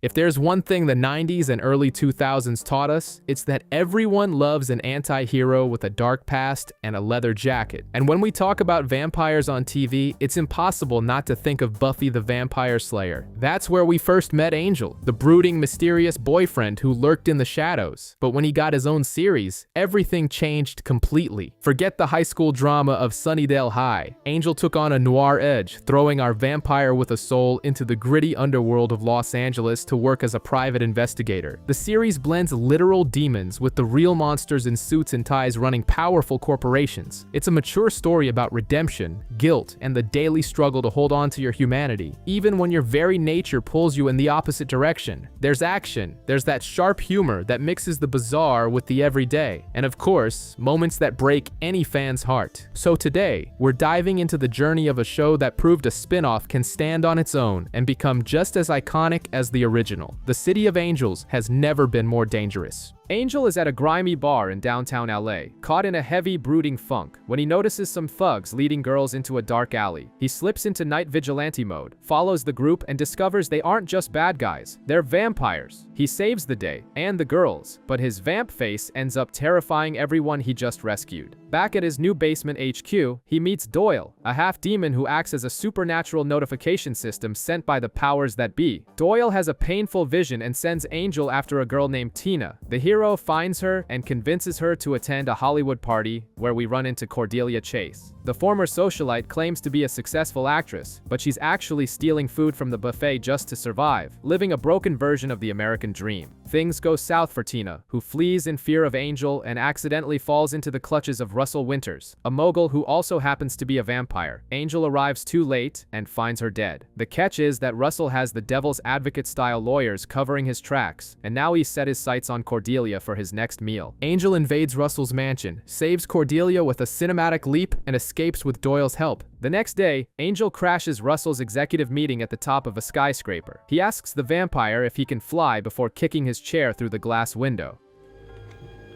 If there's one thing the 90s and early 2000s taught us, it's that everyone loves an anti-hero with a dark past and a leather jacket. And when we talk about vampires on TV, it's impossible not to think of Buffy the Vampire Slayer. That's where we first met Angel, the brooding, mysterious boyfriend who lurked in the shadows. But when he got his own series, everything changed completely. Forget the high school drama of Sunnydale High. Angel took on a noir edge, throwing our vampire with a soul into the gritty underworld of Los Angeles to work as a private investigator. The series blends literal demons with the real monsters in suits and ties running powerful corporations. It's a mature story about redemption, guilt, and the daily struggle to hold on to your humanity, even when your very nature pulls you in the opposite direction. There's action, there's that sharp humor that mixes the bizarre with the everyday, and of course, moments that break any fan's heart. So today, we're diving into the journey of a show that proved a spin-off can stand on its own and become just as iconic as the original. The City of Angels has never been more dangerous. Angel is at a grimy bar in downtown LA, caught in a heavy, brooding funk, when he notices some thugs leading girls into a dark alley. He slips into night vigilante mode, follows the group, and discovers they aren't just bad guys, they're vampires. He saves the day, and the girls, but his vamp face ends up terrifying everyone he just rescued. Back at his new basement HQ, he meets Doyle, a half-demon who acts as a supernatural notification system sent by the powers that be. Doyle has a painful vision and sends Angel after a girl named Tina. The hero finds her and convinces her to attend a Hollywood party where we run into Cordelia Chase. The former socialite claims to be a successful actress, but she's actually stealing food from the buffet just to survive, living a broken version of the American dream. Things go south for Tina, who flees in fear of Angel and accidentally falls into the clutches of Russell Winters, a mogul who also happens to be a vampire. Angel arrives too late and finds her dead. The catch is that Russell has the devil's advocate-style lawyers covering his tracks, and now he's set his sights on Cordelia for his next meal. Angel invades Russell's mansion, saves Cordelia with a cinematic leap, and escapes with Doyle's help. The next day, Angel crashes Russell's executive meeting at the top of a skyscraper. He asks the vampire if he can fly before kicking his chair through the glass window.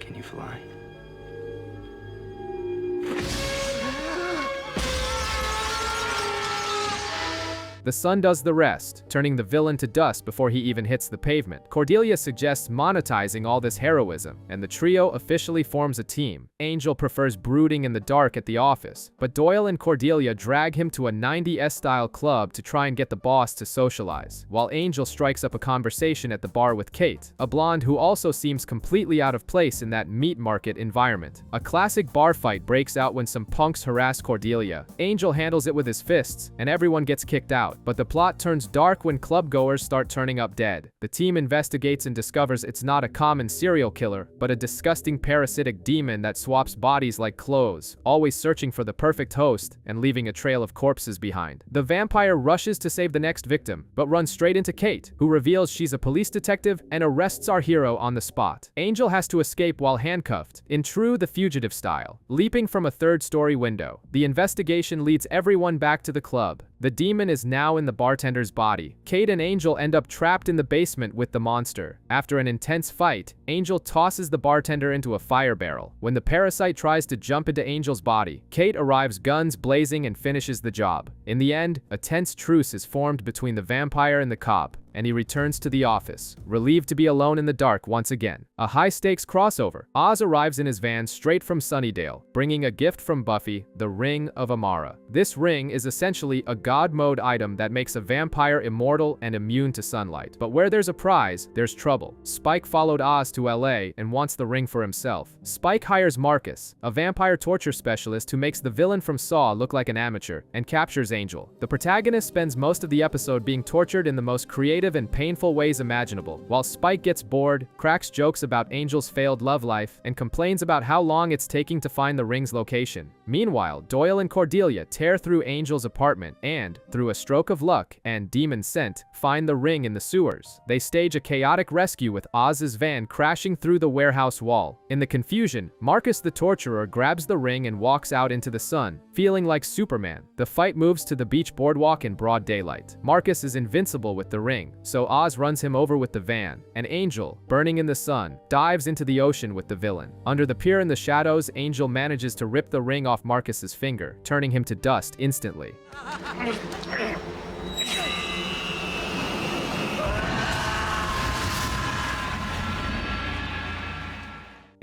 Can you fly? The sun does the rest, turning the villain to dust before he even hits the pavement. Cordelia suggests monetizing all this heroism, and the trio officially forms a team. Angel prefers brooding in the dark at the office, but Doyle and Cordelia drag him to a 90s-style club to try and get the boss to socialize, while Angel strikes up a conversation at the bar with Kate, a blonde who also seems completely out of place in that meat market environment. A classic bar fight breaks out when some punks harass Cordelia. Angel handles it with his fists, and everyone gets kicked out. But the plot turns dark when clubgoers start turning up dead. The team investigates and discovers it's not a common serial killer, but a disgusting parasitic demon that swaps bodies like clothes, always searching for the perfect host and leaving a trail of corpses behind. The vampire rushes to save the next victim, but runs straight into Kate, who reveals she's a police detective and arrests our hero on the spot. Angel has to escape while handcuffed, in true The Fugitive style, leaping from a third-story window. The investigation leads everyone back to the club. The demon is now in the bartender's body. Kate and Angel end up trapped in the basement with the monster. After an intense fight, Angel tosses the bartender into a fire barrel. When the parasite tries to jump into Angel's body, Kate arrives guns blazing and finishes the job. In the end, a tense truce is formed between the vampire and the cop, and he returns to the office, relieved to be alone in the dark once again. A high-stakes crossover. Oz arrives in his van straight from Sunnydale, bringing a gift from Buffy, the Ring of Amara. This ring is essentially a god mode item that makes a vampire immortal and immune to sunlight. But where there's a prize, there's trouble. Spike followed Oz to LA and wants the ring for himself. Spike hires Marcus, a vampire torture specialist who makes the villain from Saw look like an amateur, and captures Angel. The protagonist spends most of the episode being tortured in the most creative and painful ways imaginable, while Spike gets bored, cracks jokes about Angel's failed love life, and complains about how long it's taking to find the ring's location. Meanwhile, Doyle and Cordelia tear through Angel's apartment and, through a stroke of luck and demon scent, find the ring in the sewers. They stage a chaotic rescue with Oz's van crashing through the warehouse wall. In the confusion, Marcus the torturer grabs the ring and walks out into the sun, feeling like Superman. The fight moves to the beach boardwalk in broad daylight. Marcus is invincible with the ring, so Oz runs him over with the van, and Angel, burning in the sun, dives into the ocean with the villain. Under the pier in the shadows, Angel manages to rip the ring off Marcus's finger, turning him to dust instantly.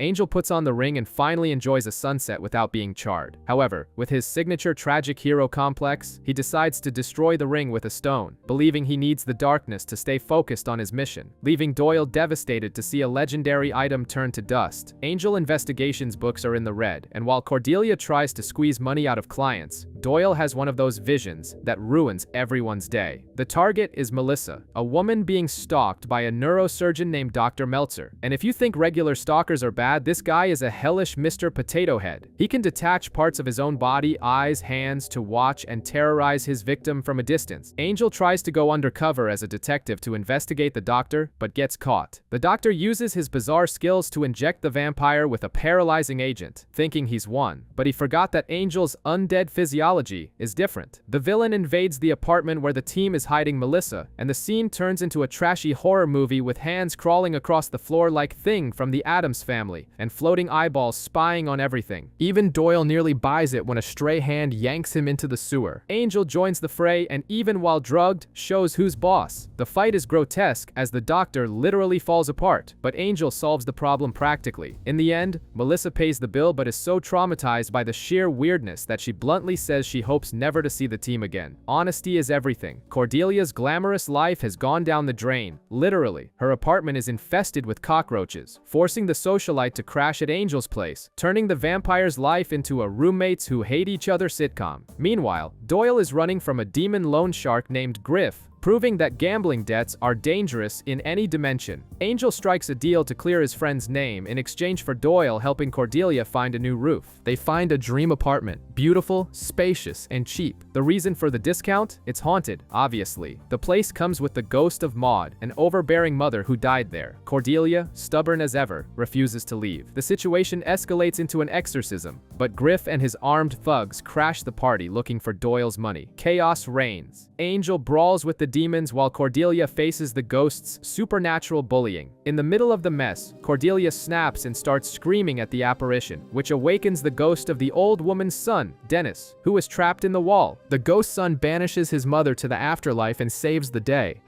Angel puts on the ring and finally enjoys a sunset without being charred. However, with his signature tragic hero complex, he decides to destroy the ring with a stone, believing he needs the darkness to stay focused on his mission, leaving Doyle devastated to see a legendary item turn to dust. Angel Investigations books are in the red, and while Cordelia tries to squeeze money out of clients, Doyle has one of those visions that ruins everyone's day. The target is Melissa, a woman being stalked by a neurosurgeon named Dr. Meltzer. And if you think regular stalkers are bad, this guy is a hellish Mr. Potato Head. He can detach parts of his own body, eyes, hands to watch and terrorize his victim from a distance. Angel tries to go undercover as a detective to investigate the doctor, but gets caught. The doctor uses his bizarre skills to inject the vampire with a paralyzing agent, thinking he's won. But he forgot that Angel's undead physiology is different. The villain invades the apartment where the team is hiding Melissa, and the scene turns into a trashy horror movie with hands crawling across the floor like Thing from the Addams Family, and floating eyeballs spying on everything. Even Doyle nearly buys it when a stray hand yanks him into the sewer. Angel joins the fray and even while drugged, shows who's boss. The fight is grotesque as the doctor literally falls apart, but Angel solves the problem practically. In the end, Melissa pays the bill but is so traumatized by the sheer weirdness that she bluntly says she hopes never to see the team again. Honesty is everything. Cordelia's glamorous life has gone down the drain. Literally, her apartment is infested with cockroaches, forcing the socialite to crash at Angel's place, turning the vampire's life into a roommates who hate each other sitcom. Meanwhile, Doyle is running from a demon loan shark named Griff, proving that gambling debts are dangerous in any dimension. Angel strikes a deal to clear his friend's name in exchange for Doyle helping Cordelia find a new roof. They find a dream apartment, beautiful, spacious, and cheap. The reason for the discount? It's haunted, obviously. The place comes with the ghost of Maud, an overbearing mother who died there. Cordelia, stubborn as ever, refuses to leave. The situation escalates into an exorcism, but Griff and his armed thugs crash the party looking for Doyle's money. Chaos reigns. Angel brawls with the demons while Cordelia faces the ghost's supernatural bullying. In the middle of the mess, Cordelia snaps and starts screaming at the apparition, which awakens the ghost of the old woman's son, Dennis, who was trapped in the wall. The ghost son banishes his mother to the afterlife and saves the day.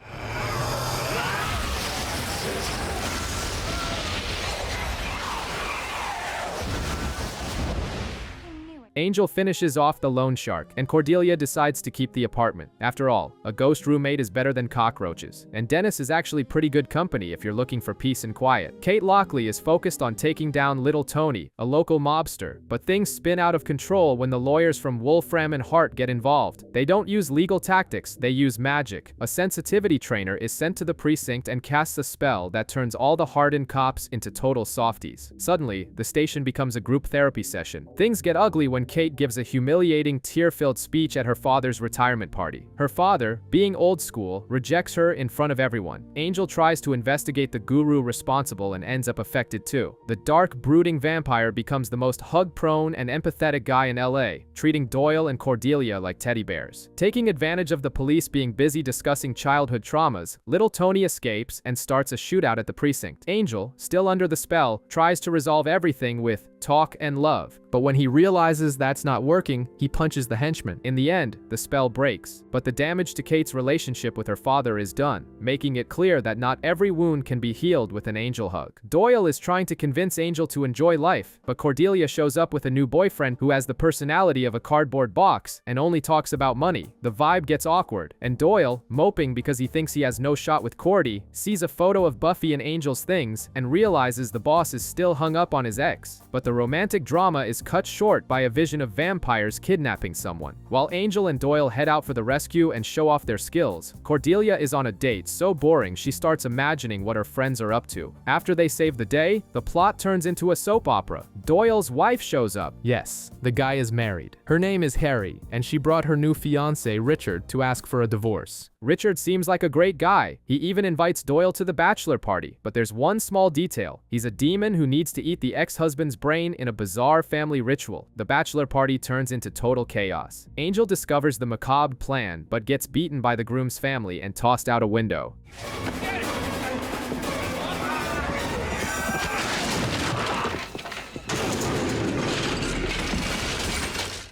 Angel finishes off the loan shark, and Cordelia decides to keep the apartment. After all, a ghost roommate is better than cockroaches, and Dennis is actually pretty good company if you're looking for peace and quiet. Kate Lockley is focused on taking down Little Tony, a local mobster, but things spin out of control when the lawyers from Wolfram and Hart get involved. They don't use legal tactics, they use magic. A sensitivity trainer is sent to the precinct and casts a spell that turns all the hardened cops into total softies. Suddenly, the station becomes a group therapy session. Things get ugly when Kate gives a humiliating, tear-filled speech at her father's retirement party. Her father, being old school, rejects her in front of everyone. Angel tries to investigate the guru responsible and ends up affected too. The dark, brooding vampire becomes the most hug-prone and empathetic guy in LA, treating Doyle and Cordelia like teddy bears. Taking advantage of the police being busy discussing childhood traumas, Little Tony escapes and starts a shootout at the precinct. Angel, still under the spell, tries to resolve everything with talk and love, but when he realizes that's not working, he punches the henchman. In the end, the spell breaks, but the damage to Kate's relationship with her father is done, making it clear that not every wound can be healed with an angel hug. Doyle is trying to convince Angel to enjoy life, but Cordelia shows up with a new boyfriend who has the personality of a cardboard box and only talks about money. The vibe gets awkward, and Doyle, moping because he thinks he has no shot with Cordy, sees a photo of Buffy and Angel's things and realizes the boss is still hung up on his ex. But the romantic drama is cut short by a vision of vampires kidnapping someone. While Angel and Doyle head out for the rescue and show off their skills, Cordelia is on a date so boring she starts imagining what her friends are up to. After they save the day, the plot turns into a soap opera. Doyle's wife shows up. Yes, the guy is married. Her name is Harry, and she brought her new fiancé, Richard, to ask for a divorce. Richard seems like a great guy. He even invites Doyle to the bachelor party, but there's one small detail. He's a demon who needs to eat the ex-husband's brain in a bizarre family ritual. The bachelor party turns into total chaos. Angel discovers the macabre plan, but gets beaten by the groom's family and tossed out a window.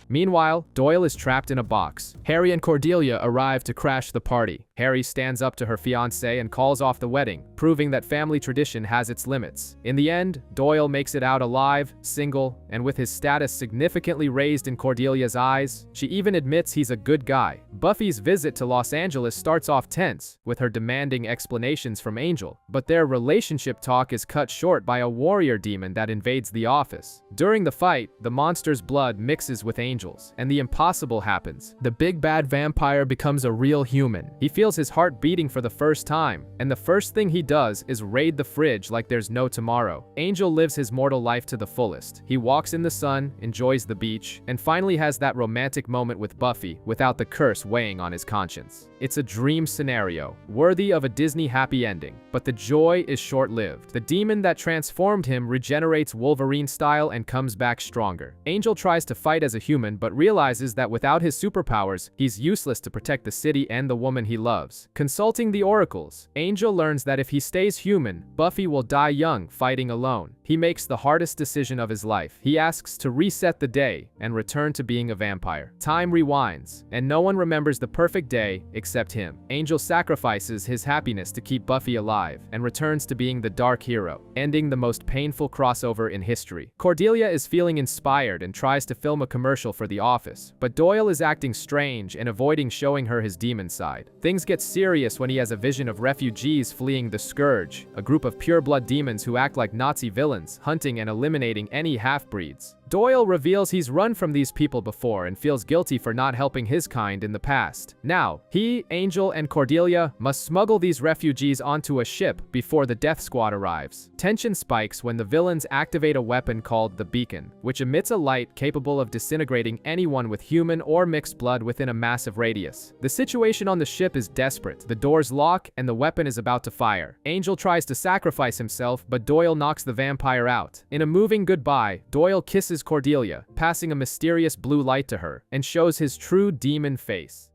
Meanwhile, Doyle is trapped in a box. Harry and Cordelia arrive to crash the party. Harry stands up to her fiancé and calls off the wedding, proving that family tradition has its limits. In the end, Doyle makes it out alive, single, and with his status significantly raised in Cordelia's eyes. She even admits he's a good guy. Buffy's visit to Los Angeles starts off tense, with her demanding explanations from Angel, but their relationship talk is cut short by a warrior demon that invades the office. During the fight, the monster's blood mixes with Angel's, and the impossible happens. The big bad vampire becomes a real human. He feels his heart beating for the first time, and the first thing he does is raid the fridge like there's no tomorrow. Angel lives his mortal life to the fullest. He walks in the sun, enjoys the beach, and finally has that romantic moment with Buffy without the curse weighing on his conscience. It's a dream scenario, worthy of a Disney happy ending, but the joy is short-lived. The demon that transformed him regenerates Wolverine style and comes back stronger. Angel tries to fight as a human but realizes that without his superpowers, he's useless to protect the city and the woman he loves. Consulting the oracles, Angel learns that if he stays human, Buffy will die young fighting alone. He makes the hardest decision of his life. He asks to reset the day and return to being a vampire. Time rewinds, and no one remembers the perfect day except him. Angel sacrifices his happiness to keep Buffy alive and returns to being the dark hero, ending the most painful crossover in history. Cordelia is feeling inspired and tries to film a commercial for the office, but Doyle is acting strange and avoiding showing her his demon side. Things get serious when he has a vision of refugees fleeing the Scourge, a group of pure-blood demons who act like Nazi villains, hunting and eliminating any half-breeds. Doyle reveals he's run from these people before and feels guilty for not helping his kind in the past. Now, he, Angel, and Cordelia must smuggle these refugees onto a ship before the Death Squad arrives. Tension spikes when the villains activate a weapon called the Beacon, which emits a light capable of disintegrating anyone with human or mixed blood within a massive radius. The situation on the ship is desperate. The doors lock and the weapon is about to fire. Angel tries to sacrifice himself, but Doyle knocks the vampire out. In a moving goodbye, Doyle kisses Cordelia, passing a mysterious blue light to her, and shows his true demon face.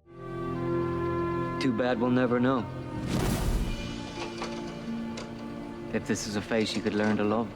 Too bad we'll never know. If this is a face you could learn to love.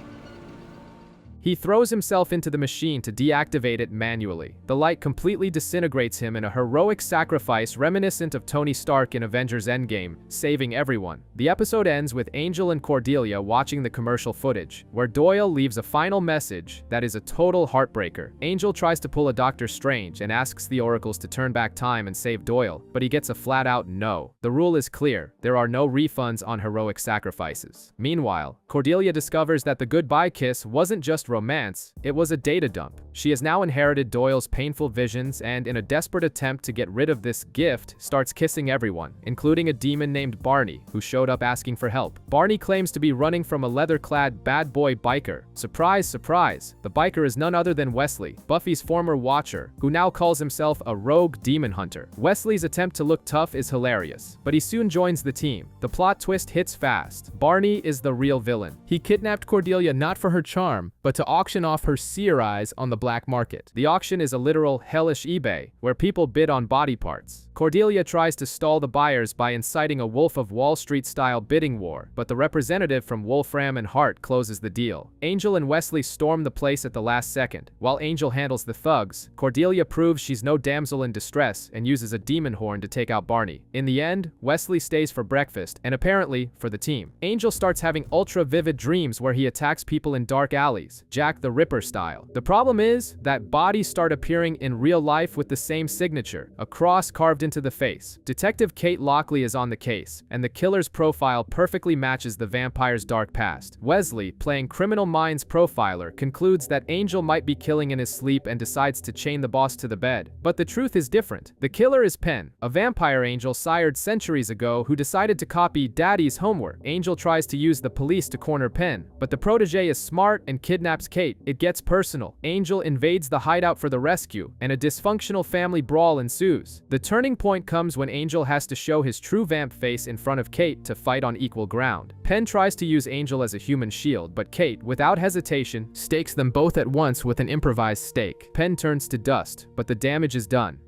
He throws himself into the machine to deactivate it manually. The light completely disintegrates him in a heroic sacrifice reminiscent of Tony Stark in Avengers Endgame, saving everyone. The episode ends with Angel and Cordelia watching the commercial footage, where Doyle leaves a final message that is a total heartbreaker. Angel tries to pull a Doctor Strange and asks the oracles to turn back time and save Doyle, but he gets a flat-out no. The rule is clear: there are no refunds on heroic sacrifices. Meanwhile, Cordelia discovers that the goodbye kiss wasn't just romance, it was a data dump. She has now inherited Doyle's painful visions and, in a desperate attempt to get rid of this gift, starts kissing everyone, including a demon named Barney, who showed up asking for help. Barney claims to be running from a leather-clad bad boy biker. Surprise, surprise, the biker is none other than Wesley, Buffy's former watcher, who now calls himself a rogue demon hunter. Wesley's attempt to look tough is hilarious, but he soon joins the team. The plot twist hits fast. Barney is the real villain. He kidnapped Cordelia not for her charm, but to auction off her seer eyes on the black market. The auction is a literal hellish eBay, where people bid on body parts. Cordelia tries to stall the buyers by inciting a Wolf of Wall Street-style bidding war, but the representative from Wolfram and Hart closes the deal. Angel and Wesley storm the place at the last second. While Angel handles the thugs, Cordelia proves she's no damsel in distress and uses a demon horn to take out Barney. In the end, Wesley stays for breakfast, and apparently, for the team. Angel starts having ultra-vivid dreams where he attacks people in dark alleys, Jack the Ripper style. The problem is that bodies start appearing in real life with the same signature, a cross carved into the face. Detective Kate Lockley is on the case, and the killer's profile perfectly matches the vampire's dark past. Wesley, playing Criminal Minds profiler, concludes that Angel might be killing in his sleep and decides to chain the boss to the bed. But the truth is different. The killer is Penn, a vampire angel sired centuries ago who decided to copy Daddy's homework. Angel tries to use the police to corner Penn, but the protege is smart and kidnaps Kate. It gets personal. Angel invades the hideout for the rescue, and a dysfunctional family brawl ensues. The turning point comes when Angel has to show his true vamp face in front of Kate to fight on equal ground. Penn tries to use Angel as a human shield, but Kate, without hesitation, stakes them both at once with an improvised stake. Penn turns to dust, but the damage is done.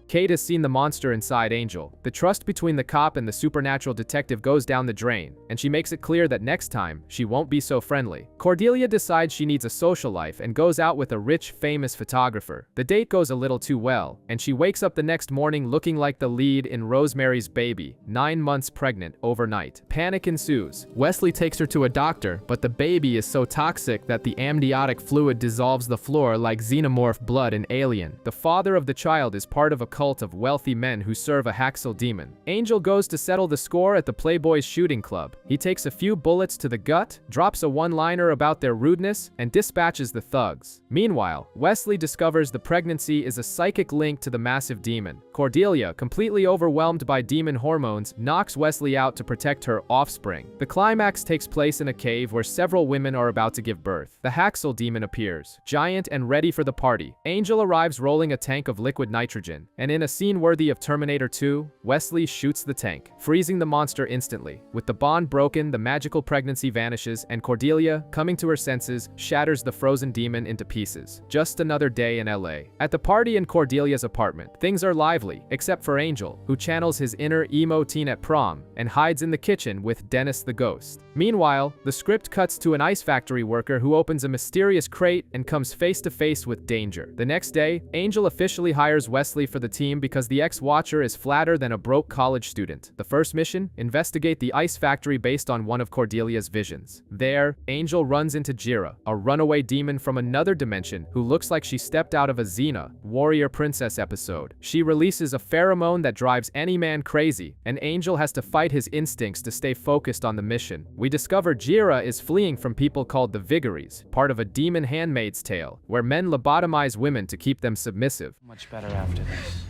Kate has seen the monster inside Angel. The trust between the cop and the supernatural detective goes down the drain, and she makes it clear that next time, she won't be so friendly. Cordelia decides she needs a social life and goes out with a rich, famous photographer. The date goes a little too well, and she wakes up the next morning looking like the lead in Rosemary's Baby, 9 months pregnant overnight. Panic ensues. Wesley takes her to a doctor, but the baby is so toxic that the amniotic fluid dissolves the floor like xenomorph blood in Alien. The father of the child is part of a cult of wealthy men who serve a Haxel demon. Angel goes to settle the score at the Playboys shooting club. He takes a few bullets to the gut, drops a one-liner about their rudeness, and dispatches the thugs. Meanwhile, Wesley discovers the pregnancy is a psychic link to the massive demon. Cordelia, completely overwhelmed by demon hormones, knocks Wesley out to protect her offspring. The climax takes place in a cave where several women are about to give birth. The Haxel demon appears, giant and ready for the party. Angel arrives rolling a tank of liquid nitrogen, and in a scene worthy of Terminator 2, Wesley shoots the tank, freezing the monster instantly. With the bond broken, the magical pregnancy vanishes, and Cordelia, coming to her senses, shatters the frozen demon into pieces. Just another day in LA. At the party in Cordelia's apartment, things are lively, except for Angel, who channels his inner emo teen at prom and hides in the kitchen with Dennis the ghost. Meanwhile, the script cuts to an ice factory worker who opens a mysterious crate and comes face to face with danger. The next day, Angel officially hires Wesley for the team because the ex-watcher is flatter than a broke college student. The first mission? Investigate the ice factory based on one of Cordelia's visions. There, Angel runs into Jira, a runaway demon from another dimension who looks like she stepped out of a Xena, Warrior Princess episode. She releases a pheromone that drives any man crazy, and Angel has to fight his instincts to stay focused on the mission. We discover Jira is fleeing from people called the Vigaries, part of a demon handmaid's tale, where men lobotomize women to keep them submissive. Much better after this.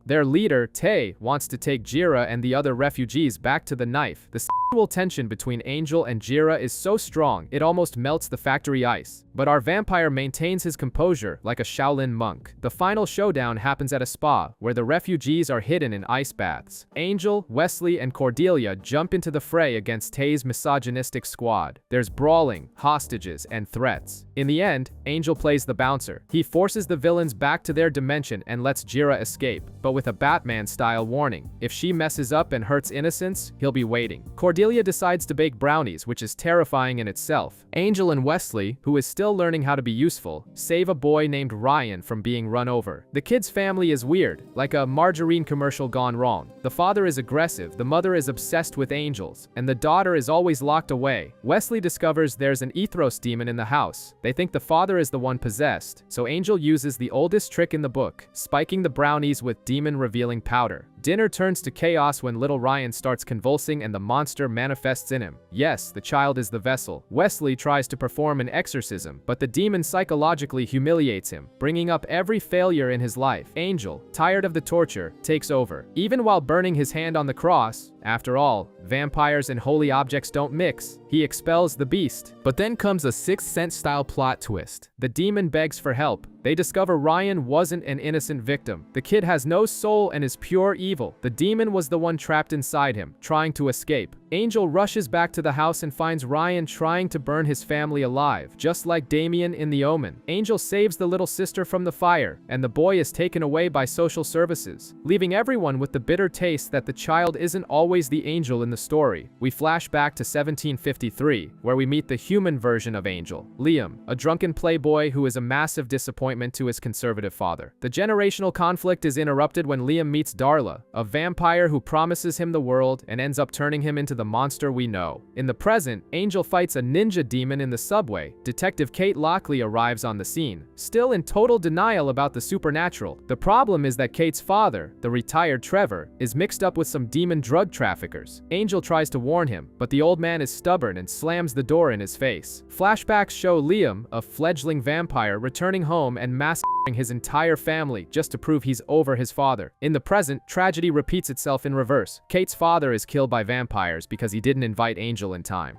Their leader, Tay, wants to take Jira and the other refugees back to the knife. The sexual tension between Angel and Jira is so strong, it almost melts the factory ice. But our vampire maintains his composure like a Shaolin monk. The final showdown happens at a spa, where the refugees are hidden in ice baths. Angel, Wesley, and Cordelia jump into the fray against Tay's misogynistic squad. There's brawling, hostages, and threats. In the end, Angel plays the bouncer. He forces the villains back to their dimension and lets Jira escape, but with a Batman-style warning. If she messes up and hurts innocents, he'll be waiting. Cordelia decides to bake brownies, which is terrifying in itself. Angel and Wesley, who is still learning how to be useful, save a boy named Ryan from being run over. The kid's family is weird, like a margarine commercial gone wrong. The father is aggressive, the mother is obsessed with angels, and the daughter is always locked away. Wesley discovers there's an Ethros demon in the house. They think the father is the one possessed, so Angel uses the oldest trick in the book, spiking the brownies with demon-revealing powder. Dinner turns to chaos when little Ryan starts convulsing and the monster manifests in him. Yes, the child is the vessel. Wesley tries to perform an exorcism, but the demon psychologically humiliates him, bringing up every failure in his life. Angel, tired of the torture, takes over. Even while burning his hand on the cross, after all, vampires and holy objects don't mix, he expels the beast. But then comes a Sixth Sense-style plot twist. The demon begs for help. They discover Ryan wasn't an innocent victim. The kid has no soul and is pure evil. The demon was the one trapped inside him, trying to escape. Angel rushes back to the house and finds Ryan trying to burn his family alive, just like Damien in The Omen. Angel saves the little sister from the fire, and the boy is taken away by social services, leaving everyone with the bitter taste that the child isn't always the angel in the story. We flash back to 1753, where we meet the human version of Angel, Liam, a drunken playboy who is a massive disappointment to his conservative father. The generational conflict is interrupted when Liam meets Darla, a vampire who promises him the world and ends up turning him into the monster we know. In the present, Angel fights a ninja demon in the subway. Detective Kate Lockley arrives on the scene, still in total denial about the supernatural. The problem is that Kate's father, the retired Trevor, is mixed up with some demon drug traffickers. Angel tries to warn him, but the old man is stubborn and slams the door in his face. Flashbacks show Liam, a fledgling vampire, returning home and massacring his entire family just to prove he's over his father. In the present, tragedy repeats itself in reverse. Kate's father is killed by vampires because he didn't invite Angel in time.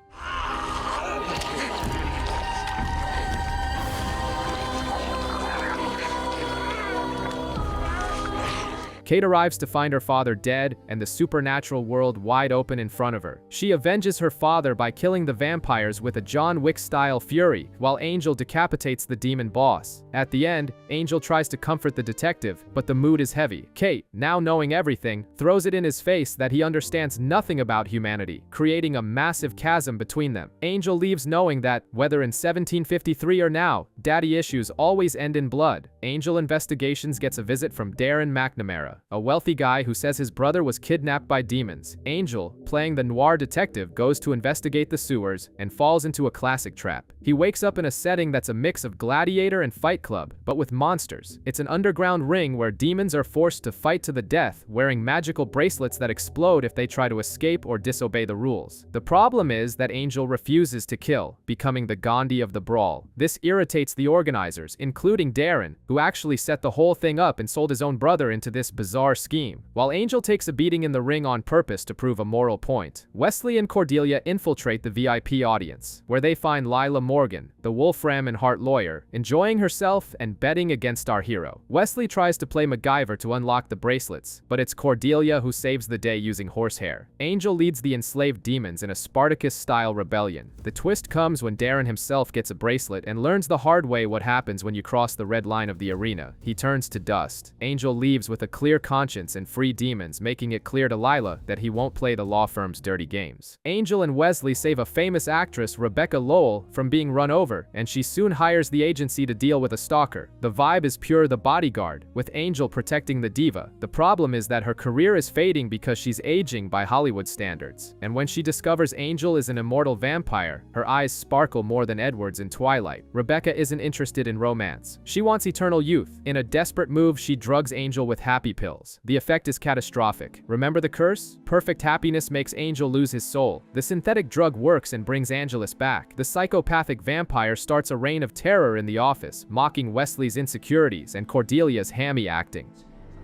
Kate arrives to find her father dead and the supernatural world wide open in front of her. She avenges her father by killing the vampires with a John Wick-style fury, while Angel decapitates the demon boss. At the end, Angel tries to comfort the detective, but the mood is heavy. Kate, now knowing everything, throws it in his face that he understands nothing about humanity, creating a massive chasm between them. Angel leaves knowing that, whether in 1753 or now, daddy issues always end in blood. Angel Investigations gets a visit from Darren McNamara, a wealthy guy who says his brother was kidnapped by demons. Angel, playing the noir detective, goes to investigate the sewers and falls into a classic trap. He wakes up in a setting that's a mix of Gladiator and Fight Club, but with monsters. It's an underground ring where demons are forced to fight to the death, wearing magical bracelets that explode if they try to escape or disobey the rules. The problem is that Angel refuses to kill, becoming the Gandhi of the brawl. This irritates the organizers, including Darren, who actually set the whole thing up and sold his own brother into this bizarre scheme. While Angel takes a beating in the ring on purpose to prove a moral point, Wesley and Cordelia infiltrate the VIP audience, where they find Lila Morgan, the Wolfram and Hart lawyer, enjoying herself and betting against our hero. Wesley tries to play MacGyver to unlock the bracelets, but it's Cordelia who saves the day using horsehair. Angel leads the enslaved demons in a Spartacus-style rebellion. The twist comes when Darren himself gets a bracelet and learns the hard way what happens when you cross the red line of the arena. He turns to dust. Angel leaves with a clear conscience and free demons, making it clear to Lila that he won't play the law firm's dirty games. Angel and Wesley save a famous actress, Rebecca Lowell, from being run over, and she soon hires the agency to deal with a stalker. The vibe is pure The Bodyguard, with Angel protecting the diva. The problem is that her career is fading because she's aging by Hollywood standards. And when she discovers Angel is an immortal vampire, her eyes sparkle more than Edward's in Twilight. Rebecca isn't interested in romance. She wants eternal youth. In a desperate move, she drugs Angel with happy pills. The effect is catastrophic. Remember the curse? Perfect happiness makes Angel lose his soul. The synthetic drug works and brings Angelus back. The psychopathic vampire starts a reign of terror in the office, mocking Wesley's insecurities and Cordelia's hammy acting.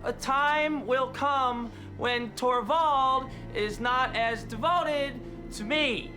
A time will come when Torvald is not as devoted to me.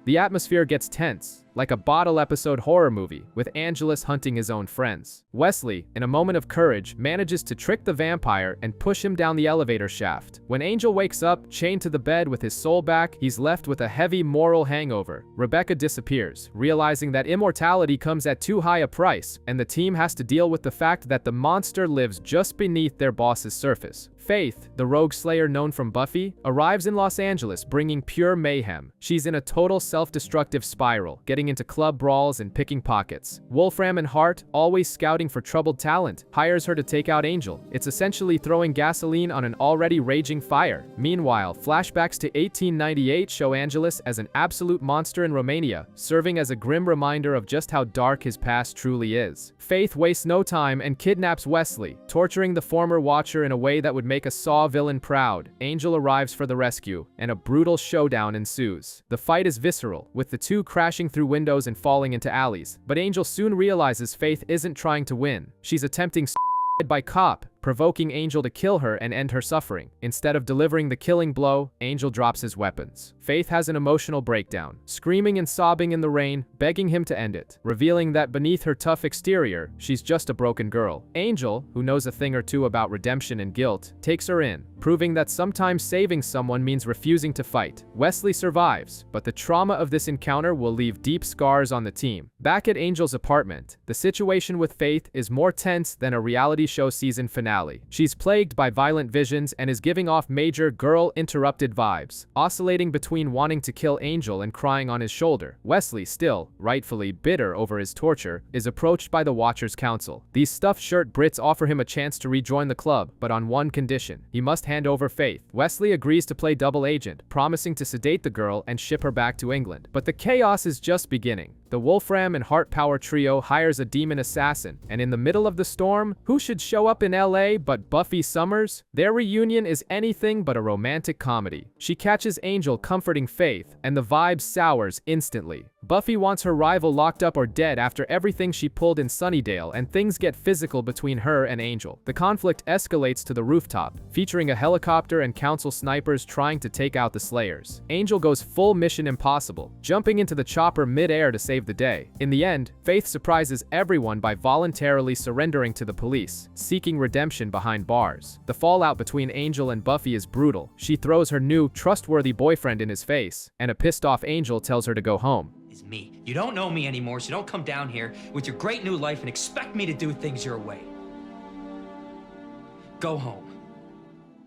The atmosphere gets tense, like a bottle episode horror movie, with Angelus hunting his own friends. Wesley, in a moment of courage, manages to trick the vampire and push him down the elevator shaft. When Angel wakes up, chained to the bed with his soul back, he's left with a heavy moral hangover. Rebecca disappears, realizing that immortality comes at too high a price, and the team has to deal with the fact that the monster lives just beneath their boss's surface. Faith, the rogue slayer known from Buffy, arrives in Los Angeles bringing pure mayhem. She's in a total self-destructive spiral, getting into club brawls and picking pockets. Wolfram and Hart, always scouting for troubled talent, hires her to take out Angel. It's essentially throwing gasoline on an already raging fire. Meanwhile, flashbacks to 1898 show Angelus as an absolute monster in Romania, serving as a grim reminder of just how dark his past truly is. Faith wastes no time and kidnaps Wesley, torturing the former Watcher in a way that would make a Saw villain proud. Angel arrives for the rescue, and a brutal showdown ensues. The fight is visceral, with the two crashing through windows and falling into alleys, but Angel soon realizes Faith isn't trying to win. She's attempting suicide by cop, provoking Angel to kill her and end her suffering. Instead of delivering the killing blow, Angel drops his weapons. Faith has an emotional breakdown, screaming and sobbing in the rain, begging him to end it, revealing that beneath her tough exterior, she's just a broken girl. Angel, who knows a thing or two about redemption and guilt, takes her in, proving that sometimes saving someone means refusing to fight. Wesley survives, but the trauma of this encounter will leave deep scars on the team. Back at Angel's apartment, the situation with Faith is more tense than a reality show season finale. She's plagued by violent visions and is giving off major girl-interrupted vibes, oscillating between wanting to kill Angel and crying on his shoulder. Wesley, still, rightfully bitter over his torture, is approached by the Watchers Council. These stuffed shirt Brits offer him a chance to rejoin the club, but on one condition: he must hand over Faith. Wesley agrees to play double agent, promising to sedate the girl and ship her back to England. But the chaos is just beginning. The Wolfram and Hart Power trio hires a demon assassin, and in the middle of the storm, who should show up in LA but Buffy Summers? Their reunion is anything but a romantic comedy. She catches Angel comforting Faith, and the vibe sours instantly. Buffy wants her rival locked up or dead after everything she pulled in Sunnydale, and things get physical between her and Angel. The conflict escalates to the rooftop, featuring a helicopter and council snipers trying to take out the Slayers. Angel goes full Mission Impossible, jumping into the chopper mid-air to save the day. In the end, Faith surprises everyone by voluntarily surrendering to the police, seeking redemption behind bars. The fallout between Angel and Buffy is brutal. She throws her new, trustworthy boyfriend in his face, and a pissed-off Angel tells her to go home. Is me. You don't know me anymore, so don't come down here with your great new life and expect me to do things your way. Go home.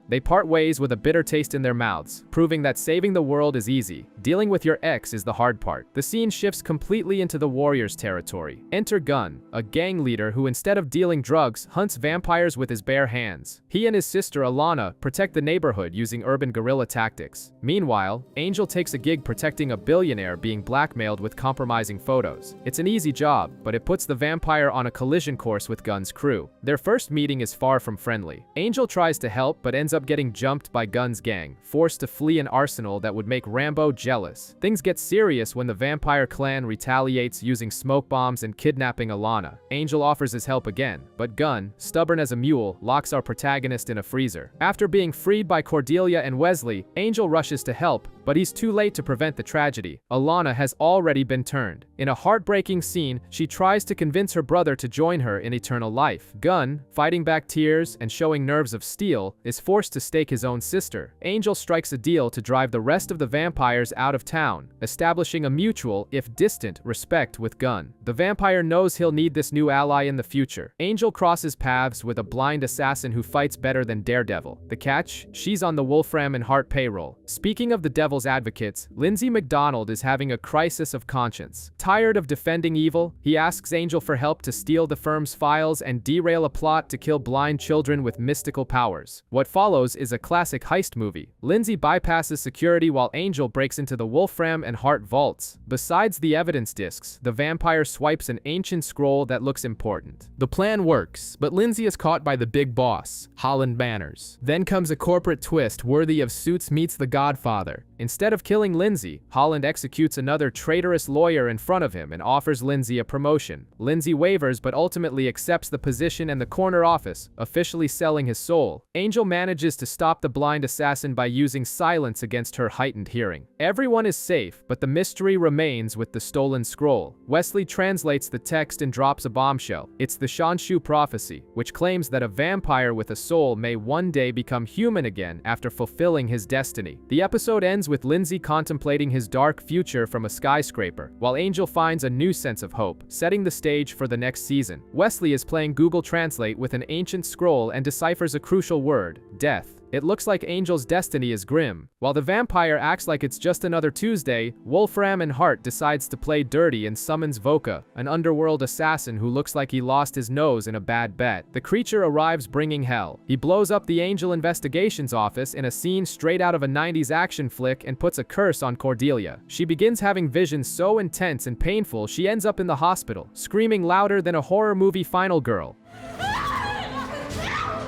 They part ways with a bitter taste in their mouths, proving that saving the world is easy. Dealing with your ex is the hard part. The scene shifts completely into the Warriors territory. Enter Gunn, a gang leader who instead of dealing drugs, hunts vampires with his bare hands. He and his sister Alana protect the neighborhood using urban guerrilla tactics. Meanwhile, Angel takes a gig protecting a billionaire being blackmailed with compromising photos. It's an easy job, but it puts the vampire on a collision course with Gunn's crew. Their first meeting is far from friendly. Angel tries to help but ends up getting jumped by Gunn's gang, forced to flee an arsenal that would make Rambo jealous. Things get serious when the vampire clan retaliates using smoke bombs and kidnapping Alana. Angel offers his help again, but Gunn, stubborn as a mule, locks our protagonist in a freezer. After being freed by Cordelia and Wesley, Angel rushes to help, but he's too late to prevent the tragedy. Alana has already been turned. In a heartbreaking scene, she tries to convince her brother to join her in eternal life. Gunn, fighting back tears and showing nerves of steel, is forced to stake his own sister. Angel strikes a deal to drive the rest of the vampires out of town, establishing a mutual, if distant, respect with Gunn. The vampire knows he'll need this new ally in the future. Angel crosses paths with a blind assassin who fights better than Daredevil. The catch? She's on the Wolfram and Hart payroll. Speaking of the devil's advocates, Lindsay McDonald is having a crisis of conscience. Tired of defending evil, he asks Angel for help to steal the firm's files and derail a plot to kill blind children with mystical powers. What follows is a classic heist movie. Lindsay bypasses security while Angel breaks into the Wolfram and Hart vaults. Besides the evidence discs, the vampire swipes an ancient scroll that looks important. The plan works, but Lindsay is caught by the big boss, Holland Manners. Then comes a corporate twist worthy of Suits meets The Godfather. Instead of killing Lindsay, Holland executes another traitorous lawyer in front of him and offers Lindsay a promotion. Lindsay wavers but ultimately accepts the position and the corner office, officially selling his soul. Angel manages to stop the blind assassin by using silence against her heightened hearing. Everyone is safe, but the mystery remains with the stolen scroll. Wesley translates the text and drops a bombshell. It's the Shanshu prophecy, which claims that a vampire with a soul may one day become human again after fulfilling his destiny. The episode ends with Lindsay contemplating his dark future from a skyscraper, while Angel finds a new sense of hope, setting the stage for the next season. Wesley is playing Google Translate with an ancient scroll and deciphers a crucial word, death. It looks like Angel's destiny is grim. While the vampire acts like it's just another Tuesday, Wolfram and Hart decides to play dirty and summons Voka, an underworld assassin who looks like he lost his nose in a bad bet. The creature arrives bringing hell. He blows up the Angel Investigations office in a scene straight out of a 90s action flick and puts a curse on Cordelia. She begins having visions so intense and painful she ends up in the hospital, screaming louder than a horror movie final girl.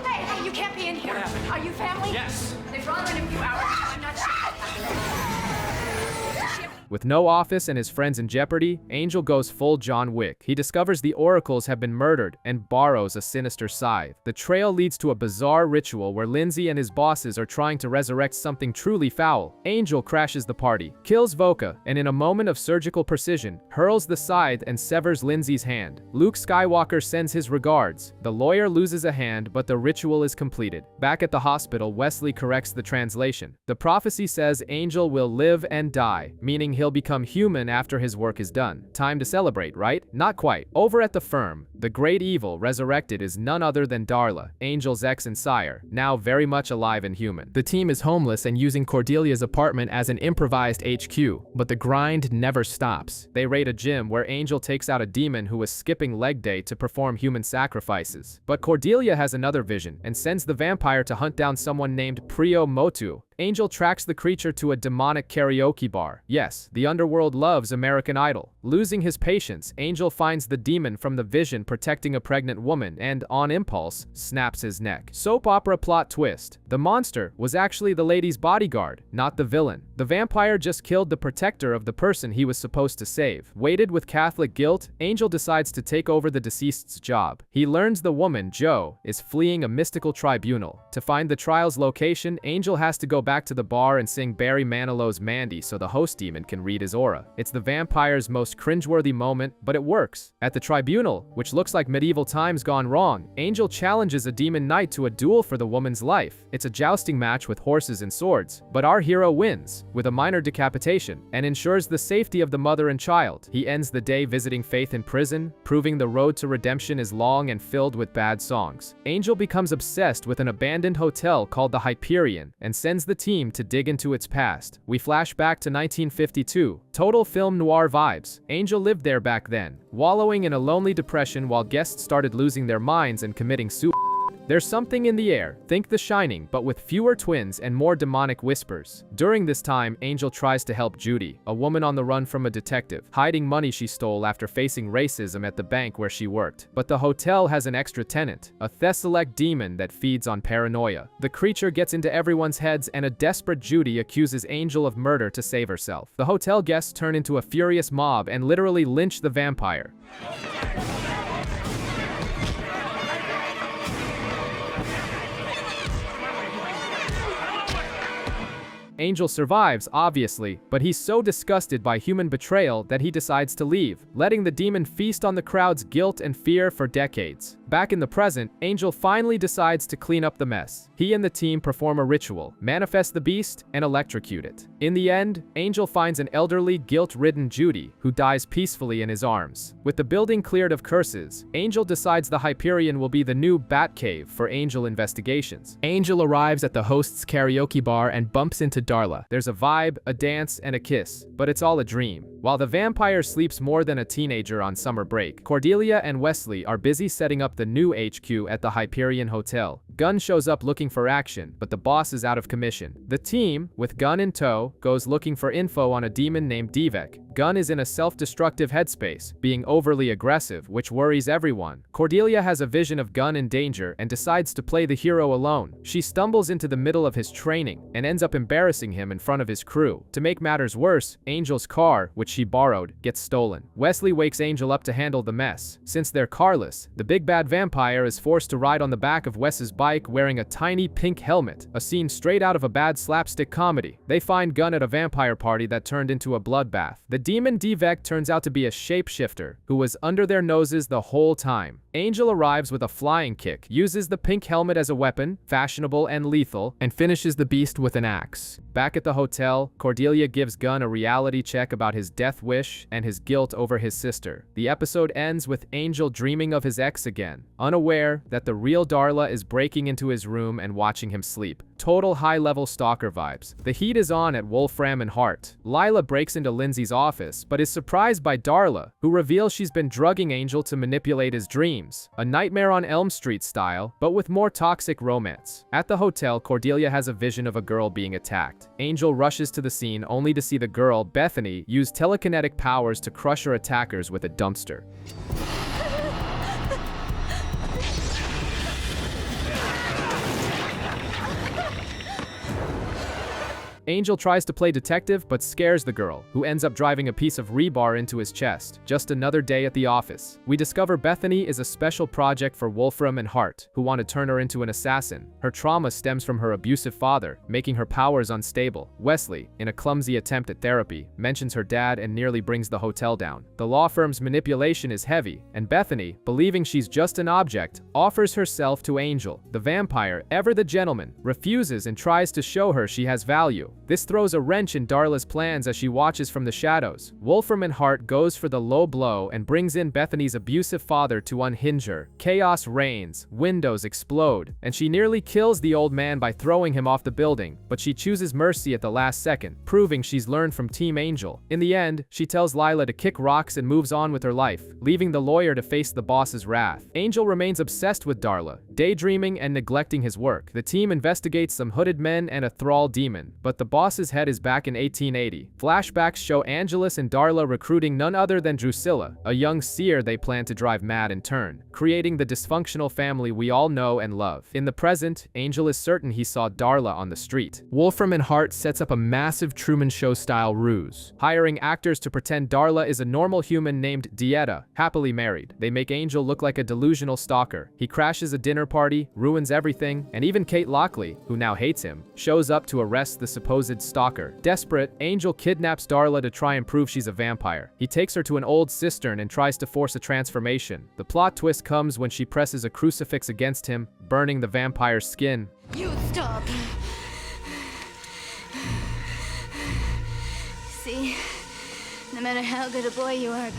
Hey, you can't be in here. Are you family? Yes. They've run in a few hours. I'm not sure. With no office and his friends in jeopardy, Angel goes full John Wick. He discovers the oracles have been murdered and borrows a sinister scythe. The trail leads to a bizarre ritual where Lindsay and his bosses are trying to resurrect something truly foul. Angel crashes the party, kills Voka, and in a moment of surgical precision, hurls the scythe and severs Lindsay's hand. Luke Skywalker sends his regards. The lawyer loses a hand, but the ritual is completed. Back at the hospital, Wesley corrects the translation. The prophecy says Angel will live and die, meaning he'll become human after his work is done. Time to celebrate, right? Not quite. Over at the firm, the great evil resurrected is none other than Darla, Angel's ex and sire, now very much alive and human. The team is homeless and using Cordelia's apartment as an improvised HQ, but the grind never stops. They raid a gym where Angel takes out a demon who was skipping leg day to perform human sacrifices. But Cordelia has another vision and sends the vampire to hunt down someone named Priyo Motu. Angel tracks the creature to a demonic karaoke bar. Yes, the underworld loves American Idol. Losing his patience, Angel finds the demon from the vision protecting a pregnant woman and, on impulse, snaps his neck. Soap opera plot twist. The monster was actually the lady's bodyguard, not the villain. The vampire just killed the protector of the person he was supposed to save. Weighted with Catholic guilt, Angel decides to take over the deceased's job. He learns the woman, Jo, is fleeing a mystical tribunal. To find the trial's location, Angel has to go back to the bar and sing Barry Manilow's Mandy so the host demon can read his aura. It's the vampire's most cringeworthy moment, but it works. At the tribunal, which looks like medieval times gone wrong, Angel challenges a demon knight to a duel for the woman's life. It's a jousting match with horses and swords, but our hero wins, with a minor decapitation, and ensures the safety of the mother and child. He ends the day visiting Faith in prison, proving the road to redemption is long and filled with bad songs. Angel becomes obsessed with an abandoned hotel called the Hyperion, and sends the team to dig into its past. We flash back to 1952. Total film noir vibes. Angel lived there back then, wallowing in a lonely depression while guests started losing their minds and committing suicide. There's something in the air, think The Shining, but with fewer twins and more demonic whispers. During this time, Angel tries to help Judy, a woman on the run from a detective, hiding money she stole after facing racism at the bank where she worked. But the hotel has an extra tenant, a Thessalec demon that feeds on paranoia. The creature gets into everyone's heads and a desperate Judy accuses Angel of murder to save herself. The hotel guests turn into a furious mob and literally lynch the vampire. Angel survives, obviously, but he's so disgusted by human betrayal that he decides to leave, letting the demon feast on the crowd's guilt and fear for decades. Back in the present, Angel finally decides to clean up the mess. He and the team perform a ritual, manifest the beast, and electrocute it. In the end, Angel finds an elderly, guilt-ridden Judy, who dies peacefully in his arms. With the building cleared of curses, Angel decides the Hyperion will be the new Batcave for Angel investigations. Angel arrives at the host's karaoke bar and bumps into Darla. There's a vibe, a dance, and a kiss, but it's all a dream. While the vampire sleeps more than a teenager on summer break, Cordelia and Wesley are busy setting up the new HQ at the Hyperion Hotel. Gunn shows up looking for action, but the boss is out of commission. The team, with Gunn in tow, goes looking for info on a demon named Divek. Gunn is in a self-destructive headspace, being overly aggressive, which worries everyone. Cordelia has a vision of Gunn in danger and decides to play the hero alone. She stumbles into the middle of his training and ends up embarrassing him in front of his crew. To make matters worse, Angel's car, which she borrowed, gets stolen. Wesley wakes Angel up to handle the mess. Since they're carless, the big bad vampire is forced to ride on the back of Wes's bike wearing a tiny pink helmet, a scene straight out of a bad slapstick comedy. They find Gunn at a vampire party that turned into a bloodbath. The demon Divek turns out to be a shapeshifter who was under their noses the whole time. Angel arrives with a flying kick, uses the pink helmet as a weapon, fashionable and lethal, and finishes the beast with an axe. Back at the hotel, Cordelia gives Gunn a reality check about his death wish and his guilt over his sister. The episode ends with Angel dreaming of his ex again, unaware that the real Darla is breaking into his room and watching him sleep. Total high-level stalker vibes. The heat is on at Wolfram and Hart. Lila breaks into Lindsay's office, but is surprised by Darla, who reveals she's been drugging Angel to manipulate his dreams. A Nightmare on Elm Street style, but with more toxic romance. At the hotel, Cordelia has a vision of a girl being attacked. Angel rushes to the scene only to see the girl, Bethany, use telekinetic powers to crush her attackers with a dumpster. Angel tries to play detective but scares the girl, who ends up driving a piece of rebar into his chest. Just another day at the office. We discover Bethany is a special project for Wolfram and Hart, who want to turn her into an assassin. Her trauma stems from her abusive father, making her powers unstable. Wesley, in a clumsy attempt at therapy, mentions her dad and nearly brings the hotel down. The law firm's manipulation is heavy, and Bethany, believing she's just an object, offers herself to Angel. The vampire, ever the gentleman, refuses and tries to show her she has value. This throws a wrench in Darla's plans as she watches from the shadows. Wolfram and Hart goes for the low blow and brings in Bethany's abusive father to unhinge her. Chaos reigns, windows explode, and she nearly kills the old man by throwing him off the building, but she chooses mercy at the last second, proving she's learned from Team Angel. In the end, she tells Lila to kick rocks and moves on with her life, leaving the lawyer to face the boss's wrath. Angel remains obsessed with Darla, daydreaming and neglecting his work. The team investigates some hooded men and a thrall demon, but the boss's head is back in 1880. Flashbacks show Angelus and Darla recruiting none other than Drusilla, a young seer they plan to drive mad in turn, creating the dysfunctional family we all know and love. In the present, Angel is certain he saw Darla on the street. Wolfram and Hart sets up a massive Truman Show-style ruse, hiring actors to pretend Darla is a normal human named Dieta, happily married. They make Angel look like a delusional stalker. He crashes a dinner party, ruins everything, and even Kate Lockley, who now hates him, shows up to arrest the supposed stalker. Desperate, Angel kidnaps Darla to try and prove she's a vampire. He takes her to an old cistern and tries to force a transformation. The plot twist comes when she presses a crucifix against him, burning the vampire's skin. You stop. See? No matter how good a boy you are,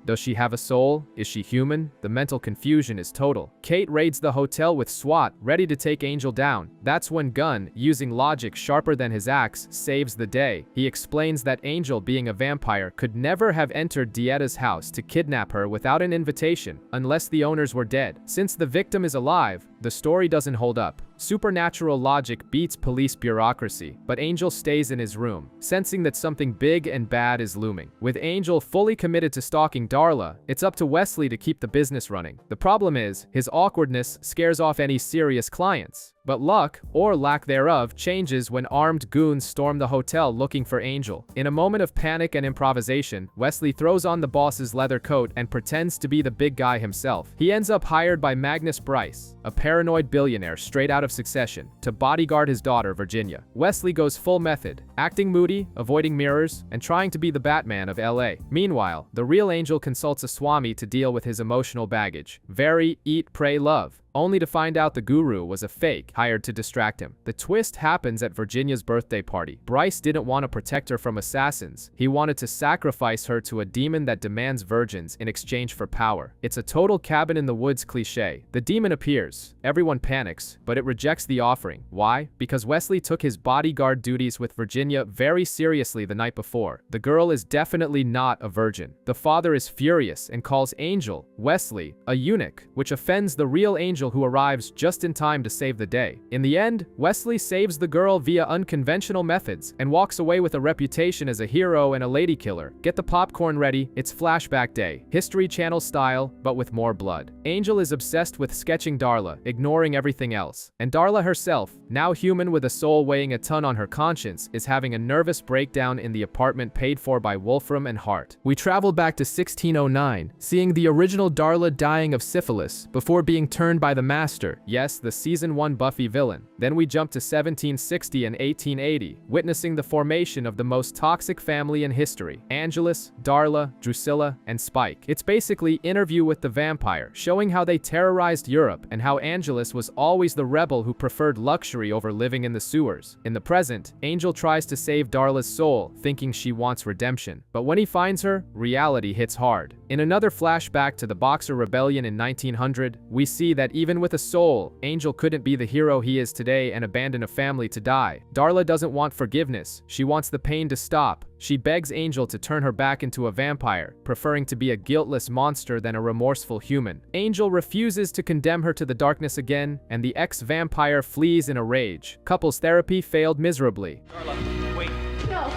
Does she have a soul? Is she human? The mental confusion is total. Kate raids the hotel with SWAT, ready to take Angel down. That's when Gunn, using logic sharper than his axe, saves the day. He explains that Angel, being a vampire, could never have entered Dieta's house to kidnap her without an invitation, unless the owners were dead. Since the victim is alive, the story doesn't hold up. Supernatural logic beats police bureaucracy, but Angel stays in his room, sensing that something big and bad is looming. With Angel fully committed to stalking Darla, it's up to Wesley to keep the business running. The problem is, his awkwardness scares off any serious clients. But luck, or lack thereof, changes when armed goons storm the hotel looking for Angel. In a moment of panic and improvisation, Wesley throws on the boss's leather coat and pretends to be the big guy himself. He ends up hired by Magnus Bryce, a paranoid billionaire straight out of Succession, to bodyguard his daughter, Virginia. Wesley goes full method, acting moody, avoiding mirrors, and trying to be the Batman of LA. Meanwhile, the real Angel consults a Swami to deal with his emotional baggage. Very eat, pray, love. Only to find out the guru was a fake, hired to distract him. The twist happens at Virginia's birthday party. Bryce didn't want to protect her from assassins. He wanted to sacrifice her to a demon that demands virgins in exchange for power. It's a total cabin-in-the-woods cliche. The demon appears. Everyone panics, but it rejects the offering. Why? Because Wesley took his bodyguard duties with Virginia very seriously the night before. The girl is definitely not a virgin. The father is furious and calls Angel, Wesley, a eunuch, which offends the real Angel, who arrives just in time to save the day. In the end, Wesley saves the girl via unconventional methods and walks away with a reputation as a hero and a lady killer. Get the popcorn ready, it's flashback day. History Channel style, but with more blood. Angel is obsessed with sketching Darla, ignoring everything else. And Darla herself, now human with a soul weighing a ton on her conscience, is having a nervous breakdown in the apartment paid for by Wolfram and Hart. We travel back to 1609, seeing the original Darla dying of syphilis before being turned by the Master, yes, the season 1 Buffy villain. Then we jump to 1760 and 1880, witnessing the formation of the most toxic family in history: Angelus, Darla, Drusilla, and Spike. It's basically Interview with the Vampire, showing how they terrorized Europe and how Angelus was always the rebel who preferred luxury over living in the sewers. In the present, Angel tries to save Darla's soul, thinking she wants redemption. But when he finds her, reality hits hard. In another flashback to the Boxer Rebellion in 1900, we see that even with a soul, Angel couldn't be the hero he is today and abandon a family to die. Darla doesn't want forgiveness. She wants the pain to stop. She begs Angel to turn her back into a vampire, preferring to be a guiltless monster than a remorseful human. Angel refuses to condemn her to the darkness again, and the ex-vampire flees in a rage. Couples therapy failed miserably. Darla, wait. No.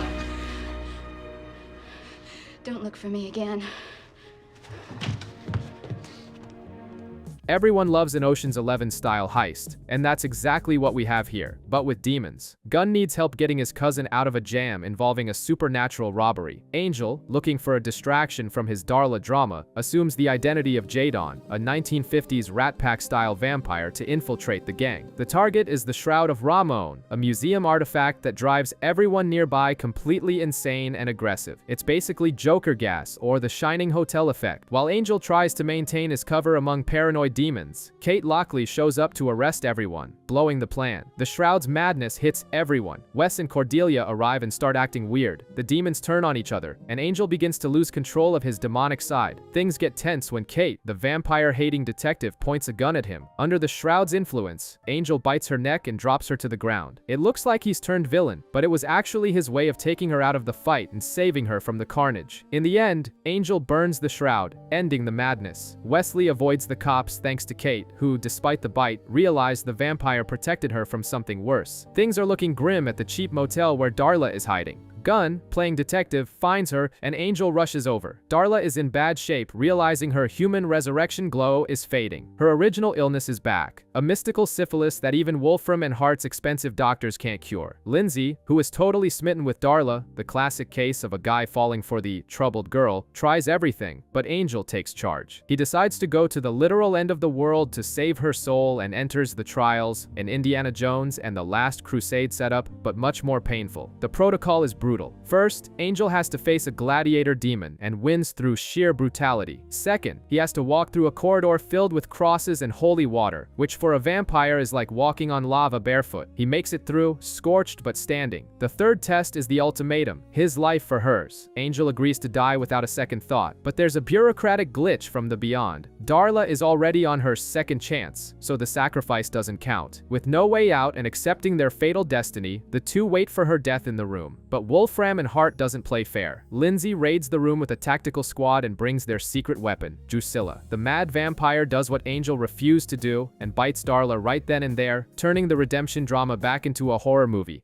Don't look for me again. Everyone loves an Ocean's 11 style heist, and that's exactly what we have here, but with demons. Gunn needs help getting his cousin out of a jam involving a supernatural robbery. Angel, looking for a distraction from his Darla drama, assumes the identity of Jadon, a 1950s Rat Pack style vampire, to infiltrate the gang. The target is the Shroud of Ramon, a museum artifact that drives everyone nearby completely insane and aggressive. It's basically Joker gas, or the Shining Hotel effect. While Angel tries to maintain his cover among paranoid demons, Kate Lockley shows up to arrest everyone. blowing the plan. The Shroud's madness hits everyone. Wes and Cordelia arrive and start acting weird. The demons turn on each other, and Angel begins to lose control of his demonic side. Things get tense when Kate, the vampire-hating detective, points a gun at him. Under the Shroud's influence, Angel bites her neck and drops her to the ground. It looks like he's turned villain, but it was actually his way of taking her out of the fight and saving her from the carnage. In the end, Angel burns the Shroud, ending the madness. Wesley avoids the cops thanks to Kate, who, despite the bite, realized the vampire protected her from something worse. Things are looking grim at the cheap motel where Darla is hiding. Gunn, playing detective, finds her, and Angel rushes over. Darla is in bad shape, realizing her human resurrection glow is fading. Her original illness is back, a mystical syphilis that even Wolfram and Hart's expensive doctors can't cure. Lindsay, who is totally smitten with Darla, the classic case of a guy falling for the troubled girl, tries everything, but Angel takes charge. He decides to go to the literal end of the world to save her soul and enters the trials, an Indiana Jones and the Last Crusade setup, but much more painful. The protocol is brutal. First, Angel has to face a gladiator demon and wins through sheer brutality. Second, he has to walk through a corridor filled with crosses and holy water, which for a vampire is like walking on lava barefoot. He makes it through, scorched but standing. The third test is the ultimatum, his life for hers. Angel agrees to die without a second thought, but there's a bureaucratic glitch from the beyond. Darla is already on her second chance, so the sacrifice doesn't count. With no way out and accepting their fatal destiny, the two wait for her death in the room. But Wolfram and Hart doesn't play fair. Lindsay raids the room with a tactical squad and brings their secret weapon, Drusilla. The mad vampire does what Angel refused to do and bites Darla right then and there, turning the redemption drama back into a horror movie.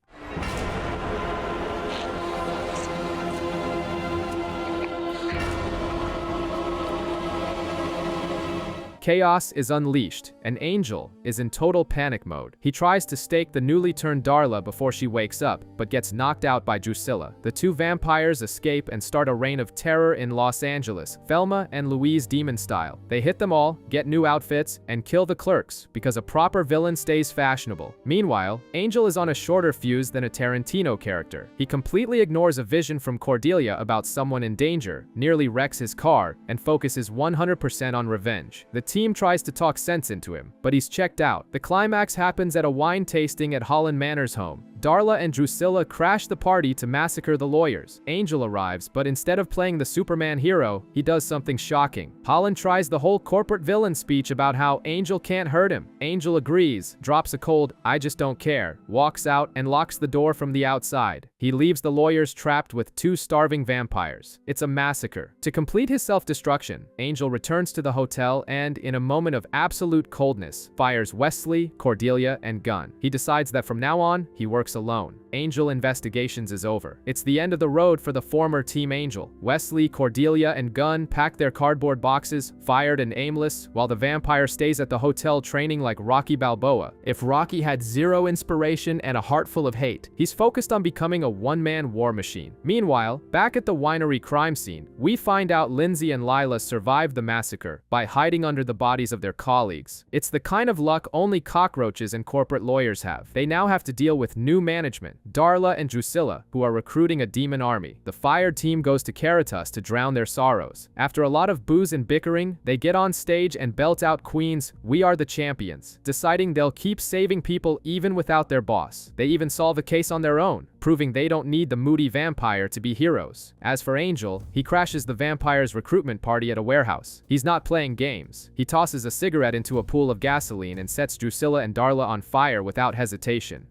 Chaos is unleashed, and Angel is in total panic mode. He tries to stake the newly turned Darla before she wakes up, but gets knocked out by Drusilla. The two vampires escape and start a reign of terror in Los Angeles, Thelma and Louise demon style. They hit them all, get new outfits, and kill the clerks, because a proper villain stays fashionable. Meanwhile, Angel is on a shorter fuse than a Tarantino character. He completely ignores a vision from Cordelia about someone in danger, nearly wrecks his car, and focuses 100% on revenge. The team tries to talk sense into him, but he's checked out. The climax happens at a wine tasting at Holland Manor's home. Darla and Drusilla crash the party to massacre the lawyers. Angel arrives, but instead of playing the Superman hero, he does something shocking. Holland tries the whole corporate villain speech about how Angel can't hurt him. Angel agrees, drops a cold, "I just don't care," walks out, and locks the door from the outside. He leaves the lawyers trapped with two starving vampires. It's a massacre. To complete his self-destruction, Angel returns to the hotel and, in a moment of absolute coldness, fires Wesley, Cordelia, and Gunn. He decides that from now on, he works alone. Angel Investigations is over. It's the end of the road for the former Team Angel. Wesley, Cordelia, and Gunn pack their cardboard boxes, fired and aimless, while the vampire stays at the hotel training like Rocky Balboa. If Rocky had zero inspiration and a heart full of hate, he's focused on becoming a one-man war machine. Meanwhile, back at the winery crime scene, we find out Lindsay and Lila survived the massacre by hiding under the bodies of their colleagues. It's the kind of luck only cockroaches and corporate lawyers have. They now have to deal with new management, Darla and Drusilla, who are recruiting a demon army. The fired team goes to Caritas to drown their sorrows. After a lot of booze and bickering, they get on stage and belt out Queen's "We Are the Champions," deciding they'll keep saving people even without their boss. They even solve a case on their own, proving they don't need the moody vampire to be heroes. As for Angel, he crashes the vampire's recruitment party at a warehouse. He's not playing games. He tosses a cigarette into a pool of gasoline and sets Drusilla and Darla on fire without hesitation.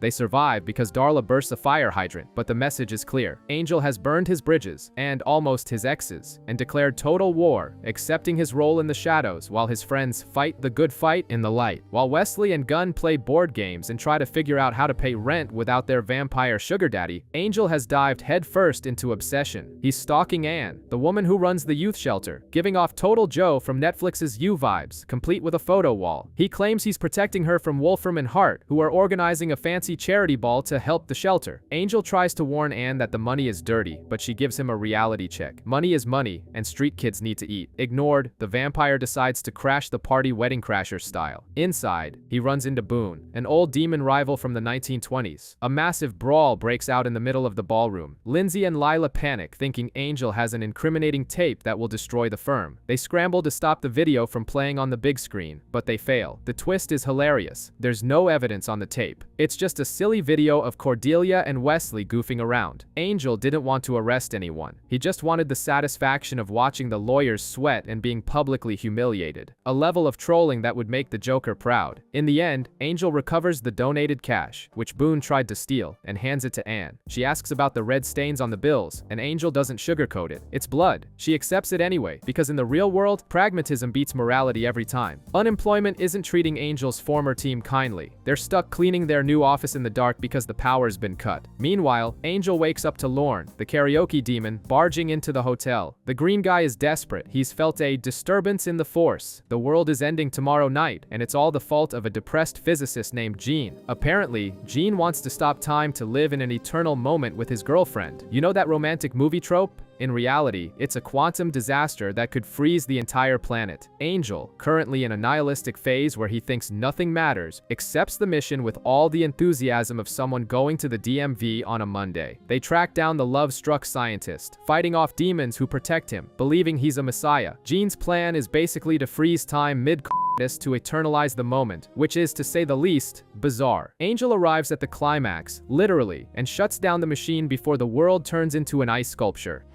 They survive because Darla bursts a fire hydrant, but the message is clear. Angel has burned his bridges, and almost his exes, and declared total war, accepting his role in the shadows while his friends fight the good fight in the light. While Wesley and Gunn play board games and try to figure out how to pay rent without their vampire sugar daddy, Angel has dived headfirst into obsession. He's stalking Anne, the woman who runs the youth shelter, giving off Total Joe from Netflix's You vibes, complete with a photo wall. He claims he's protecting her from Wolfram and Hart, who are organizing a fancy emergency charity ball to help the shelter. Angel tries to warn Anne that the money is dirty, but she gives him a reality check. Money is money, and street kids need to eat. Ignored, the vampire decides to crash the party Wedding Crashers style. Inside, he runs into Boone, an old demon rival from the 1920s. A massive brawl breaks out in the middle of the ballroom. Lindsay and Lila panic, thinking Angel has an incriminating tape that will destroy the firm. They scramble to stop the video from playing on the big screen, but they fail. The twist is hilarious. There's no evidence on the tape. It's just a silly video of Cordelia and Wesley goofing around. Angel didn't want to arrest anyone. He just wanted the satisfaction of watching the lawyers sweat and being publicly humiliated. A level of trolling that would make the Joker proud. In the end, Angel recovers the donated cash, which Boone tried to steal, and hands it to Anne. She asks about the red stains on the bills, and Angel doesn't sugarcoat it. It's blood. She accepts it anyway, because in the real world, pragmatism beats morality every time. Unemployment isn't treating Angel's former team kindly. They're stuck cleaning their new office in the dark because the power's been cut. Meanwhile, Angel wakes up to Lorne, the karaoke demon, barging into the hotel. The green guy is desperate. He's felt a disturbance in the force. The world is ending tomorrow night, and it's all the fault of a depressed physicist named Gene. Apparently, Gene wants to stop time to live in an eternal moment with his girlfriend. You know that romantic movie trope? In reality, it's a quantum disaster that could freeze the entire planet. Angel, currently in a nihilistic phase where he thinks nothing matters, accepts the mission with all the enthusiasm of someone going to the DMV on a Monday. They track down the love-struck scientist, fighting off demons who protect him, believing he's a messiah. Gene's plan is basically to freeze time mid- to eternalize the moment, which is, to say the least, bizarre. Angel arrives at the climax, literally, and shuts down the machine before the world turns into an ice sculpture.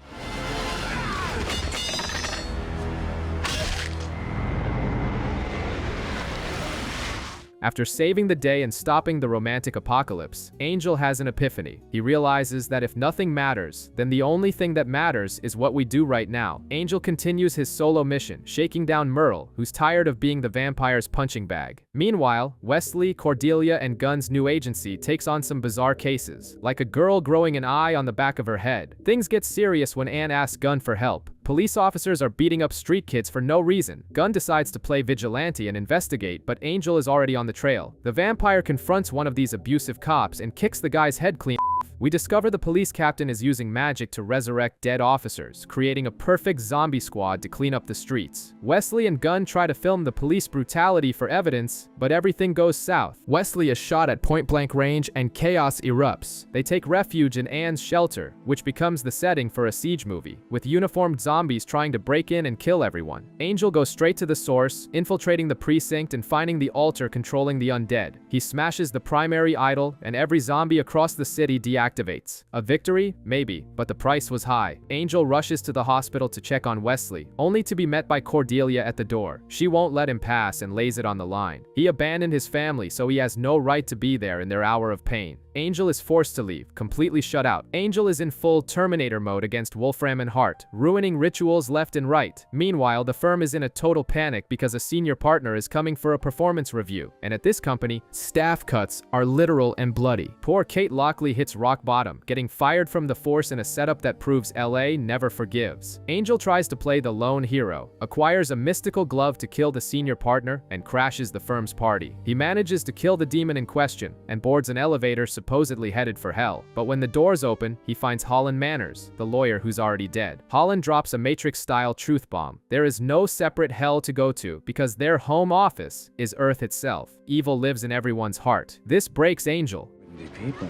After saving the day and stopping the romantic apocalypse, Angel has an epiphany. He realizes that if nothing matters, then the only thing that matters is what we do right now. Angel continues his solo mission, shaking down Merle, who's tired of being the vampire's punching bag. Meanwhile, Wesley, Cordelia, and Gunn's new agency takes on some bizarre cases, like a girl growing an eye on the back of her head. Things get serious when Anne asks Gunn for help. Police officers are beating up street kids for no reason. Gunn decides to play vigilante and investigate, but Angel is already on the trail. The vampire confronts one of these abusive cops and kicks the guy's head clean off. We discover the police captain is using magic to resurrect dead officers, creating a perfect zombie squad to clean up the streets. Wesley and Gunn try to film the police brutality for evidence, but everything goes south. Wesley is shot at point-blank range and chaos erupts. They take refuge in Anne's shelter, which becomes the setting for a siege movie, with uniformed zombies trying to break in and kill everyone. Angel goes straight to the source, infiltrating the precinct and finding the altar controlling the undead. He smashes the primary idol, and every zombie across the city deactivates. A victory? Maybe, but the price was high. Angel rushes to the hospital to check on Wesley, only to be met by Cordelia at the door. She won't let him pass and lays it on the line. He abandoned his family, so he has no right to be there in their hour of pain. Angel is forced to leave, completely shut out. Angel is in full Terminator mode against Wolfram and Hart, ruining rituals left and right. Meanwhile, the firm is in a total panic because a senior partner is coming for a performance review. And at this company, staff cuts are literal and bloody. Poor Kate Lockley hits rock bottom, getting fired from the force in a setup that proves LA never forgives. Angel tries to play the lone hero, acquires a mystical glove to kill the senior partner, and crashes the firm's party. He manages to kill the demon in question, and boards an elevator supposedly headed for hell. But when the doors open, he finds Holland Manners, the lawyer who's already dead. Holland drops a Matrix-style truth bomb. There is no separate hell to go to, because their home office is Earth itself. Evil lives in everyone's heart. This breaks Angel. The people.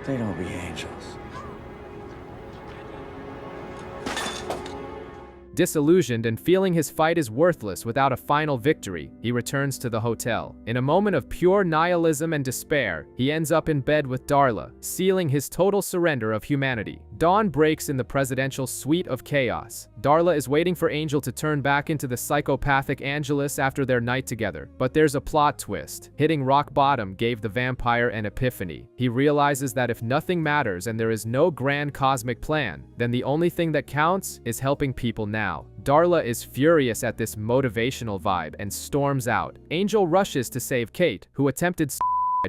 They don't be angels. Disillusioned and feeling his fight is worthless without a final victory, he returns to the hotel. In a moment of pure nihilism and despair, he ends up in bed with Darla, sealing his total surrender of humanity. Dawn breaks in the presidential suite of chaos. Darla is waiting for Angel to turn back into the psychopathic Angelus after their night together. But there's a plot twist. Hitting rock bottom gave the vampire an epiphany. He realizes that if nothing matters and there is no grand cosmic plan, then the only thing that counts is helping people now. Darla is furious at this motivational vibe and storms out. Angel rushes to save Kate, who attempted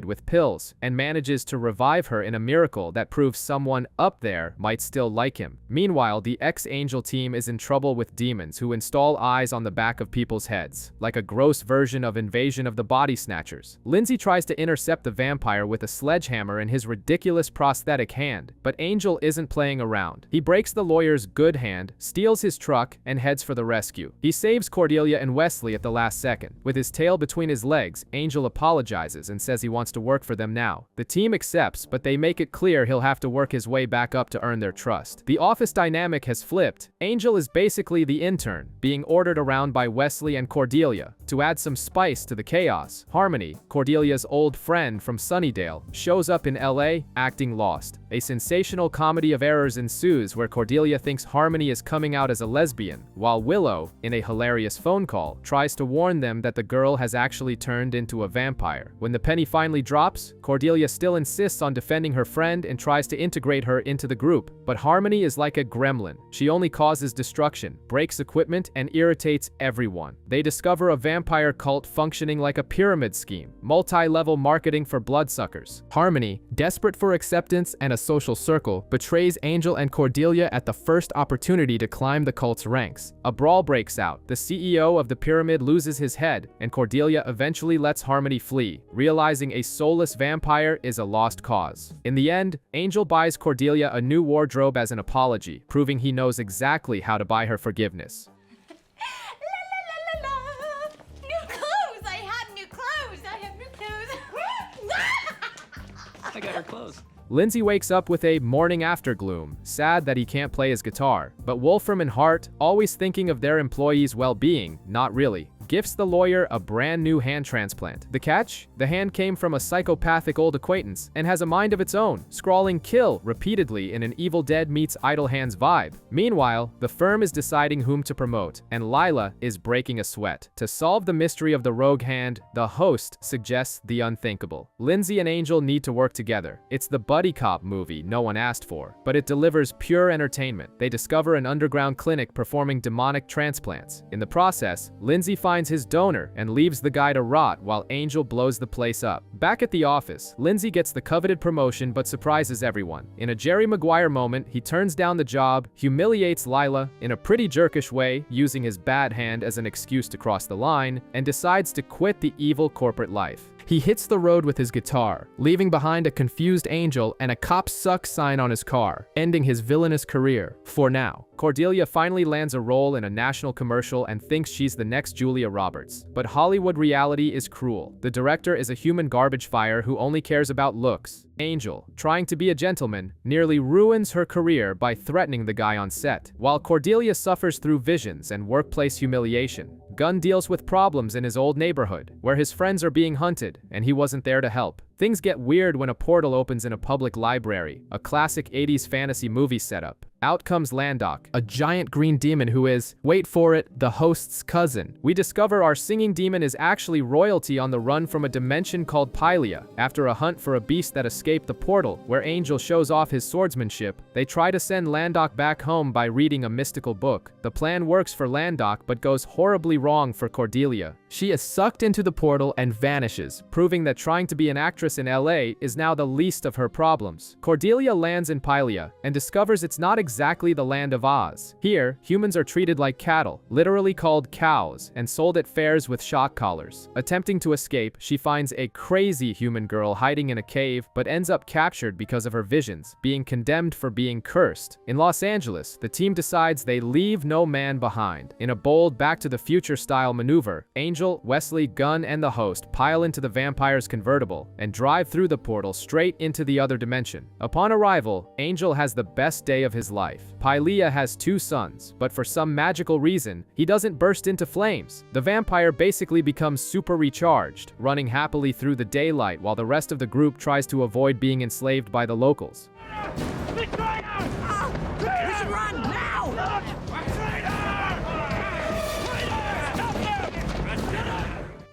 with pills and manages to revive her in a miracle that proves someone up there might still like him. Meanwhile, the ex-Angel team is in trouble with demons who install eyes on the back of people's heads, like a gross version of Invasion of the Body Snatchers. Lindsay tries to intercept the vampire with a sledgehammer in his ridiculous prosthetic hand, but Angel isn't playing around. He breaks the lawyer's good hand, steals his truck, and heads for the rescue. He saves Cordelia and Wesley at the last second. With his tail between his legs, Angel apologizes and says he wants to work for them now. The team accepts, but they make it clear he'll have to work his way back up to earn their trust. The office dynamic has flipped. Angel is basically the intern, being ordered around by Wesley and Cordelia. To add some spice to the chaos, Harmony, Cordelia's old friend from Sunnydale, shows up in LA, acting lost. A sensational comedy of errors ensues where Cordelia thinks Harmony is coming out as a lesbian, while Willow, in a hilarious phone call, tries to warn them that the girl has actually turned into a vampire. When the penny finally drops, Cordelia still insists on defending her friend and tries to integrate her into the group. But Harmony is like a gremlin. She only causes destruction, breaks equipment, and irritates everyone. They discover a vampire cult functioning like a pyramid scheme, multi-level marketing for bloodsuckers. Harmony, desperate for acceptance and a social circle, betrays Angel and Cordelia at the first opportunity to climb the cult's ranks. A brawl breaks out. The CEO of the pyramid loses his head, and Cordelia eventually lets Harmony flee, realizing a soulless vampire is a lost cause. In the end, Angel buys Cordelia a new wardrobe as an apology, proving he knows exactly how to buy her forgiveness. La la la la la. New clothes. I have new clothes. I have new clothes. I got her clothes. Lindsay wakes up with a morning after gloom, sad that he can't play his guitar. But Wolfram and Hart, always thinking of their employees' well-being, not really, gifts the lawyer a brand new hand transplant. The catch? The hand came from a psychopathic old acquaintance and has a mind of its own, scrawling "kill" repeatedly in an Evil Dead meets Idle Hands vibe. Meanwhile, the firm is deciding whom to promote, and Lila is breaking a sweat. To solve the mystery of the rogue hand, the host suggests the unthinkable. Lindsay and Angel need to work together. It's the buddy cop movie no one asked for, but it delivers pure entertainment. They discover an underground clinic performing demonic transplants. In the process, Lindsay finds his donor and leaves the guy to rot while Angel blows the place up. Back at the office, Lindsay gets the coveted promotion but surprises everyone. In a Jerry Maguire moment, he turns down the job, humiliates Lila in a pretty jerkish way, using his bad hand as an excuse to cross the line, and decides to quit the evil corporate life. He hits the road with his guitar, leaving behind a confused Angel and a "Cop Sucks" sign on his car, ending his villainous career, for now. Cordelia finally lands a role in a national commercial and thinks she's the next Julia Roberts. But Hollywood reality is cruel. The director is a human garbage fire who only cares about looks. Angel, trying to be a gentleman, nearly ruins her career by threatening the guy on set. While Cordelia suffers through visions and workplace humiliation, Gunn deals with problems in his old neighborhood, where his friends are being hunted, and he wasn't there to help. Things get weird when a portal opens in a public library, a classic 80s fantasy movie setup. Out comes Landok, a giant green demon who is, wait for it, the host's cousin. We discover our singing demon is actually royalty on the run from a dimension called Pylea. After a hunt for a beast that escaped the portal, where Angel shows off his swordsmanship, they try to send Landok back home by reading a mystical book. The plan works for Landok but goes horribly wrong for Cordelia. She is sucked into the portal and vanishes, proving that trying to be an actress in LA is now the least of her problems. Cordelia lands in Pylea and discovers it's not exactly the land of Oz. Here, humans are treated like cattle, literally called cows, and sold at fairs with shock collars. Attempting to escape, she finds a crazy human girl hiding in a cave, but ends up captured because of her visions, being condemned for being cursed. In Los Angeles, the team decides they leave no man behind. In a bold Back to the Future style maneuver, Angel, Wesley, Gunn, and the host pile into the vampire's convertible and drive through the portal straight into the other dimension. Upon arrival, Angel has the best day of his life. Pylea has 2 sons, but for some magical reason, he doesn't burst into flames. The vampire basically becomes super recharged, running happily through the daylight while the rest of the group tries to avoid being enslaved by the locals. We should run now!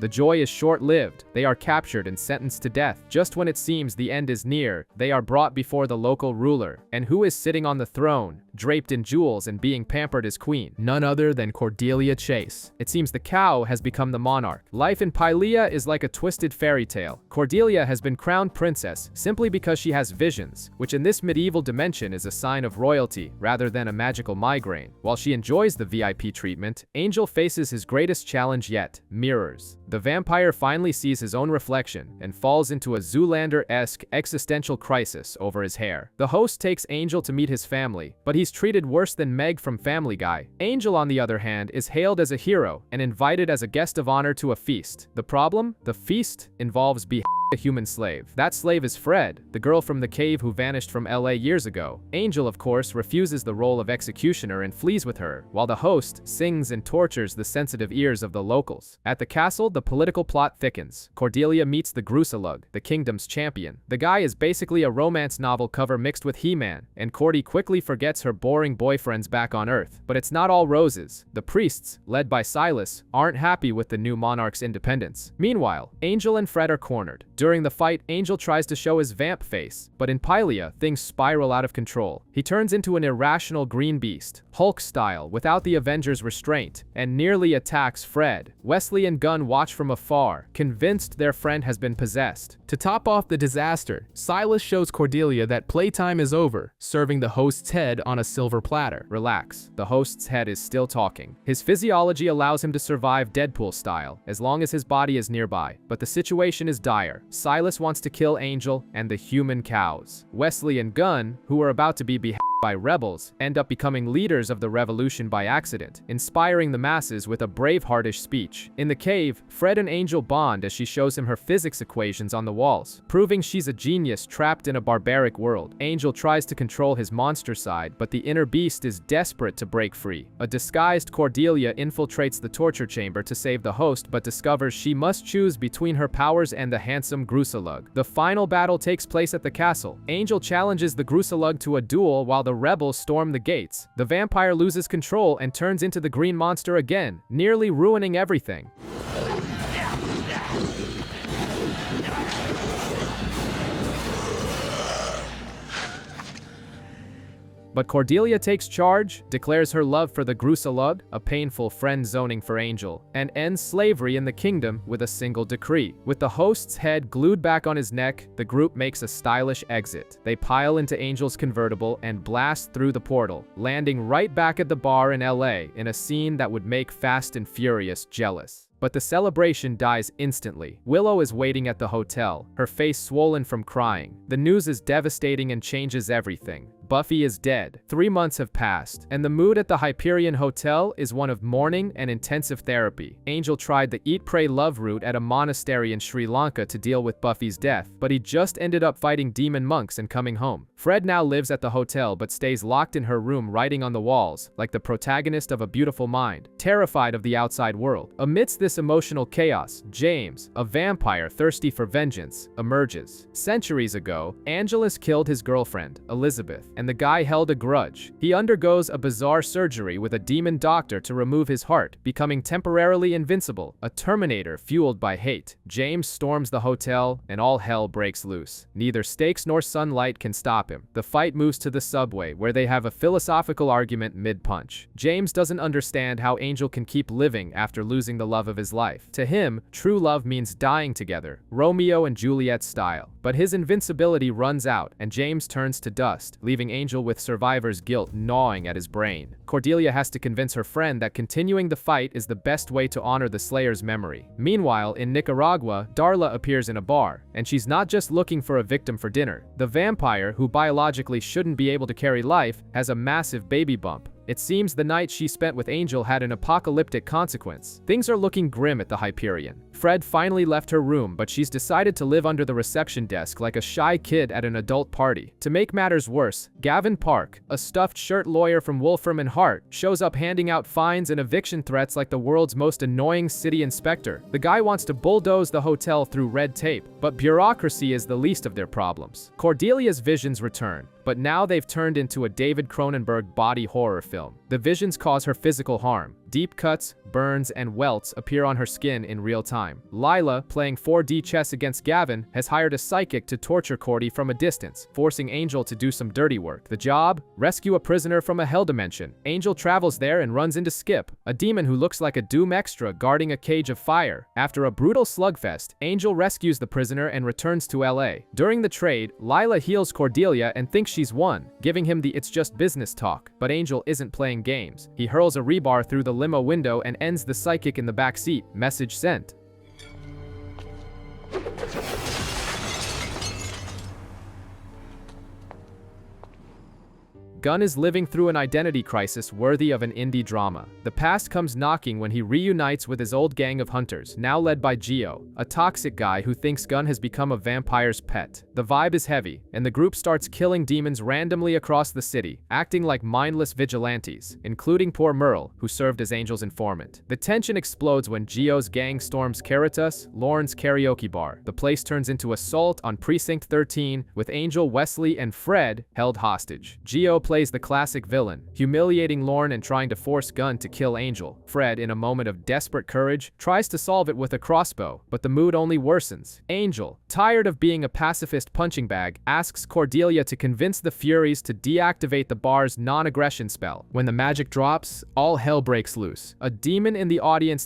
The joy is short-lived. They are captured and sentenced to death. Just when it seems the end is near, they are brought before the local ruler. And who is sitting on the throne, draped in jewels and being pampered as queen? None other than Cordelia Chase. It seems the cow has become the monarch. Life in Pylea is like a twisted fairy tale. Cordelia has been crowned princess simply because she has visions, which in this medieval dimension is a sign of royalty rather than a magical migraine. While she enjoys the VIP treatment, Angel faces his greatest challenge yet: mirrors. The vampire finally sees his own reflection and falls into a Zoolander-esque existential crisis over his hair. The host takes Angel to meet his family, but he's treated worse than Meg from Family Guy. Angel, on the other hand, is hailed as a hero and invited as a guest of honor to a feast. The problem? The feast involves a human slave. That slave is Fred, the girl from the cave who vanished from LA years ago. Angel, of course, refuses the role of executioner and flees with her, while the host sings and tortures the sensitive ears of the locals. At the castle, the political plot thickens. Cordelia meets the Grusalug, the kingdom's champion. The guy is basically a romance novel cover mixed with He-Man, and Cordy quickly forgets her boring boyfriends back on Earth. But it's not all roses. The priests, led by Silas, aren't happy with the new monarch's independence. Meanwhile, Angel and Fred are cornered. During the fight, Angel tries to show his vamp face, but in Pylea, things spiral out of control. He turns into an irrational green beast, Hulk style, without the Avengers' restraint, and nearly attacks Fred. Wesley and Gunn watch from afar, convinced their friend has been possessed. To top off the disaster, Silas shows Cordelia that playtime is over, serving the host's head on a silver platter. Relax, the host's head is still talking. His physiology allows him to survive Deadpool style, as long as his body is nearby, but the situation is dire. Silas wants to kill Angel and the human cows. Wesley and Gunn, who are about to be beheaded by rebels, end up becoming leaders of the revolution by accident, inspiring the masses with a Braveheartish speech. In the cave, Fred and Angel bond as she shows him her physics equations on the walls, proving she's a genius trapped in a barbaric world. Angel tries to control his monster side, but the inner beast is desperate to break free. A disguised Cordelia infiltrates the torture chamber to save the host, but discovers she must choose between her powers and the handsome Grusalug. The final battle takes place at the castle. Angel challenges the Grusalug to a duel while the rebels storm the gates. The vampire loses control and turns into the green monster again, nearly ruining everything. But Cordelia takes charge, declares her love for the Grusalug, a painful friend zoning for Angel, and ends slavery in the kingdom with a single decree. With the host's head glued back on his neck, the group makes a stylish exit. They pile into Angel's convertible and blast through the portal, landing right back at the bar in LA in a scene that would make Fast and Furious jealous. But the celebration dies instantly. Willow is waiting at the hotel, her face swollen from crying. The news is devastating and changes everything. Buffy is dead. 3 months have passed, and the mood at the Hyperion Hotel is one of mourning and intensive therapy. Angel tried the Eat, Pray, Love route at a monastery in Sri Lanka to deal with Buffy's death, but he just ended up fighting demon monks and coming home. Fred now lives at the hotel but stays locked in her room, writing on the walls, like the protagonist of A Beautiful Mind, terrified of the outside world. Amidst this emotional chaos, James, a vampire thirsty for vengeance, emerges. Centuries ago, Angelus killed his girlfriend, Elizabeth, and the guy held a grudge. He undergoes a bizarre surgery with a demon doctor to remove his heart, becoming temporarily invincible, a Terminator fueled by hate. James storms the hotel, and all hell breaks loose. Neither stakes nor sunlight can stop him. The fight moves to the subway, where they have a philosophical argument mid-punch. James doesn't understand how Angel can keep living after losing the love of his life. To him, true love means dying together, Romeo and Juliet style. But his invincibility runs out, and James turns to dust, leaving Angel with survivor's guilt gnawing at his brain. Cordelia has to convince her friend that continuing the fight is the best way to honor the Slayer's memory. Meanwhile, in Nicaragua, Darla appears in a bar, and she's not just looking for a victim for dinner. The vampire, who biologically shouldn't be able to carry life, has a massive baby bump. It seems the night she spent with Angel had an apocalyptic consequence. Things are looking grim at the Hyperion. Fred finally left her room, but she's decided to live under the reception desk like a shy kid at an adult party. To make matters worse, Gavin Park, a stuffed shirt lawyer from Wolfram and Hart, shows up handing out fines and eviction threats like the world's most annoying city inspector. The guy wants to bulldoze the hotel through red tape, but bureaucracy is the least of their problems. Cordelia's visions return, but now they've turned into a David Cronenberg body horror film. The visions cause her physical harm, Deep cuts, burns, and welts appear on her skin in real time. Lila, playing 4D chess against Gavin, has hired a psychic to torture Cordy from a distance, forcing Angel to do some dirty work. The job? Rescue a prisoner from a hell dimension. Angel travels there and runs into Skip, a demon who looks like a Doom extra guarding a cage of fire. After a brutal slugfest, Angel rescues the prisoner and returns to LA. During the trade, Lila heals Cordelia and thinks she's won, giving him the "it's just business" talk. But Angel isn't playing games. He hurls a rebar through the limo window and ends the psychic in the back seat. Message sent. Gunn is living through an identity crisis worthy of an indie drama. The past comes knocking when he reunites with his old gang of hunters, now led by Geo, a toxic guy who thinks Gunn has become a vampire's pet. The vibe is heavy, and the group starts killing demons randomly across the city, acting like mindless vigilantes, including poor Merle, who served as Angel's informant. The tension explodes when Geo's gang storms Caritas, Lauren's karaoke bar. The place turns into assault on Precinct 13, with Angel, Wesley, and Fred held hostage. Geo plays the classic villain, humiliating Lauren and trying to force Gunn to kill Angel. Fred, in a moment of desperate courage, tries to solve it with a crossbow, but the mood only worsens. Angel, tired of being a pacifist punching bag, asks Cordelia to convince the Furies to deactivate the bar's non-aggression spell. When the magic drops, all hell breaks loose. A demon in the audience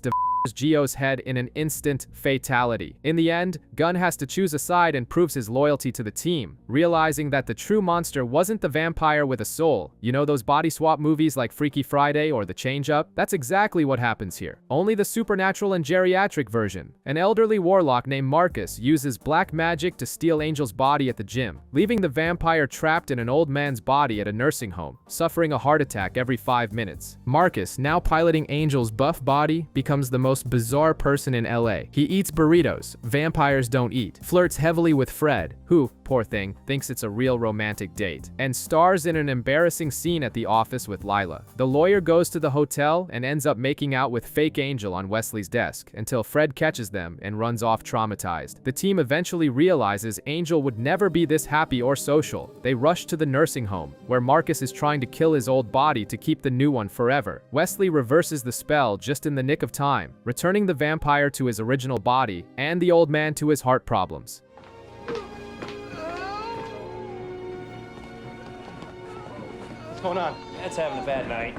Geo's head in an instant fatality. In the end, Gunn has to choose a side and proves his loyalty to the team, realizing that the true monster wasn't the vampire with a soul. You know those body swap movies like Freaky Friday or The Change Up? That's exactly what happens here. Only the supernatural and geriatric version. An elderly warlock named Marcus uses black magic to steal Angel's body at the gym, leaving the vampire trapped in an old man's body at a nursing home, suffering a heart attack every 5 minutes. Marcus, now piloting Angel's buff body, becomes the most bizarre person in LA. He eats burritos vampires don't eat, flirts heavily with Fred, who, poor thing, thinks it's a real romantic date, and stars in an embarrassing scene at the office with Lila. The lawyer goes to the hotel and ends up making out with fake Angel on Wesley's desk, until Fred catches them and runs off traumatized. The team eventually realizes Angel would never be this happy or social. They rush to the nursing home, where Marcus is trying to kill his old body to keep the new one forever. Wesley reverses the spell just in the nick of time, returning the vampire to his original body and the old man to his heart problems. What's going on? Dad's having a bad night.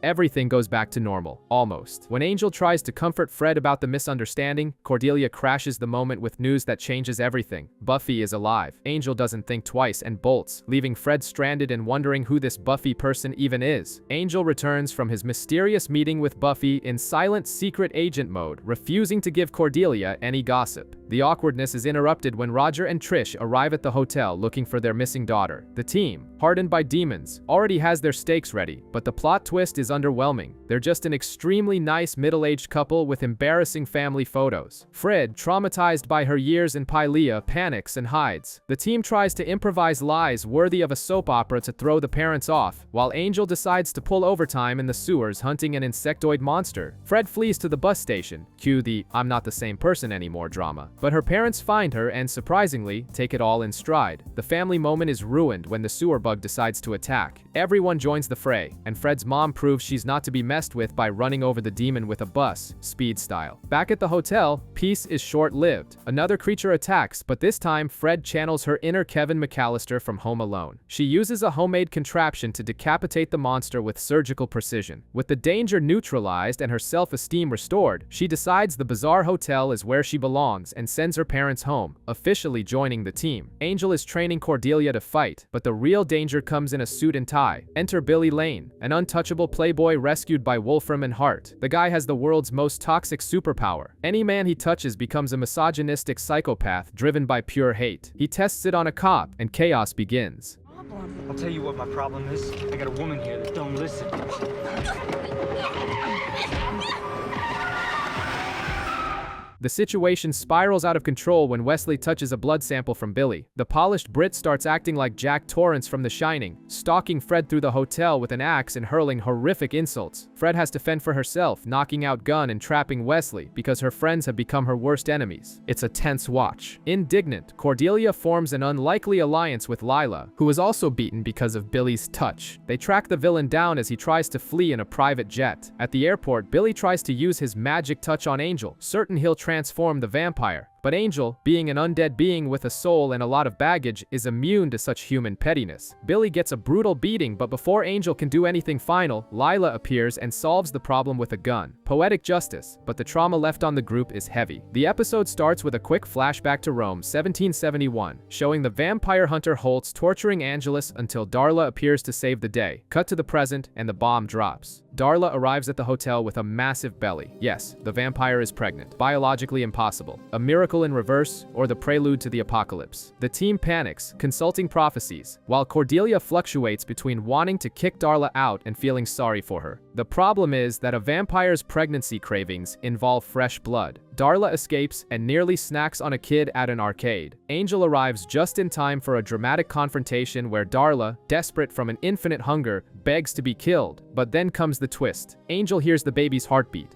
Everything goes back to normal, almost. When Angel tries to comfort Fred about the misunderstanding, Cordelia crashes the moment with news that changes everything. Buffy is alive. Angel doesn't think twice and bolts, leaving Fred stranded and wondering who this Buffy person even is. Angel returns from his mysterious meeting with Buffy in silent secret agent mode, refusing to give Cordelia any gossip. The awkwardness is interrupted when Roger and Trish arrive at the hotel looking for their missing daughter. The team, hardened by demons, already has their stakes ready, but the plot twist is underwhelming. They're just an extremely nice middle-aged couple with embarrassing family photos. Fred, traumatized by her years in Pylea, panics and hides. The team tries to improvise lies worthy of a soap opera to throw the parents off, while Angel decides to pull overtime in the sewers hunting an insectoid monster. Fred flees to the bus station, cue the "I'm not the same person anymore" drama. But her parents find her and, surprisingly, take it all in stride. The family moment is ruined when the sewer bug decides to attack. Everyone joins the fray, and Fred's mom proves she's not to be messed with by running over the demon with a bus, Speed style. Back at the hotel, peace is short-lived. Another creature attacks, but this time Fred channels her inner Kevin McAllister from Home Alone. She uses a homemade contraption to decapitate the monster with surgical precision. With the danger neutralized and her self-esteem restored, she decides the bizarre hotel is where she belongs and sends her parents home, officially joining the team. Angel is training Cordelia to fight, but the real danger comes in a suit and tie. Enter Billy Lane, an untouchable playboy rescued by Wolfram and Hart. The guy has the world's most toxic superpower. Any man he touches becomes a misogynistic psychopath driven by pure hate. He tests it on a cop, and chaos begins. I'll tell you what my problem is. I got a woman here that don't listen. The situation spirals out of control when Wesley touches a blood sample from Billy. The polished Brit starts acting like Jack Torrance from The Shining, stalking Fred through the hotel with an axe and hurling horrific insults. Fred has to fend for herself, knocking out Gunn and trapping Wesley because her friends have become her worst enemies. It's a tense watch. Indignant, Cordelia forms an unlikely alliance with Lila, who is also beaten because of Billy's touch. They track the villain down as he tries to flee in a private jet. At the airport, Billy tries to use his magic touch on Angel, certain he'll transform the vampire. But Angel, being an undead being with a soul and a lot of baggage, is immune to such human pettiness. Billy gets a brutal beating, but before Angel can do anything final, Lila appears and solves the problem with a gun. Poetic justice, but the trauma left on the group is heavy. The episode starts with a quick flashback to Rome, 1771, showing the vampire hunter Holtz torturing Angelus until Darla appears to save the day. Cut to the present, and the bomb drops. Darla arrives at the hotel with a massive belly. Yes, the vampire is pregnant. Biologically impossible. A miracle in reverse, or the prelude to the apocalypse. The team panics, consulting prophecies, while Cordelia fluctuates between wanting to kick Darla out and feeling sorry for her. The problem is that a vampire's pregnancy cravings involve fresh blood. Darla escapes and nearly snacks on a kid at an arcade. Angel arrives just in time for a dramatic confrontation where Darla, desperate from an infinite hunger, begs to be killed. But then comes the twist. Angel hears the baby's heartbeat.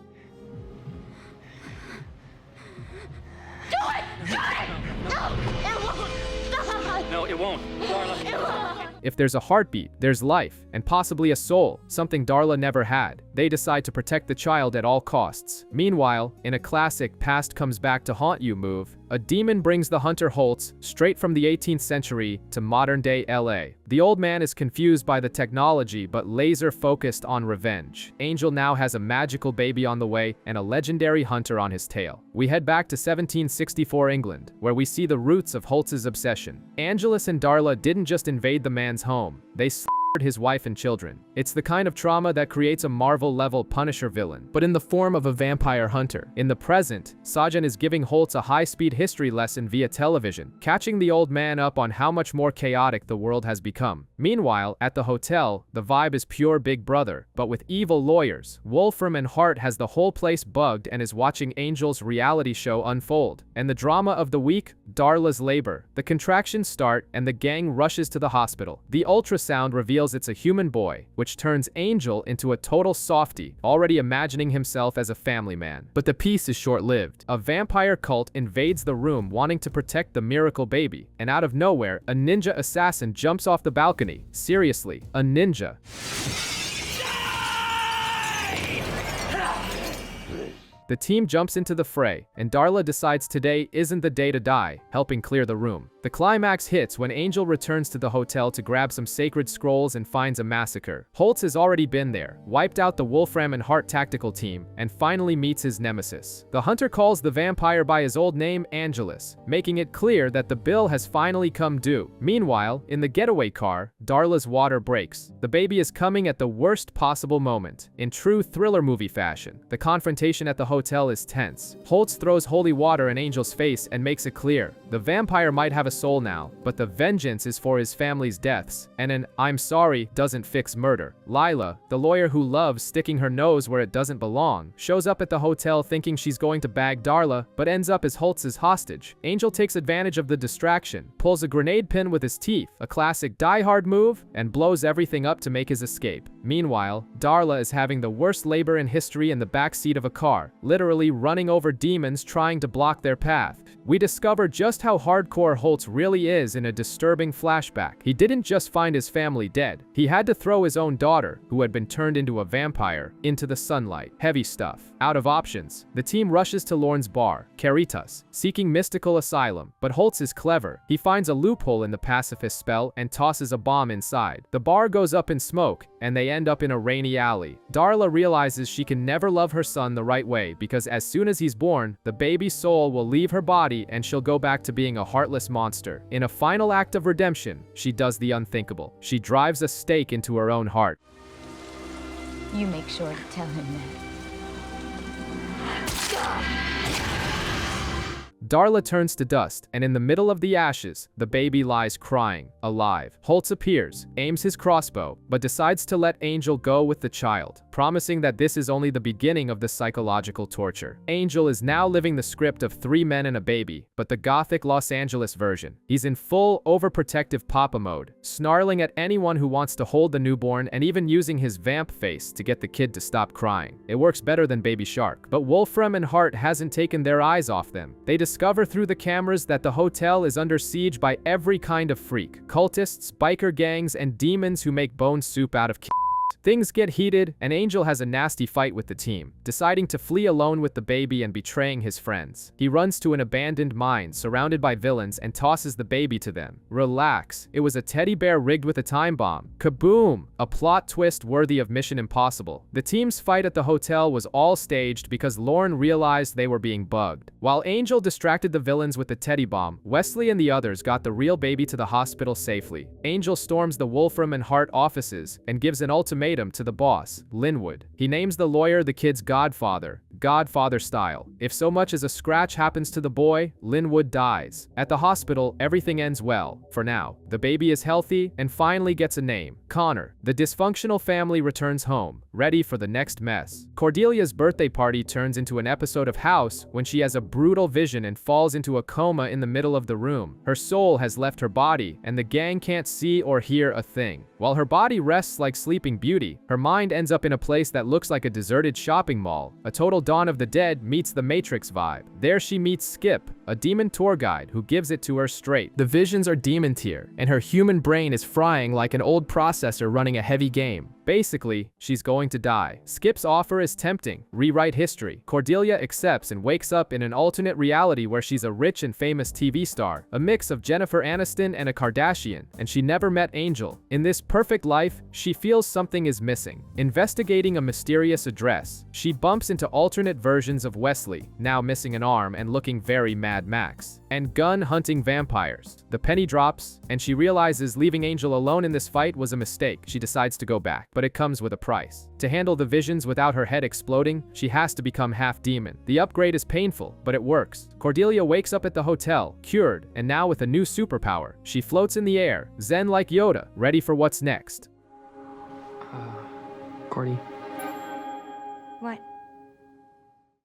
Do it! Do it! No! It won't! Stop! No, it won't. Darla. It won't! If there's a heartbeat, there's life, and possibly a soul, something Darla never had. They decide to protect the child at all costs. Meanwhile, in a classic past comes back to haunt you move, a demon brings the hunter Holtz straight from the 18th century to modern-day LA. The old man is confused by the technology but laser-focused on revenge. Angel now has a magical baby on the way and a legendary hunter on his tail. We head back to 1764 England, where we see the roots of Holtz's obsession. Angelus and Darla didn't just invade the man's home, they slaughtered his wife and children. It's the kind of trauma that creates a Marvel-level Punisher villain, but in the form of a vampire hunter. In the present, Sajan is giving Holtz a high-speed history lesson via television, catching the old man up on how much more chaotic the world has become. Meanwhile, at the hotel, the vibe is pure Big Brother, but with evil lawyers. Wolfram and Hart has the whole place bugged and is watching Angel's reality show unfold. And the drama of the week, Darla's labor. The contractions start and the gang rushes to the hospital. The ultrasound reveals it's a human boy, which turns Angel into a total softie, already imagining himself as a family man. But the peace is short-lived. A vampire cult invades the room wanting to protect the miracle baby, and out of nowhere, a ninja assassin jumps off the balcony. Seriously, a ninja. The team jumps into the fray, and Darla decides today isn't the day to die, helping clear the room. The climax hits when Angel returns to the hotel to grab some sacred scrolls and finds a massacre. Holtz has already been there, wiped out the Wolfram and Hart tactical team, and finally meets his nemesis. The hunter calls the vampire by his old name, Angelus, making it clear that the bill has finally come due. Meanwhile, in the getaway car, Darla's water breaks. The baby is coming at the worst possible moment. In true thriller movie fashion, the confrontation at the hotel is tense. Holtz throws holy water in Angel's face and makes it clear. The vampire might have a soul now, but the vengeance is for his family's deaths, and an "I'm sorry" doesn't fix murder. Lila, the lawyer who loves sticking her nose where it doesn't belong, shows up at the hotel thinking she's going to bag Darla, but ends up as Holtz's hostage. Angel takes advantage of the distraction, pulls a grenade pin with his teeth, a classic Die Hard move, and blows everything up to make his escape. Meanwhile, Darla is having the worst labor in history in the backseat of a car, literally running over demons trying to block their path. We discover just how hardcore Holtz really is in a disturbing flashback. He didn't just find his family dead. He had to throw his own daughter, who had been turned into a vampire, into the sunlight. Heavy stuff. Out of options, the team rushes to Lorne's bar, Caritas, seeking mystical asylum. But Holtz is clever. He finds a loophole in the pacifist spell and tosses a bomb inside. The bar goes up in smoke, and they end up in a rainy alley. Darla realizes she can never love her son the right way because as soon as he's born, the baby's soul will leave her body and she'll go back to being a heartless monster. In a final act of redemption, she does the unthinkable. She drives a stake into her own heart. You make sure to tell him that. Darla turns to dust, and in the middle of the ashes, the baby lies crying, alive. Holtz appears, aims his crossbow, but decides to let Angel go with the child, promising that this is only the beginning of the psychological torture. Angel is now living the script of 3 men and a baby, but the gothic Los Angeles version. He's in full, overprotective papa mode, snarling at anyone who wants to hold the newborn and even using his vamp face to get the kid to stop crying. It works better than Baby Shark. But Wolfram and Hart hasn't taken their eyes off them. They discover through the cameras that the hotel is under siege by every kind of freak, cultists, biker gangs, and demons who make bone soup out of Things get heated, and Angel has a nasty fight with the team, deciding to flee alone with the baby and betraying his friends. He runs to an abandoned mine surrounded by villains and tosses the baby to them. Relax, it was a teddy bear rigged with a time bomb. Kaboom! A plot twist worthy of Mission Impossible. The team's fight at the hotel was all staged because Lorne realized they were being bugged. While Angel distracted the villains with the teddy bomb, Wesley and the others got the real baby to the hospital safely. Angel storms the Wolfram and Hart offices and gives an ultimatum to the boss, Linwood. He names the lawyer the kid's godfather, Godfather style. If so much as a scratch happens to the boy, Linwood dies. At the hospital, everything ends well, for now. The baby is healthy and finally gets a name, Connor. The dysfunctional family returns home, ready for the next mess. Cordelia's birthday party turns into an episode of House when she has a brutal vision and falls into a coma in the middle of the room. Her soul has left her body, and the gang can't see or hear a thing. While her body rests like Sleeping Beauty, her mind ends up in a place that looks like a deserted shopping mall. A total Dawn of the Dead meets the Matrix vibe. There she meets Skip, a demon tour guide who gives it to her straight. The visions are demon tier, and her human brain is frying like an old processor running a heavy game. Basically, she's going to die. Skip's offer is tempting. Rewrite history. Cordelia accepts and wakes up in an alternate reality where she's a rich and famous TV star, a mix of Jennifer Aniston and a Kardashian, and she never met Angel. In this perfect life, she feels something is missing. Investigating a mysterious address, she bumps into alternate versions of Wesley, now missing an arm and looking very Mad Max, and gun hunting vampires. The penny drops, and she realizes leaving Angel alone in this fight was a mistake. She decides to go back, but it comes with a price. To handle the visions without her head exploding, she has to become half demon. The upgrade is painful, but it works. Cordelia wakes up at the hotel, cured, and now with a new superpower. She floats in the air, zen like Yoda, ready for what's next. Cordy. What?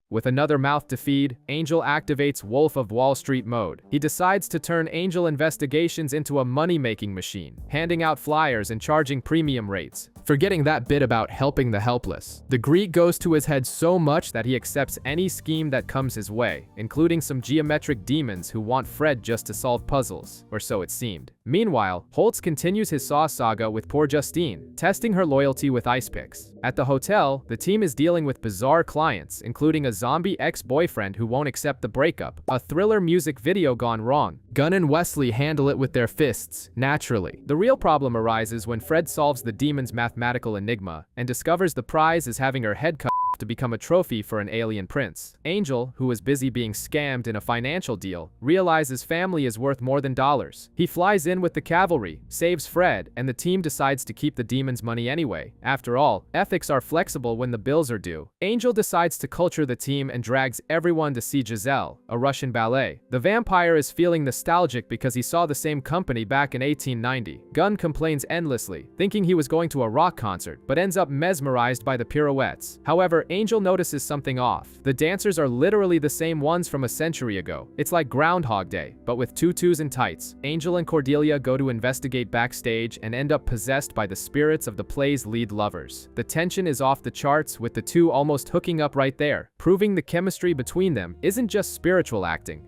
With another mouth to feed, Angel activates Wolf of Wall Street mode. He decides to turn Angel investigations into a money-making machine, handing out flyers and charging premium rates. Forgetting that bit about helping the helpless. The greed goes to his head so much that he accepts any scheme that comes his way, including some geometric demons who want Fred just to solve puzzles, or so it seemed. Meanwhile, Holtz continues his Saw saga with poor Justine, testing her loyalty with ice picks. At the hotel, the team is dealing with bizarre clients, including a zombie ex-boyfriend who won't accept the breakup, a thriller music video gone wrong. Gunn and Wesley handle it with their fists, naturally. The real problem arises when Fred solves the demon's mathematical enigma and discovers the prize is having her head cut to become a trophy for an alien prince. Angel, who is busy being scammed in a financial deal, realizes family is worth more than dollars. He flies in with the cavalry, saves Fred, and the team decides to keep the demon's money anyway. After all, ethics are flexible when the bills are due. Angel decides to culture the team and drags everyone to see Giselle, a Russian ballet. The vampire is feeling nostalgic because he saw the same company back in 1890. Gunn complains endlessly, thinking he was going to a rock concert, but ends up mesmerized by the pirouettes. However, Angel notices something off. The dancers are literally the same ones from a century ago. It's like Groundhog Day, but with tutus and tights. Angel and Cordelia go to investigate backstage and end up possessed by the spirits of the play's lead lovers. The tension is off the charts, with the two almost hooking up right there, proving the chemistry between them isn't just spiritual acting.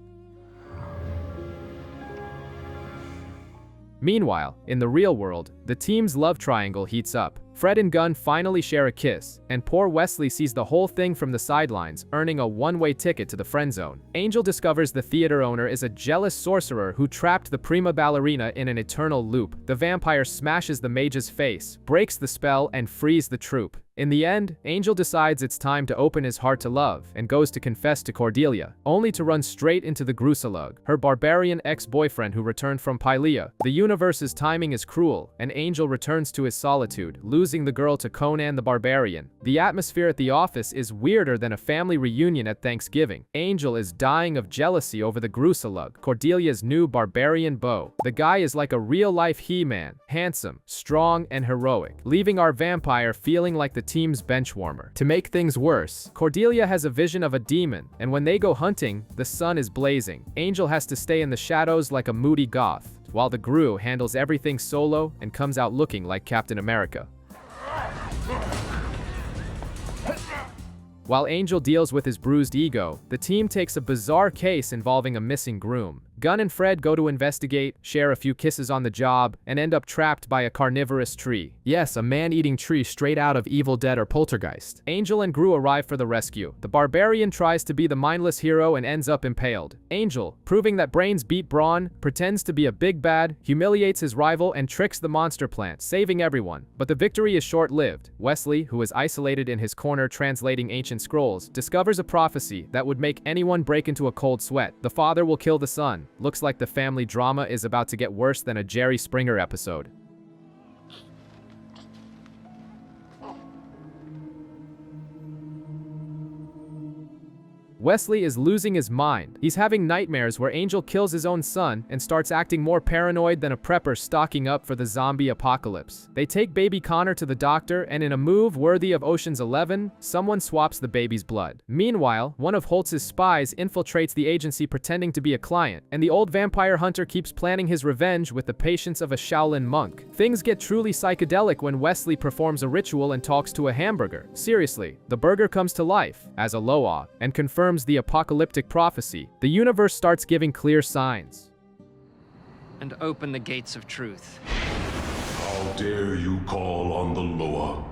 Meanwhile, in the real world, the team's love triangle heats up. Fred and Gunn finally share a kiss, and poor Wesley sees the whole thing from the sidelines, earning a one-way ticket to the friend zone. Angel discovers the theater owner is a jealous sorcerer who trapped the prima ballerina in an eternal loop. The vampire smashes the mage's face, breaks the spell, and frees the troupe. In the end, Angel decides it's time to open his heart to love and goes to confess to Cordelia, only to run straight into the Grusalug, her barbarian ex-boyfriend who returned from Pylea. The universe's timing is cruel, and Angel returns to his solitude, losing the girl to Conan the Barbarian. The atmosphere at the office is weirder than a family reunion at Thanksgiving. Angel is dying of jealousy over the Grusalug, Cordelia's new barbarian beau. The guy is like a real-life He-Man, handsome, strong, and heroic, leaving our vampire feeling like the team's benchwarmer. To make things worse, Cordelia has a vision of a demon, and when they go hunting, the sun is blazing. Angel has to stay in the shadows like a moody goth, while the Gru handles everything solo and comes out looking like Captain America. While Angel deals with his bruised ego, the team takes a bizarre case involving a missing groom. Gunn and Fred go to investigate, share a few kisses on the job, and end up trapped by a carnivorous tree. Yes, a man-eating tree straight out of Evil Dead or Poltergeist. Angel and Gru arrive for the rescue. The barbarian tries to be the mindless hero and ends up impaled. Angel, proving that brains beat brawn, pretends to be a big bad, humiliates his rival, and tricks the monster plant, saving everyone. But the victory is short-lived. Wesley, who is isolated in his corner translating ancient scrolls, discovers a prophecy that would make anyone break into a cold sweat. The father will kill the son. Looks like the family drama is about to get worse than a Jerry Springer episode. Wesley is losing his mind. He's having nightmares where Angel kills his own son and starts acting more paranoid than a prepper stocking up for the zombie apocalypse. They take baby Connor to the doctor, and in a move worthy of Ocean's 11, someone swaps the baby's blood. Meanwhile, one of Holtz's spies infiltrates the agency pretending to be a client, and the old vampire hunter keeps planning his revenge with the patience of a Shaolin monk. Things get truly psychedelic when Wesley performs a ritual and talks to a hamburger. Seriously, the burger comes to life as a Loa and confirms the apocalyptic prophecy. The universe starts giving clear signs. And open the gates of truth. How dare you call on the Loa?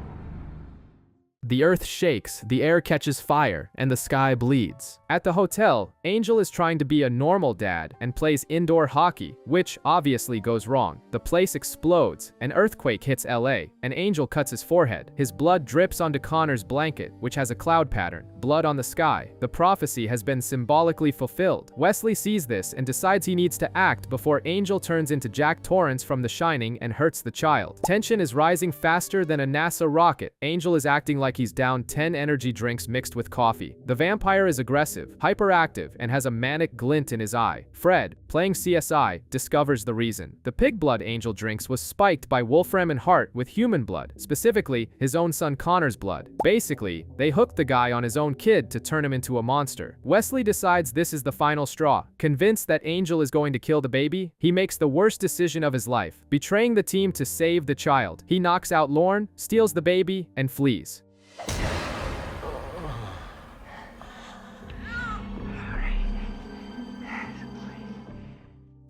The earth shakes, the air catches fire, and the sky bleeds. At the hotel, Angel is trying to be a normal dad and plays indoor hockey, which obviously goes wrong. The place explodes, an earthquake hits LA, and Angel cuts his forehead. His blood drips onto Connor's blanket, which has a cloud pattern. Blood on the sky. The prophecy has been symbolically fulfilled. Wesley sees this and decides he needs to act before Angel turns into Jack Torrance from The Shining and hurts the child. Tension is rising faster than a NASA rocket. Angel is acting like he's down 10 energy drinks mixed with coffee. The vampire is aggressive, hyperactive, and has a manic glint in his eye. Fred, playing CSI, discovers the reason. The pig blood Angel drinks was spiked by Wolfram and Hart with human blood, specifically his own son Connor's blood. Basically, they hooked the guy on his own kid to turn him into a monster. Wesley decides this is the final straw. Convinced that Angel is going to kill the baby, he makes the worst decision of his life, betraying the team to save the child. He knocks out Lorne, steals the baby, and flees.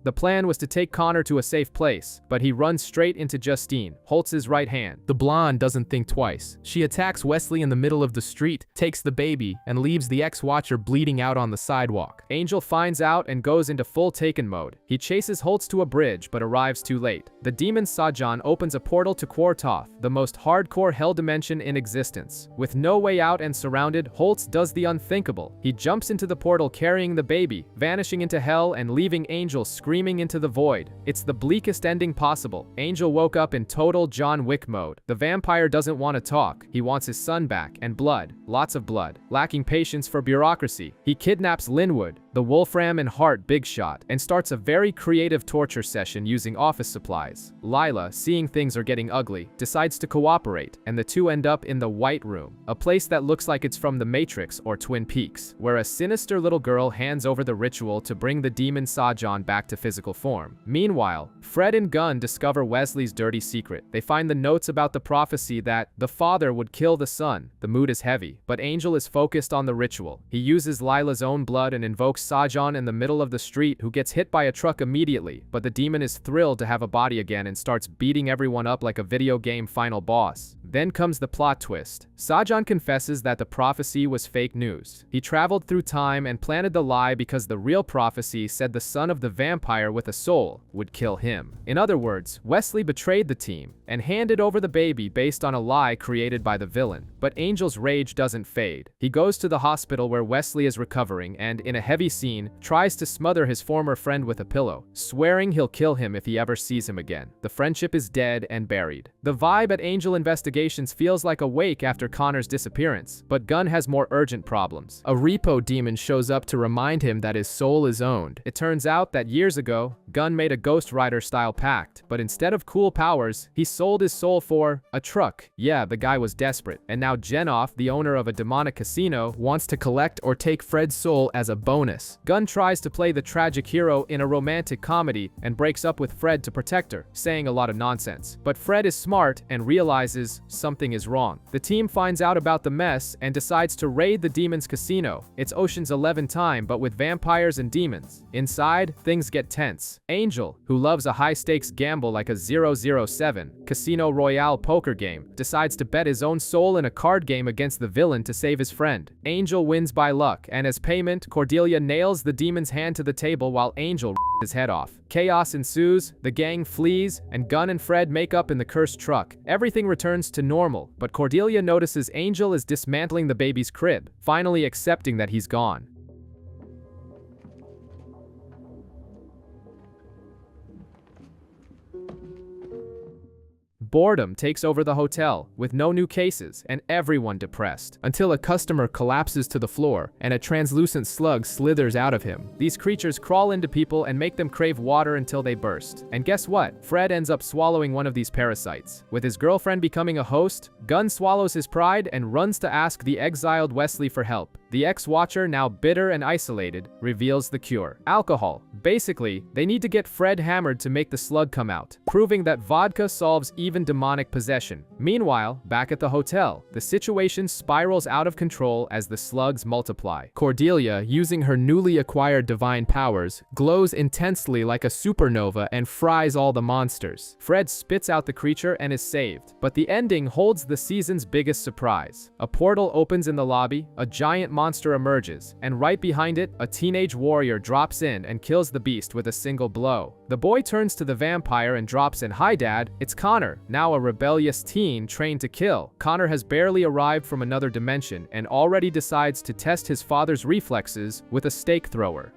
The plan was to take Connor to a safe place, but he runs straight into Justine, Holtz's right hand. The blonde doesn't think twice. She attacks Wesley in the middle of the street, takes the baby, and leaves the ex-watcher bleeding out on the sidewalk. Angel finds out and goes into full Taken mode. He chases Holtz to a bridge, but arrives too late. The demon Sajan opens a portal to Quartoth, the most hardcore hell dimension in existence. With no way out and surrounded, Holtz does the unthinkable. He jumps into the portal carrying the baby, vanishing into hell and leaving Angel screaming into the void. It's the bleakest ending possible. Angel woke up in total John Wick mode. The vampire doesn't want to talk. He wants his son back, and blood. Lots of blood. Lacking patience for bureaucracy, he kidnaps Linwood, the Wolfram and Hart big shot, and starts a very creative torture session using office supplies. Lila, seeing things are getting ugly, decides to cooperate, and the two end up in the White Room, a place that looks like it's from The Matrix or Twin Peaks, where a sinister little girl hands over the ritual to bring the demon Sajan back to physical form. Meanwhile, Fred and Gunn discover Wesley's dirty secret. They find the notes about the prophecy that the father would kill the son. The mood is heavy, but Angel is focused on the ritual. He uses Lila's own blood and invokes Sajan in the middle of the street, who gets hit by a truck immediately, but the demon is thrilled to have a body again and starts beating everyone up like a video game final boss. Then comes the plot twist. Sajan confesses that the prophecy was fake news. He traveled through time and planted the lie because the real prophecy said the son of the vampire vampire with a soul would kill him. In other words, Wesley betrayed the team and handed over the baby based on a lie created by the villain. But Angel's rage doesn't fade. He goes to the hospital where Wesley is recovering and, in a heavy scene, tries to smother his former friend with a pillow, swearing he'll kill him if he ever sees him again. The friendship is dead and buried. The vibe at Angel Investigations feels like a wake after Connor's disappearance, but Gunn has more urgent problems. A repo demon shows up to remind him that his soul is owned. It turns out that years ago, Gunn made a Ghost Rider-style pact, but instead of cool powers, he sold his soul for a truck. Yeah, the guy was desperate, and now Genoff, the owner of a demonic casino, wants to collect or take Fred's soul as a bonus. Gunn tries to play the tragic hero in a romantic comedy and breaks up with Fred to protect her, saying a lot of nonsense. But Fred is smart and realizes something is wrong. The team finds out about the mess and decides to raid the demon's casino. It's Ocean's 11 time, but with vampires and demons. Inside, things get tense. Angel, who loves a high-stakes gamble like a 007 Casino Royale poker game, decides to bet his own soul in a card game against the villain to save his friend. Angel wins by luck, and as payment, Cordelia nails the demon's hand to the table while Angel his head off. Chaos ensues, the gang flees, and Gunn and Fred make up in the cursed truck. Everything returns to normal, but Cordelia notices Angel is dismantling the baby's crib, finally accepting that he's gone. Boredom takes over the hotel, with no new cases and everyone depressed, until a customer collapses to the floor and a translucent slug slithers out of him. These creatures crawl into people and make them crave water until they burst. And guess what? Fred ends up swallowing one of these parasites. With his girlfriend becoming a host, Gunn swallows his pride and runs to ask the exiled Wesley for help. The ex-Watcher, now bitter and isolated, reveals the cure: alcohol. Basically, they need to get Fred hammered to make the slug come out, proving that vodka solves even demonic possession. Meanwhile, back at the hotel, the situation spirals out of control as the slugs multiply. Cordelia, using her newly acquired divine powers, glows intensely like a supernova and fries all the monsters. Fred spits out the creature and is saved. But the ending holds the season's biggest surprise. A portal opens in the lobby, a giant monster emerges, and right behind it, a teenage warrior drops in and kills the beast with a single blow. The boy turns to the vampire and drops in, "Hi Dad, it's Connor," now a rebellious teen trained to kill. Connor has barely arrived from another dimension and already decides to test his father's reflexes with a stake thrower.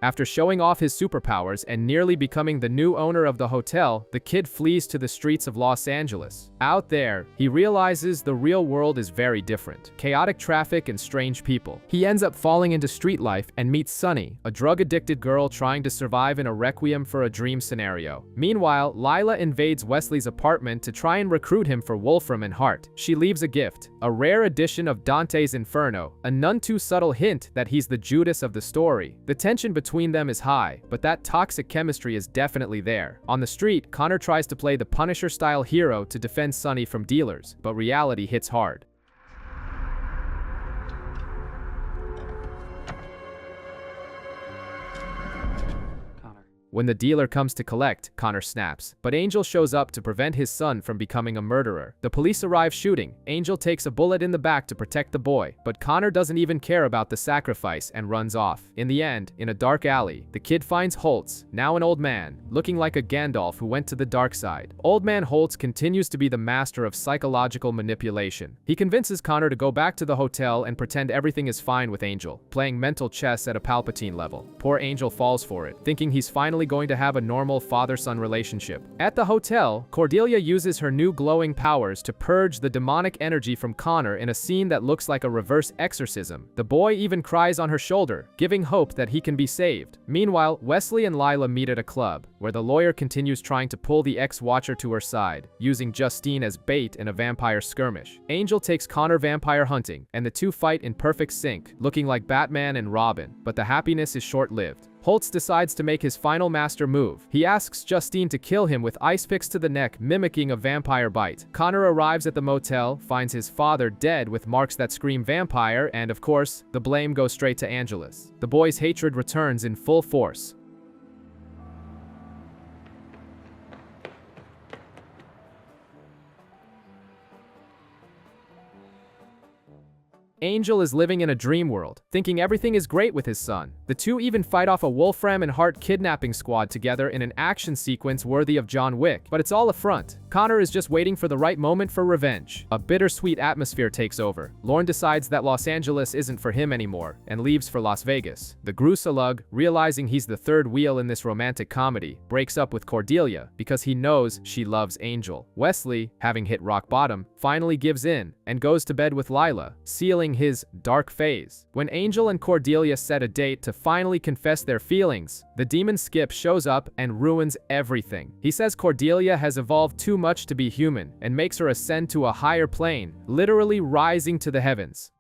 After showing off his superpowers and nearly becoming the new owner of the hotel, the kid flees to the streets of Los Angeles. Out there, he realizes the real world is very different. Chaotic traffic and strange people. He ends up falling into street life and meets Sunny, a drug-addicted girl trying to survive in a Requiem for a Dream scenario. Meanwhile, Lila invades Wesley's apartment to try and recruit him for Wolfram and Hart. She leaves a gift, a rare edition of Dante's Inferno, a none too subtle hint that he's the Judas of the story. The tension between them is high, but that toxic chemistry is definitely there. On the street, Connor tries to play the Punisher-style hero to defend Sunny from dealers, but reality hits hard. When the dealer comes to collect, Connor snaps, but Angel shows up to prevent his son from becoming a murderer. The police arrive shooting. Angel takes a bullet in the back to protect the boy, but Connor doesn't even care about the sacrifice and runs off. In the end, in a dark alley, the kid finds Holtz, now an old man, looking like a Gandalf who went to the dark side. Old man Holtz continues to be the master of psychological manipulation. He convinces Connor to go back to the hotel and pretend everything is fine with Angel, playing mental chess at a Palpatine level. Poor Angel falls for it, thinking he's finally going to have a normal father-son relationship. At the hotel, Cordelia uses her new glowing powers to purge the demonic energy from Connor in a scene that looks like a reverse exorcism. The boy even cries on her shoulder, giving hope that he can be saved. Meanwhile, Wesley and Lila meet at a club, where the lawyer continues trying to pull the ex-Watcher to her side, using Justine as bait in a vampire skirmish. Angel takes Connor vampire hunting, and the two fight in perfect sync, looking like Batman and Robin, but the happiness is short-lived. Holtz decides to make his final master move. He asks Justine to kill him with ice picks to the neck, mimicking a vampire bite. Connor arrives at the motel, finds his father dead with marks that scream vampire, and of course, the blame goes straight to Angelus. The boy's hatred returns in full force. Angel is living in a dream world, thinking everything is great with his son. The two even fight off a Wolfram and Hart kidnapping squad together in an action sequence worthy of John Wick, but it's all a front. Connor is just waiting for the right moment for revenge. A bittersweet atmosphere takes over. Lorne decides that Los Angeles isn't for him anymore and leaves for Las Vegas. The Grusalug, realizing he's the third wheel in this romantic comedy, breaks up with Cordelia because he knows she loves Angel. Wesley, having hit rock bottom, finally gives in and goes to bed with Lila, sealing his dark phase. When Angel and Cordelia set a date to finally confess their feelings, the demon Skip shows up and ruins everything. He says Cordelia has evolved too much to be human and makes her ascend to a higher plane, literally rising to the heavens.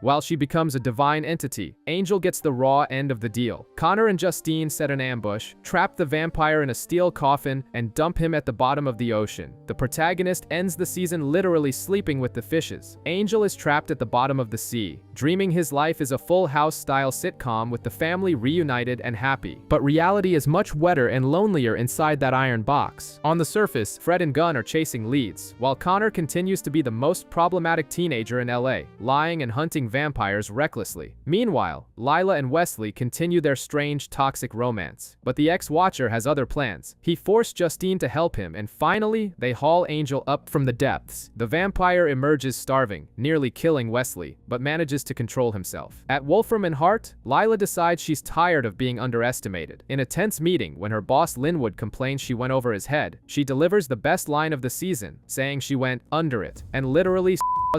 While she becomes a divine entity, Angel gets the raw end of the deal. Connor and Justine set an ambush, trap the vampire in a steel coffin, and dump him at the bottom of the ocean. The protagonist ends the season literally sleeping with the fishes. Angel is trapped at the bottom of the sea, dreaming his life is a Full House-style sitcom with the family reunited and happy. But reality is much wetter and lonelier inside that iron box. On the surface, Fred and Gunn are chasing leads, while Connor continues to be the most problematic teenager in LA, lying and hunting vampires recklessly. Meanwhile, Lila and Wesley continue their strange, toxic romance. But the ex-Watcher has other plans. He forced Justine to help him, and finally, they haul Angel up from the depths. The vampire emerges starving, nearly killing Wesley, but manages to control himself. At Wolfram and Hart, Lila decides she's tired of being underestimated. In a tense meeting, when her boss Linwood complains she went over his head, she delivers the best line of the season, saying she went under it, and literally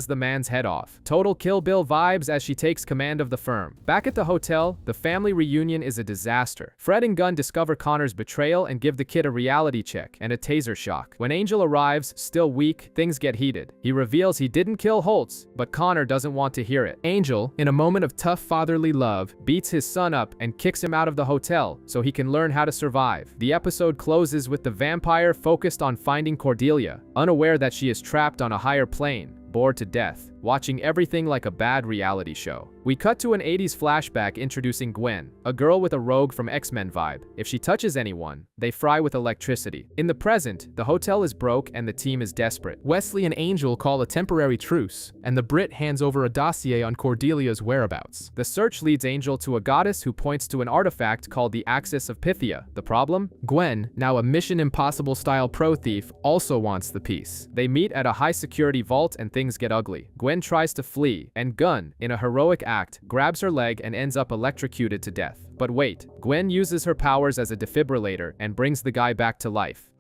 the man's head off. Total Kill Bill vibes as she takes command of the firm. Back at the hotel, the family reunion is a disaster. Fred and Gunn discover Connor's betrayal and give the kid a reality check and a taser shock. When Angel arrives, still weak, things get heated. He reveals he didn't kill Holtz, but Connor doesn't want to hear it. Angel, in a moment of tough fatherly love, beats his son up and kicks him out of the hotel so he can learn how to survive. The episode closes with the vampire focused on finding Cordelia, unaware that she is trapped on a higher plane, bored to death, watching everything like a bad reality show. We cut to an 80s flashback introducing Gwen, a girl with a Rogue from X-Men vibe. If she touches anyone, they fry with electricity. In the present, the hotel is broke and the team is desperate. Wesley and Angel call a temporary truce, and the Brit hands over a dossier on Cordelia's whereabouts. The search leads Angel to a goddess who points to an artifact called the Axis of Pythia. The problem? Gwen, now a Mission Impossible-style pro-thief, also wants the piece. They meet at a high-security vault and things get ugly. Gwen tries to flee, and Gunn, in a heroic act, grabs her leg and ends up electrocuted to death. But wait, Gwen uses her powers as a defibrillator and brings the guy back to life.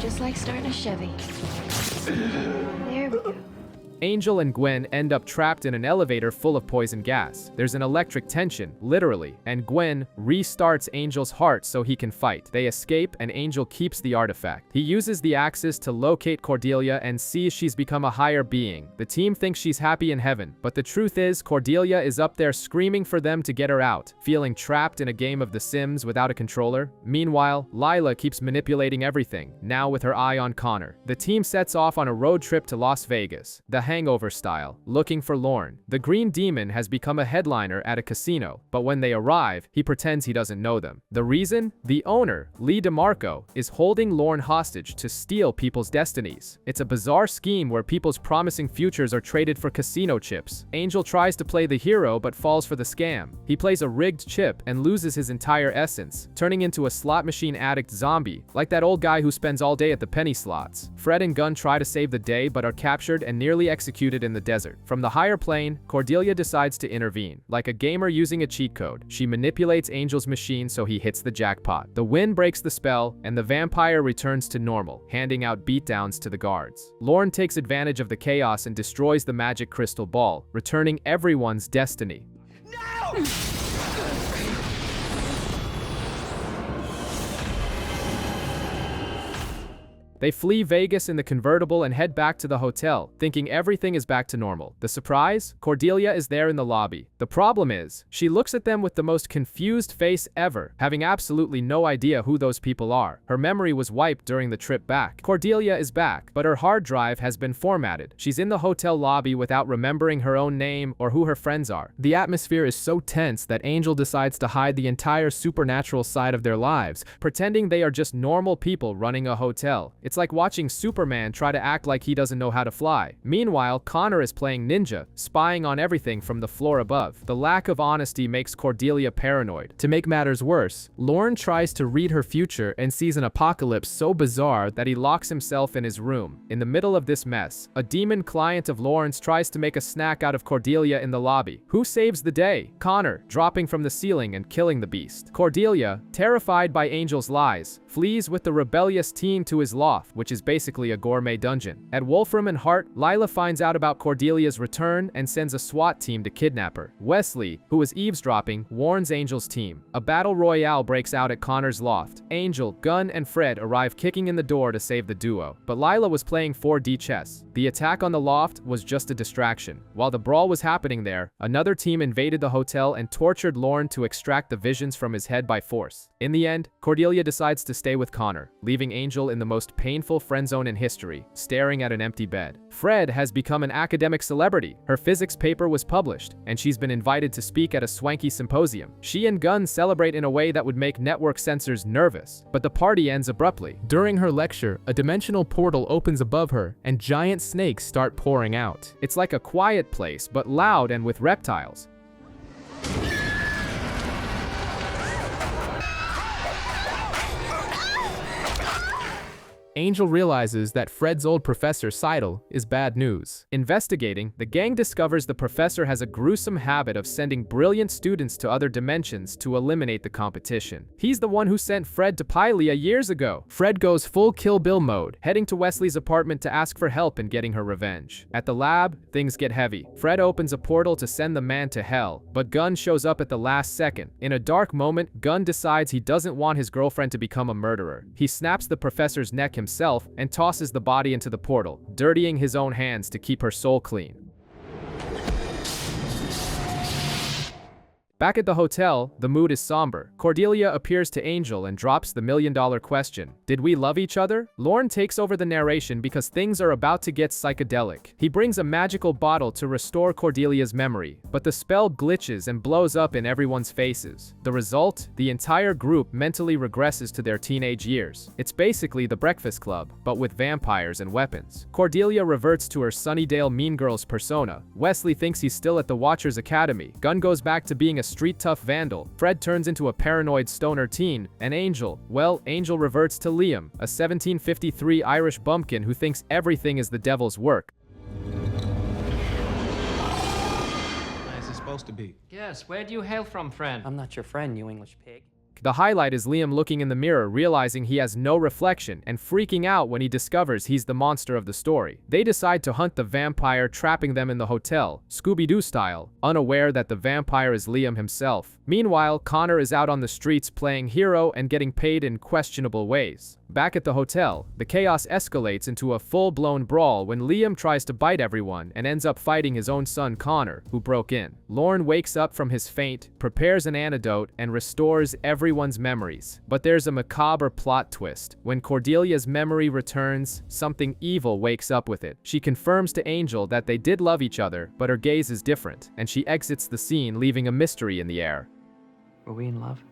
Just like starting a Chevy. There we go. Angel and Gwen end up trapped in an elevator full of poison gas. There's an electric tension, literally, and Gwen restarts Angel's heart so he can fight. They escape and Angel keeps the artifact. He uses the Axis to locate Cordelia and sees she's become a higher being. The team thinks she's happy in heaven, but the truth is Cordelia is up there screaming for them to get her out, feeling trapped in a game of The Sims without a controller. Meanwhile, Lila keeps manipulating everything, now with her eye on Connor. The team sets off on a road trip to Las Vegas, the Hangover style, looking for Lorne. The Green Demon has become a headliner at a casino, but when they arrive, he pretends he doesn't know them. The reason? The owner, Lee DeMarco, is holding Lorne hostage to steal people's destinies. It's a bizarre scheme where people's promising futures are traded for casino chips. Angel tries to play the hero but falls for the scam. He plays a rigged chip and loses his entire essence, turning into a slot machine addict zombie, like that old guy who spends all day at the penny slots. Fred and Gunn try to save the day but are captured and nearly executed in the desert. From the higher plane, Cordelia decides to intervene. Like a gamer using a cheat code, she manipulates Angel's machine so he hits the jackpot. The wind breaks the spell, and the vampire returns to normal, handing out beatdowns to the guards. Lorne takes advantage of the chaos and destroys the magic crystal ball, returning everyone's destiny. No! They flee Vegas in the convertible and head back to the hotel, thinking everything is back to normal. The surprise? Cordelia is there in the lobby. The problem is, she looks at them with the most confused face ever, having absolutely no idea who those people are. Her memory was wiped during the trip back. Cordelia is back, but her hard drive has been formatted. She's in the hotel lobby without remembering her own name or who her friends are. The atmosphere is so tense that Angel decides to hide the entire supernatural side of their lives, pretending they are just normal people running a hotel. It's like watching Superman try to act like he doesn't know how to fly. Meanwhile, Connor is playing ninja, spying on everything from the floor above. The lack of honesty makes Cordelia paranoid. To make matters worse, Lorne tries to read her future and sees an apocalypse so bizarre that he locks himself in his room. In the middle of this mess, a demon client of Lorne's tries to make a snack out of Cordelia in the lobby. Who saves the day? Connor, dropping from the ceiling and killing the beast. Cordelia, terrified by Angel's lies, flees with the rebellious teen to his loft, which is basically a gourmet dungeon. At Wolfram and Hart, Lila finds out about Cordelia's return and sends a SWAT team to kidnap her. Wesley, who is eavesdropping, warns Angel's team. A battle royale breaks out at Connor's loft. Angel, Gunn, and Fred arrive kicking in the door to save the duo, but Lila was playing 4D chess. The attack on the loft was just a distraction. While the brawl was happening there, another team invaded the hotel and tortured Lorne to extract the visions from his head by force. In the end, Cordelia decides to stay with Connor, leaving Angel in the most painful friend zone in history, staring at an empty bed. Fred has become an academic celebrity. Her physics paper was published, and she's been invited to speak at a swanky symposium. She and Gunn celebrate in a way that would make network censors nervous, but the party ends abruptly. During her lecture, a dimensional portal opens above her, and giant snakes start pouring out. It's like a quiet place, but loud and with reptiles. Angel realizes that Fred's old professor, Seidel, is bad news. Investigating, the gang discovers the professor has a gruesome habit of sending brilliant students to other dimensions to eliminate the competition. He's the one who sent Fred to Pylea years ago. Fred goes full Kill Bill mode, heading to Wesley's apartment to ask for help in getting her revenge. At the lab, things get heavy. Fred opens a portal to send the man to hell, but Gunn shows up at the last second. In a dark moment, Gunn decides he doesn't want his girlfriend to become a murderer. He snaps the professor's neck himself and tosses the body into the portal, dirtying his own hands to keep her soul clean. Back at the hotel, the mood is somber. Cordelia appears to Angel and drops the million-dollar question. Did we love each other? Lorne takes over the narration because things are about to get psychedelic. He brings a magical bottle to restore Cordelia's memory, but the spell glitches and blows up in everyone's faces. The result? The entire group mentally regresses to their teenage years. It's basically the Breakfast Club, but with vampires and weapons. Cordelia reverts to her Sunnydale Mean Girls persona. Wesley thinks he's still at the Watchers Academy. Gunn goes back to being a street-tough vandal. Fred turns into a paranoid stoner teen, and Angel reverts to Liam, a 1753 Irish bumpkin who thinks everything is the devil's work. How's it supposed to be? Yes, where do you hail from, friend? I'm not your friend, you English pig. The highlight is Liam looking in the mirror, realizing he has no reflection, and freaking out when he discovers he's the monster of the story. They decide to hunt the vampire, trapping them in the hotel, Scooby-Doo style, unaware that the vampire is Liam himself. Meanwhile, Connor is out on the streets playing hero and getting paid in questionable ways. Back at the hotel, the chaos escalates into a full-blown brawl when Liam tries to bite everyone and ends up fighting his own son Connor, who broke in. Lorne wakes up from his faint, prepares an antidote, and restores everyone's memories. But there's a macabre plot twist. When Cordelia's memory returns, something evil wakes up with it. She confirms to Angel that they did love each other, but her gaze is different, and she exits the scene, leaving a mystery in the air. Were we in love?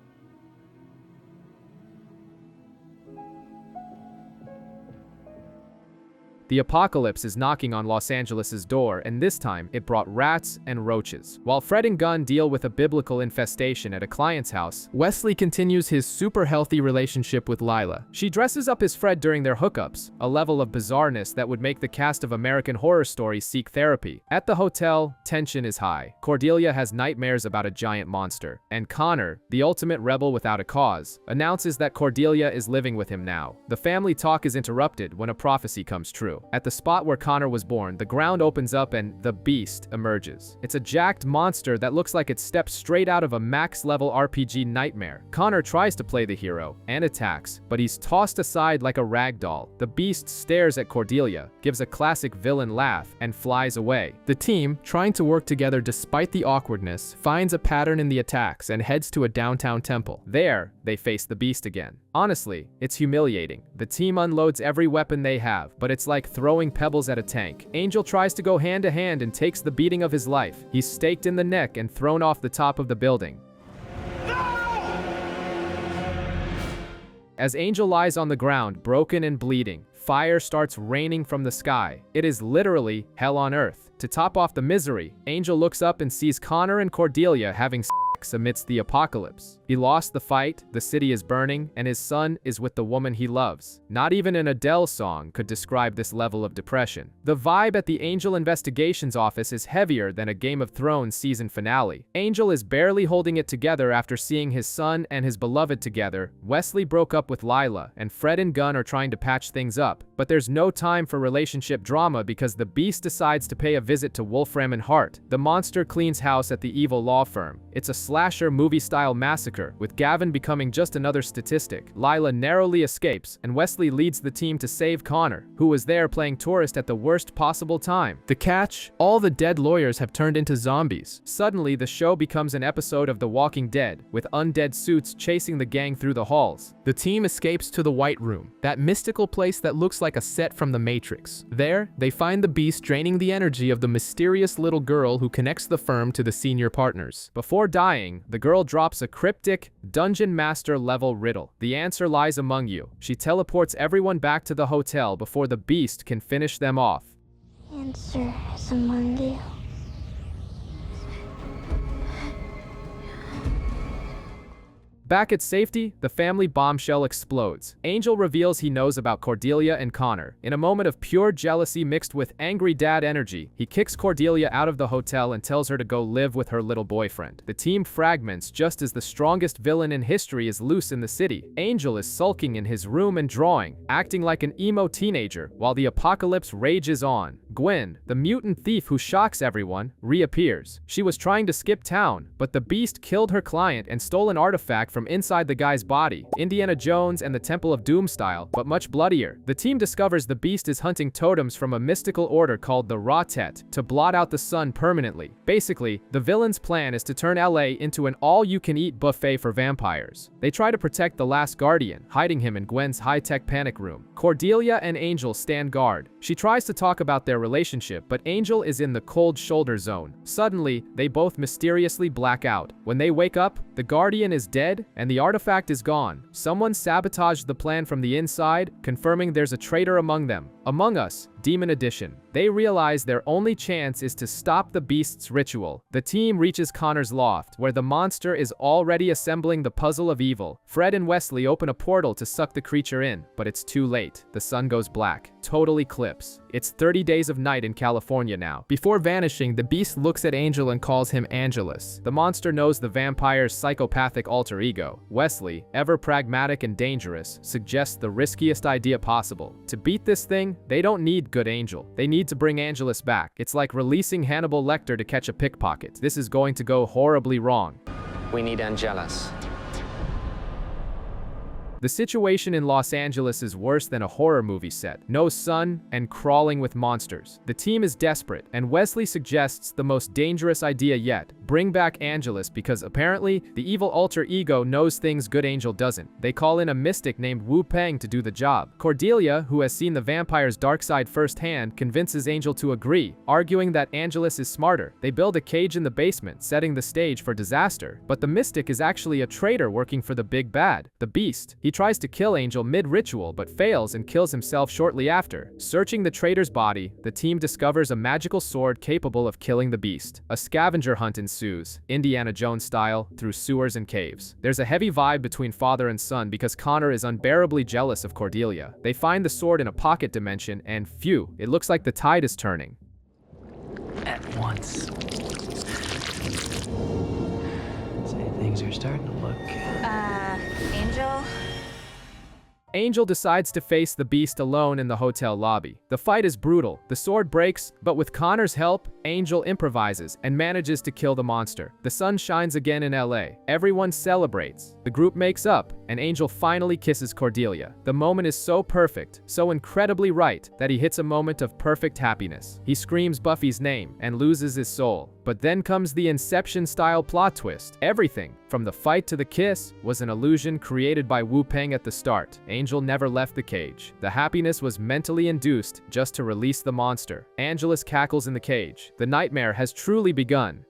The apocalypse is knocking on Los Angeles' door, and this time it brought rats and roaches. While Fred and Gunn deal with a biblical infestation at a client's house, Wesley continues his super healthy relationship with Lila. She dresses up as Fred during their hookups, a level of bizarreness that would make the cast of American Horror Story seek therapy. At the hotel, tension is high. Cordelia has nightmares about a giant monster, and Connor, the ultimate rebel without a cause, announces that Cordelia is living with him now. The family talk is interrupted when a prophecy comes true. At the spot where Connor was born, the ground opens up and the Beast emerges. It's a jacked monster that looks like it stepped straight out of a max-level RPG nightmare. Connor tries to play the hero and attacks, but he's tossed aside like a rag doll. The Beast stares at Cordelia, gives a classic villain laugh, and flies away. The team, trying to work together despite the awkwardness, finds a pattern in the attacks and heads to a downtown temple. There, they face the Beast again. Honestly, it's humiliating. The team unloads every weapon they have, but it's like throwing pebbles at a tank. Angel tries to go hand to hand and takes the beating of his life. He's staked in the neck and thrown off the top of the building. As Angel lies on the ground, broken and bleeding, fire starts raining from the sky. It is literally hell on earth. To top off the misery, Angel looks up and sees Connor and Cordelia having sex amidst the apocalypse. He lost the fight, the city is burning, and his son is with the woman he loves. Not even an Adele song could describe this level of depression. The vibe at the Angel Investigations office is heavier than a Game of Thrones season finale. Angel is barely holding it together after seeing his son and his beloved together. Wesley broke up with Lila, and Fred and Gunn are trying to patch things up. But there's no time for relationship drama because the Beast decides to pay a visit to Wolfram and Hart. The monster cleans house at the evil law firm. It's a slasher movie-style massacre, with Gavin becoming just another statistic. Lila narrowly escapes, and Wesley leads the team to save Connor, who was there playing tourist at the worst possible time. The catch? All the dead lawyers have turned into zombies. Suddenly, the show becomes an episode of The Walking Dead, with undead suits chasing the gang through the halls. The team escapes to the White Room, that mystical place that looks like a set from The Matrix. There, they find the Beast draining the energy of the mysterious little girl who connects the firm to the senior partners. Before dying, the girl drops a cryptic, Dungeon Master level riddle. The answer lies among you. She teleports everyone back to the hotel before the Beast can finish them off. Answer is among you. Back at safety, the family bombshell explodes. Angel reveals he knows about Cordelia and Connor. In a moment of pure jealousy mixed with angry dad energy, he kicks Cordelia out of the hotel and tells her to go live with her little boyfriend. The team fragments just as the strongest villain in history is loose in the city. Angel is sulking in his room and drawing, acting like an emo teenager, while the apocalypse rages on. Gwen, the mutant thief who shocks everyone, reappears. She was trying to skip town, but the Beast killed her client and stole an artifact from inside the guy's body. Indiana Jones and the Temple of Doom style, but much bloodier. The team discovers the Beast is hunting totems from a mystical order called the Ra-Tet to blot out the sun permanently. Basically, the villain's plan is to turn LA into an all-you-can-eat buffet for vampires. They try to protect the Last Guardian, hiding him in Gwen's high-tech panic room. Cordelia and Angel stand guard. She tries to talk about their relationship, but Angel is in the cold shoulder zone. Suddenly, they both mysteriously black out. When they wake up, the Guardian is dead, and the artifact is gone. Someone sabotaged the plan from the inside, confirming there's a traitor among them. Among Us, Demon Edition. They realize their only chance is to stop the Beast's ritual. The team reaches Connor's loft, where the monster is already assembling the puzzle of evil. Fred and Wesley open a portal to suck the creature in, but it's too late. The sun goes black. Total eclipse. It's 30 days of night in California now. Before vanishing, the Beast looks at Angel and calls him Angelus. The monster knows the vampire's psychopathic alter ego. Wesley, ever pragmatic and dangerous, suggests the riskiest idea possible. To beat this thing, they don't need Good Angel. They need to bring Angelus back. It's like releasing Hannibal Lecter to catch a pickpocket. This is going to go horribly wrong. We need Angelus. The situation in Los Angeles is worse than a horror movie set. No sun and crawling with monsters. The team is desperate, and Wesley suggests the most dangerous idea yet. Bring back Angelus because apparently the evil alter ego knows things Good Angel doesn't. They call in a mystic named Wu Peng to do the job. Cordelia, who has seen the vampire's dark side firsthand, convinces Angel to agree, arguing that Angelus is smarter. They build a cage in the basement, setting the stage for disaster. But the mystic is actually a traitor working for the big bad, the Beast. He tries to kill Angel mid-ritual but fails and kills himself shortly after. Searching the traitor's body, the team discovers a magical sword capable of killing the Beast. A scavenger hunt ensues, Indiana Jones style, through sewers and caves. There's a heavy vibe between father and son because Connor is unbearably jealous of Cordelia. They find the sword in a pocket dimension and phew, it looks like the tide is turning. At once. Say things are starting to look... Angel? Angel decides to face the beast alone in the hotel lobby. The fight is brutal. The sword breaks, but with Connor's help, Angel improvises and manages to kill the monster. The sun shines again in LA. Everyone celebrates. The group makes up, and Angel finally kisses Cordelia. The moment is so perfect, so incredibly right, that he hits a moment of perfect happiness. He screams Buffy's name and loses his soul. But then comes the Inception-style plot twist. Everything, from the fight to the kiss, was an illusion created by Wu Peng at the start. Angel never left the cage. The happiness was mentally induced just to release the monster. Angelus cackles in the cage. The nightmare has truly begun.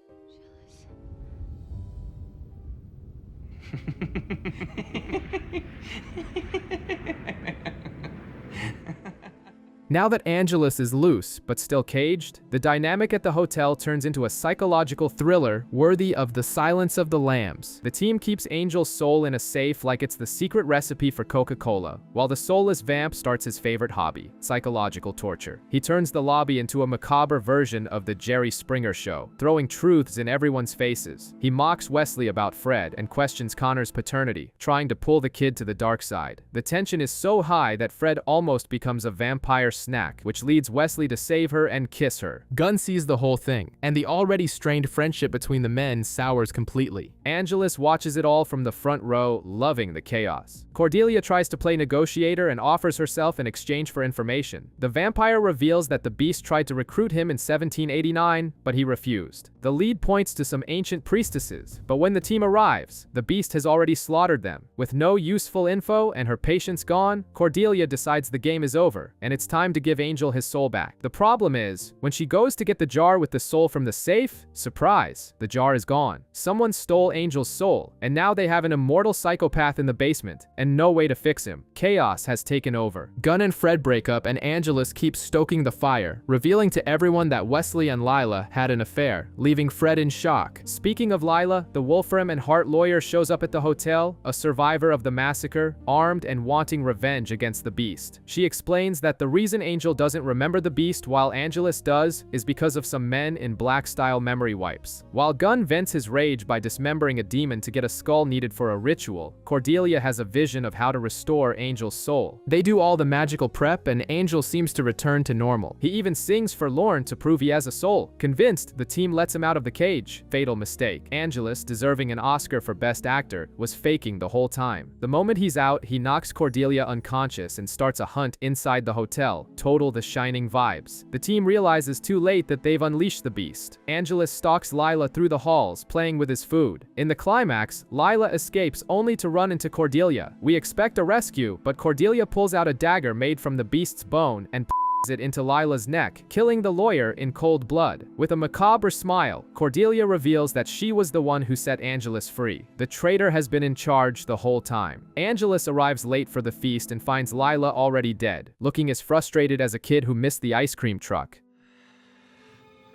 Now that Angelus is loose, but still caged, the dynamic at the hotel turns into a psychological thriller worthy of The Silence of the Lambs. The team keeps Angel's soul in a safe like it's the secret recipe for Coca-Cola, while the soulless vamp starts his favorite hobby, psychological torture. He turns the lobby into a macabre version of the Jerry Springer Show, throwing truths in everyone's faces. He mocks Wesley about Fred and questions Connor's paternity, trying to pull the kid to the dark side. The tension is so high that Fred almost becomes a vampire snack, which leads Wesley to save her and kiss her. Gunn sees the whole thing, and the already strained friendship between the men sours completely. Angelus watches it all from the front row, loving the chaos. Cordelia tries to play negotiator and offers herself in exchange for information. The vampire reveals that the beast tried to recruit him in 1789, but he refused. The lead points to some ancient priestesses, but when the team arrives, the beast has already slaughtered them. With no useful info and her patience gone, Cordelia decides the game is over, and it's time to give Angel his soul back. The problem is, when she goes to get the jar with the soul from the safe, surprise, the jar is gone. Someone stole Angel's soul, and now they have an immortal psychopath in the basement, and no way to fix him. Chaos has taken over. Gunn and Fred break up, and Angelus keeps stoking the fire, revealing to everyone that Wesley and Lila had an affair, leaving Fred in shock. Speaking of Lila, the Wolfram and Hart lawyer shows up at the hotel, a survivor of the massacre, armed and wanting revenge against the beast. She explains that the reason Angel doesn't remember the beast while Angelus does is because of some men in black-style memory wipes. While Gunn vents his rage by dismembering a demon to get a skull needed for a ritual, Cordelia has a vision of how to restore Angel's soul. They do all the magical prep, and Angel seems to return to normal. He even sings for Lorne to prove he has a soul. Convinced, the team lets him out of the cage. Fatal mistake. Angelus, deserving an Oscar for Best Actor, was faking the whole time. The moment he's out, he knocks Cordelia unconscious and starts a hunt inside the hotel. Total The Shining vibes. The team realizes too late that they've unleashed the beast. Angelus stalks Lila through the halls, playing with his food. In the climax, Lila escapes only to run into Cordelia. We expect a rescue, but Cordelia pulls out a dagger made from the beast's bone and it into Lila's neck, killing the lawyer in cold blood. With a macabre smile, Cordelia reveals that she was the one who set Angelus free. The traitor has been in charge the whole time. Angelus arrives late for the feast and finds Lila already dead, looking as frustrated as a kid who missed the ice cream truck.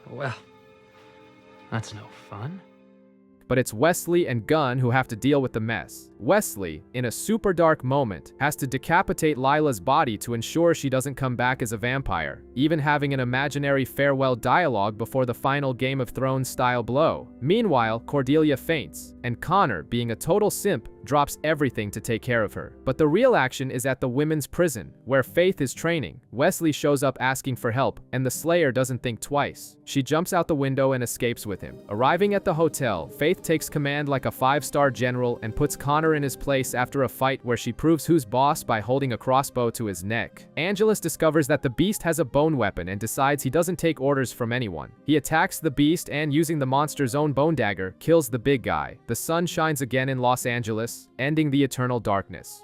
Well, that's no fun. But it's Wesley and Gunn who have to deal with the mess. Wesley, in a super dark moment, has to decapitate Lila's body to ensure she doesn't come back as a vampire, even having an imaginary farewell dialogue before the final Game of Thrones style blow. Meanwhile, Cordelia faints, and Connor, being a total simp, drops everything to take care of her. But the real action is at the women's prison, where Faith is training. Wesley shows up asking for help, and the Slayer doesn't think twice. She jumps out the window and escapes with him. Arriving at the hotel, Faith takes command like a 5-star general and puts Connor in his place after a fight where she proves who's boss by holding a crossbow to his neck. Angelus discovers that the beast has a bone weapon and decides he doesn't take orders from anyone. He attacks the beast and, using the monster's own bone dagger, kills the big guy. The sun shines again in Los Angeles, ending the eternal darkness.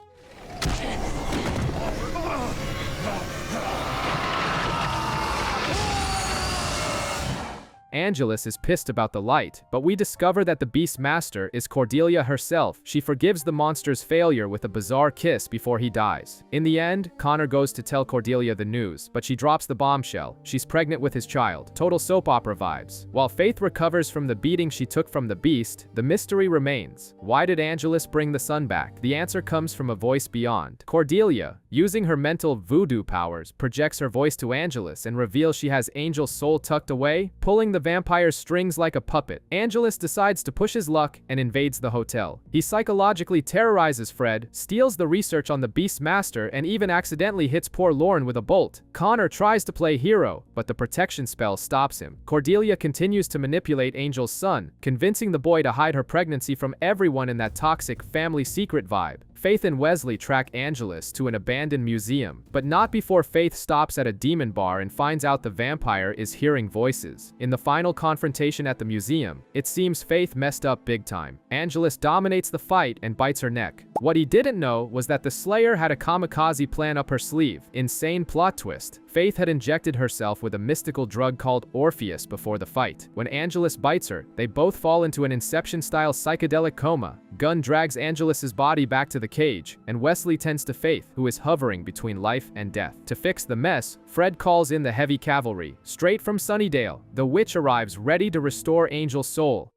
Angelus is pissed about the light, but we discover that the Beast Master is Cordelia herself. She forgives the monster's failure with a bizarre kiss before he dies. In the end, Connor goes to tell Cordelia the news, but she drops the bombshell. She's pregnant with his child. Total soap opera vibes. While Faith recovers from the beating she took from the beast, the mystery remains. Why did Angelus bring the sun back? The answer comes from a voice beyond. Cordelia, using her mental voodoo powers, projects her voice to Angelus and reveals she has Angel's soul tucked away, pulling the vampire's strings like a puppet, Angelus decides to push his luck and invades the hotel. He psychologically terrorizes Fred, steals the research on the Beast Master, and even accidentally hits poor Lorne with a bolt. Connor tries to play hero, but the protection spell stops him. Cordelia continues to manipulate Angel's son, convincing the boy to hide her pregnancy from everyone in that toxic family secret vibe. Faith and Wesley track Angelus to an abandoned museum, but not before Faith stops at a demon bar and finds out the vampire is hearing voices. In the final confrontation at the museum, it seems Faith messed up big time. Angelus dominates the fight and bites her neck. What he didn't know was that the Slayer had a kamikaze plan up her sleeve. Insane plot twist. Faith had injected herself with a mystical drug called Orpheus before the fight. When Angelus bites her, they both fall into an Inception-style psychedelic coma. Gunn drags Angelus's body back to the cage, and Wesley tends to Faith, who is hovering between life and death. To fix the mess, Fred calls in the heavy cavalry. Straight from Sunnydale, the witch arrives ready to restore Angel's soul.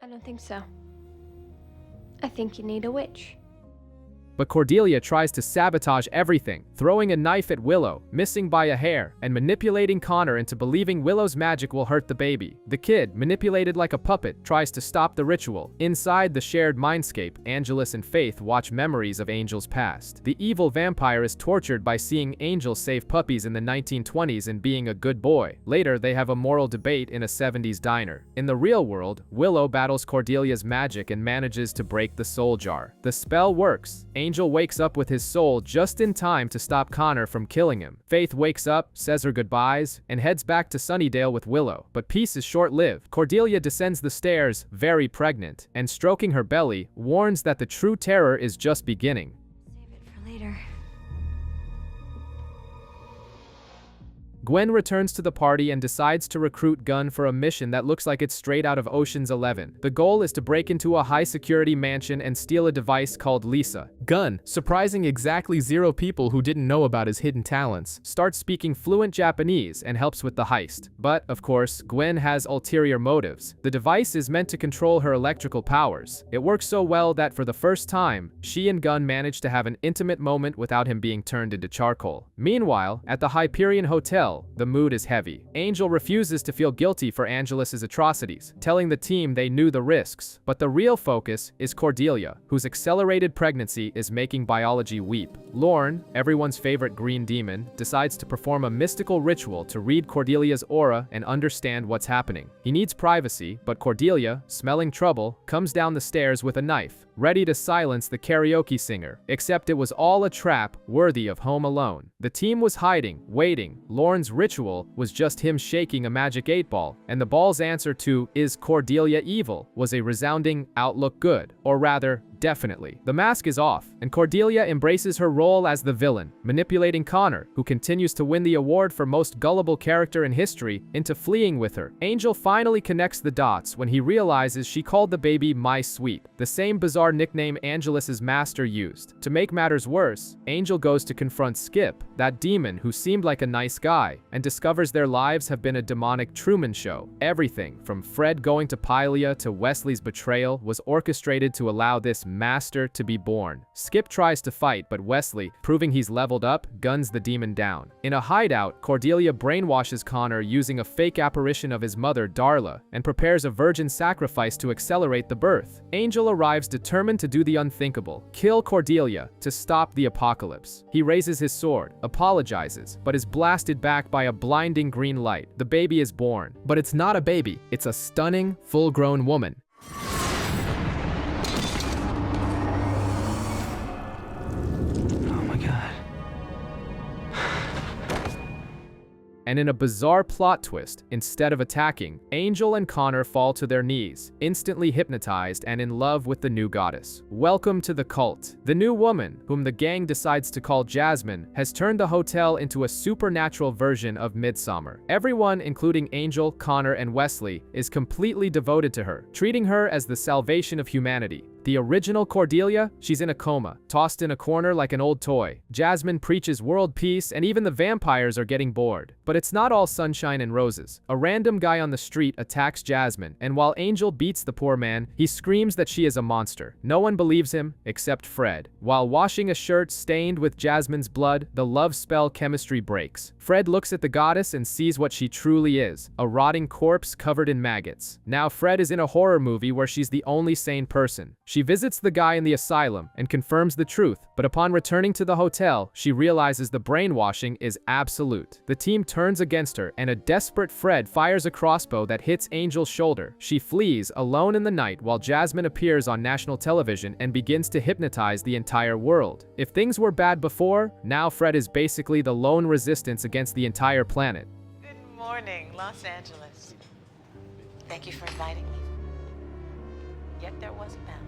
I don't think so. I think you need a witch. But Cordelia tries to sabotage everything, throwing a knife at Willow, missing by a hair, and manipulating Connor into believing Willow's magic will hurt the baby. The kid, manipulated like a puppet, tries to stop the ritual. Inside the shared mindscape, Angelus and Faith watch memories of Angel's past. The evil vampire is tortured by seeing Angel save puppies in the 1920s and being a good boy. Later, they have a moral debate in a 70s diner. In the real world, Willow battles Cordelia's magic and manages to break the soul jar. The spell works. Angel wakes up with his soul just in time to stop Connor from killing him. Faith wakes up, says her goodbyes, and heads back to Sunnydale with Willow. But peace is short-lived. Cordelia descends the stairs, very pregnant, and stroking her belly, warns that the true terror is just beginning. Save it for later. Gwen returns to the party and decides to recruit Gunn for a mission that looks like it's straight out of Ocean's 11. The goal is to break into a high-security mansion and steal a device called Lisa. Gunn, surprising exactly 0 people who didn't know about his hidden talents, starts speaking fluent Japanese and helps with the heist. But, of course, Gwen has ulterior motives. The device is meant to control her electrical powers. It works so well that for the first time, she and Gunn manage to have an intimate moment without him being turned into charcoal. Meanwhile, at the Hyperion Hotel, the mood is heavy. Angel refuses to feel guilty for Angelus's atrocities, telling the team they knew the risks. But the real focus is Cordelia, whose accelerated pregnancy is making biology weep. Lorne, everyone's favorite green demon, decides to perform a mystical ritual to read Cordelia's aura and understand what's happening. He needs privacy, but Cordelia, smelling trouble, comes down the stairs with a knife, ready to silence the karaoke singer. Except it was all a trap worthy of Home Alone. The team was hiding, waiting. Lorne's ritual was just him shaking a magic 8-ball, and the ball's answer to "Is Cordelia evil?" was a resounding "Outlook good," or rather, definitely. The mask is off, and Cordelia embraces her role as the villain, manipulating Connor, who continues to win the award for most gullible character in history, into fleeing with her. Angel finally connects the dots when he realizes she called the baby My Sweet, the same bizarre nickname Angelus's master used. To make matters worse, Angel goes to confront Skip, that demon who seemed like a nice guy, and discovers their lives have been a demonic Truman Show. Everything, from Fred going to Pylia to Wesley's betrayal, was orchestrated to allow this master to be born. Skip tries to fight, but Wesley, proving he's leveled up, guns the demon down. In a hideout, Cordelia brainwashes Connor using a fake apparition of his mother, Darla, and prepares a virgin sacrifice to accelerate the birth. Angel arrives determined to do the unthinkable, kill Cordelia to stop the apocalypse. He raises his sword, apologizes, but is blasted back by a blinding green light. The baby is born. But it's not a baby, it's a stunning, full-grown woman. And in a bizarre plot twist, instead of attacking, Angel and Connor fall to their knees, instantly hypnotized and in love with the new goddess. Welcome to the cult. The new woman, whom the gang decides to call Jasmine, has turned the hotel into a supernatural version of Midsommar. Everyone, including Angel, Connor, and Wesley, is completely devoted to her, treating her as the salvation of humanity. The original Cordelia? She's in a coma, tossed in a corner like an old toy. Jasmine preaches world peace, and even the vampires are getting bored. But it's not all sunshine and roses. A random guy on the street attacks Jasmine, and while Angel beats the poor man, he screams that she is a monster. No one believes him, except Fred. While washing a shirt stained with Jasmine's blood, the love spell chemistry breaks. Fred looks at the goddess and sees what she truly is, a rotting corpse covered in maggots. Now Fred is in a horror movie where she's the only sane person. She visits the guy in the asylum and confirms the truth, but upon returning to the hotel, she realizes the brainwashing is absolute. The team turns against her, and a desperate Fred fires a crossbow that hits Angel's shoulder. She flees alone in the night while Jasmine appears on national television and begins to hypnotize the entire world. If things were bad before, now Fred is basically the lone resistance against the entire planet. Good morning, Los Angeles. Thank you for inviting me. Yet there was a balance.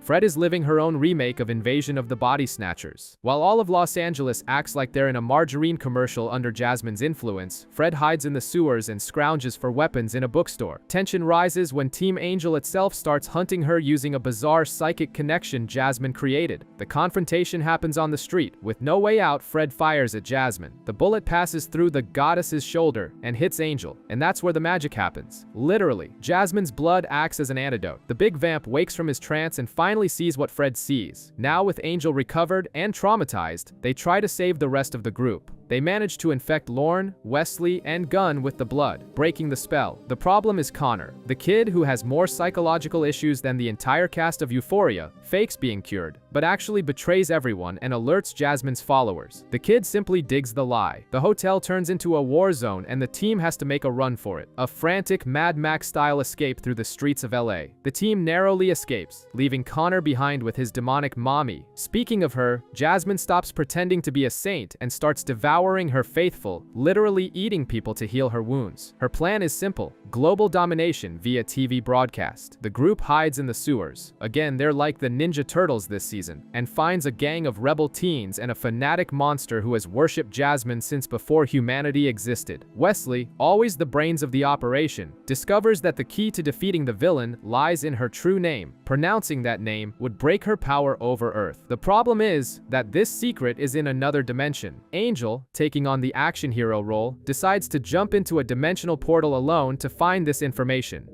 Fred is living her own remake of Invasion of the Body Snatchers. While all of Los Angeles acts like they're in a margarine commercial under Jasmine's influence, Fred hides in the sewers and scrounges for weapons in a bookstore. Tension rises when Team Angel itself starts hunting her using a bizarre psychic connection Jasmine created. The confrontation happens on the street. With no way out, Fred fires at Jasmine. The bullet passes through the goddess's shoulder and hits Angel, and that's where the magic happens. Literally, Jasmine's blood acts as an antidote. The big vamp wakes from his trance and finally sees what Fred sees. Now with Angel recovered and traumatized, they try to save the rest of the group. They manage to infect Lorne, Wesley, and Gunn with the blood, breaking the spell. The problem is Connor, the kid who has more psychological issues than the entire cast of Euphoria, fakes being cured, but actually betrays everyone and alerts Jasmine's followers. The kid simply digs the lie. The hotel turns into a war zone and the team has to make a run for it. A frantic Mad Max-style escape through the streets of LA. The team narrowly escapes, leaving Connor behind with his demonic mommy. Speaking of her, Jasmine stops pretending to be a saint and starts devouring her faithful, literally eating people to heal her wounds. Her plan is simple: global domination via TV broadcast. The group hides in the sewers. Again, they're like the Ninja Turtles this season, and finds a gang of rebel teens and a fanatic monster who has worshipped Jasmine since before humanity existed. Wesley, always the brains of the operation, discovers that the key to defeating the villain lies in her true name. Pronouncing that name would break her power over Earth. The problem is that this secret is in another dimension. Angel, taking on the action hero role, decides to jump into a dimensional portal alone to find this information.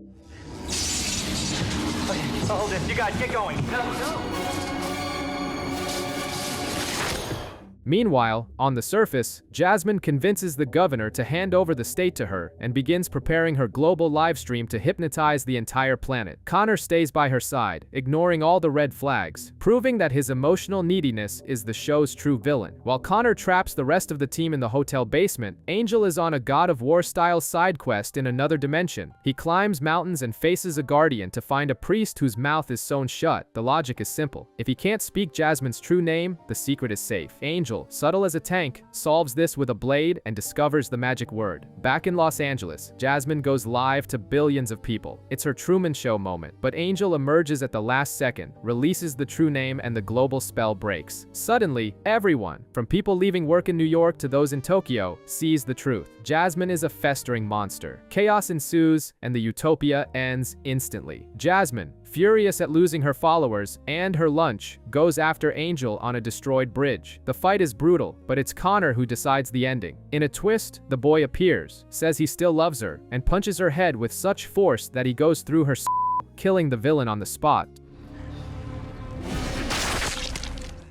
Okay, hold it. You guys get going. Go. Meanwhile, on the surface, Jasmine convinces the governor to hand over the state to her and begins preparing her global livestream to hypnotize the entire planet. Connor stays by her side, ignoring all the red flags, proving that his emotional neediness is the show's true villain. While Connor traps the rest of the team in the hotel basement, Angel is on a God of War-style side quest in another dimension. He climbs mountains and faces a guardian to find a priest whose mouth is sewn shut. The logic is simple. If he can't speak Jasmine's true name, the secret is safe. Angel, subtle as a tank, solves this with a blade and discovers the magic word. Back in Los Angeles, Jasmine goes live to billions of people. It's her Truman Show moment, but Angel emerges at the last second, releases the true name, and the global spell breaks. Suddenly, everyone, from people leaving work in New York to those in Tokyo, sees the truth. Jasmine is a festering monster. Chaos ensues, and the utopia ends instantly. Jasmine, furious at losing her followers and her lunch, goes after Angel on a destroyed bridge. The fight is brutal, but it's Connor who decides the ending. In a twist, the boy appears, says he still loves her, and punches her head with such force that he goes through her killing the villain on the spot.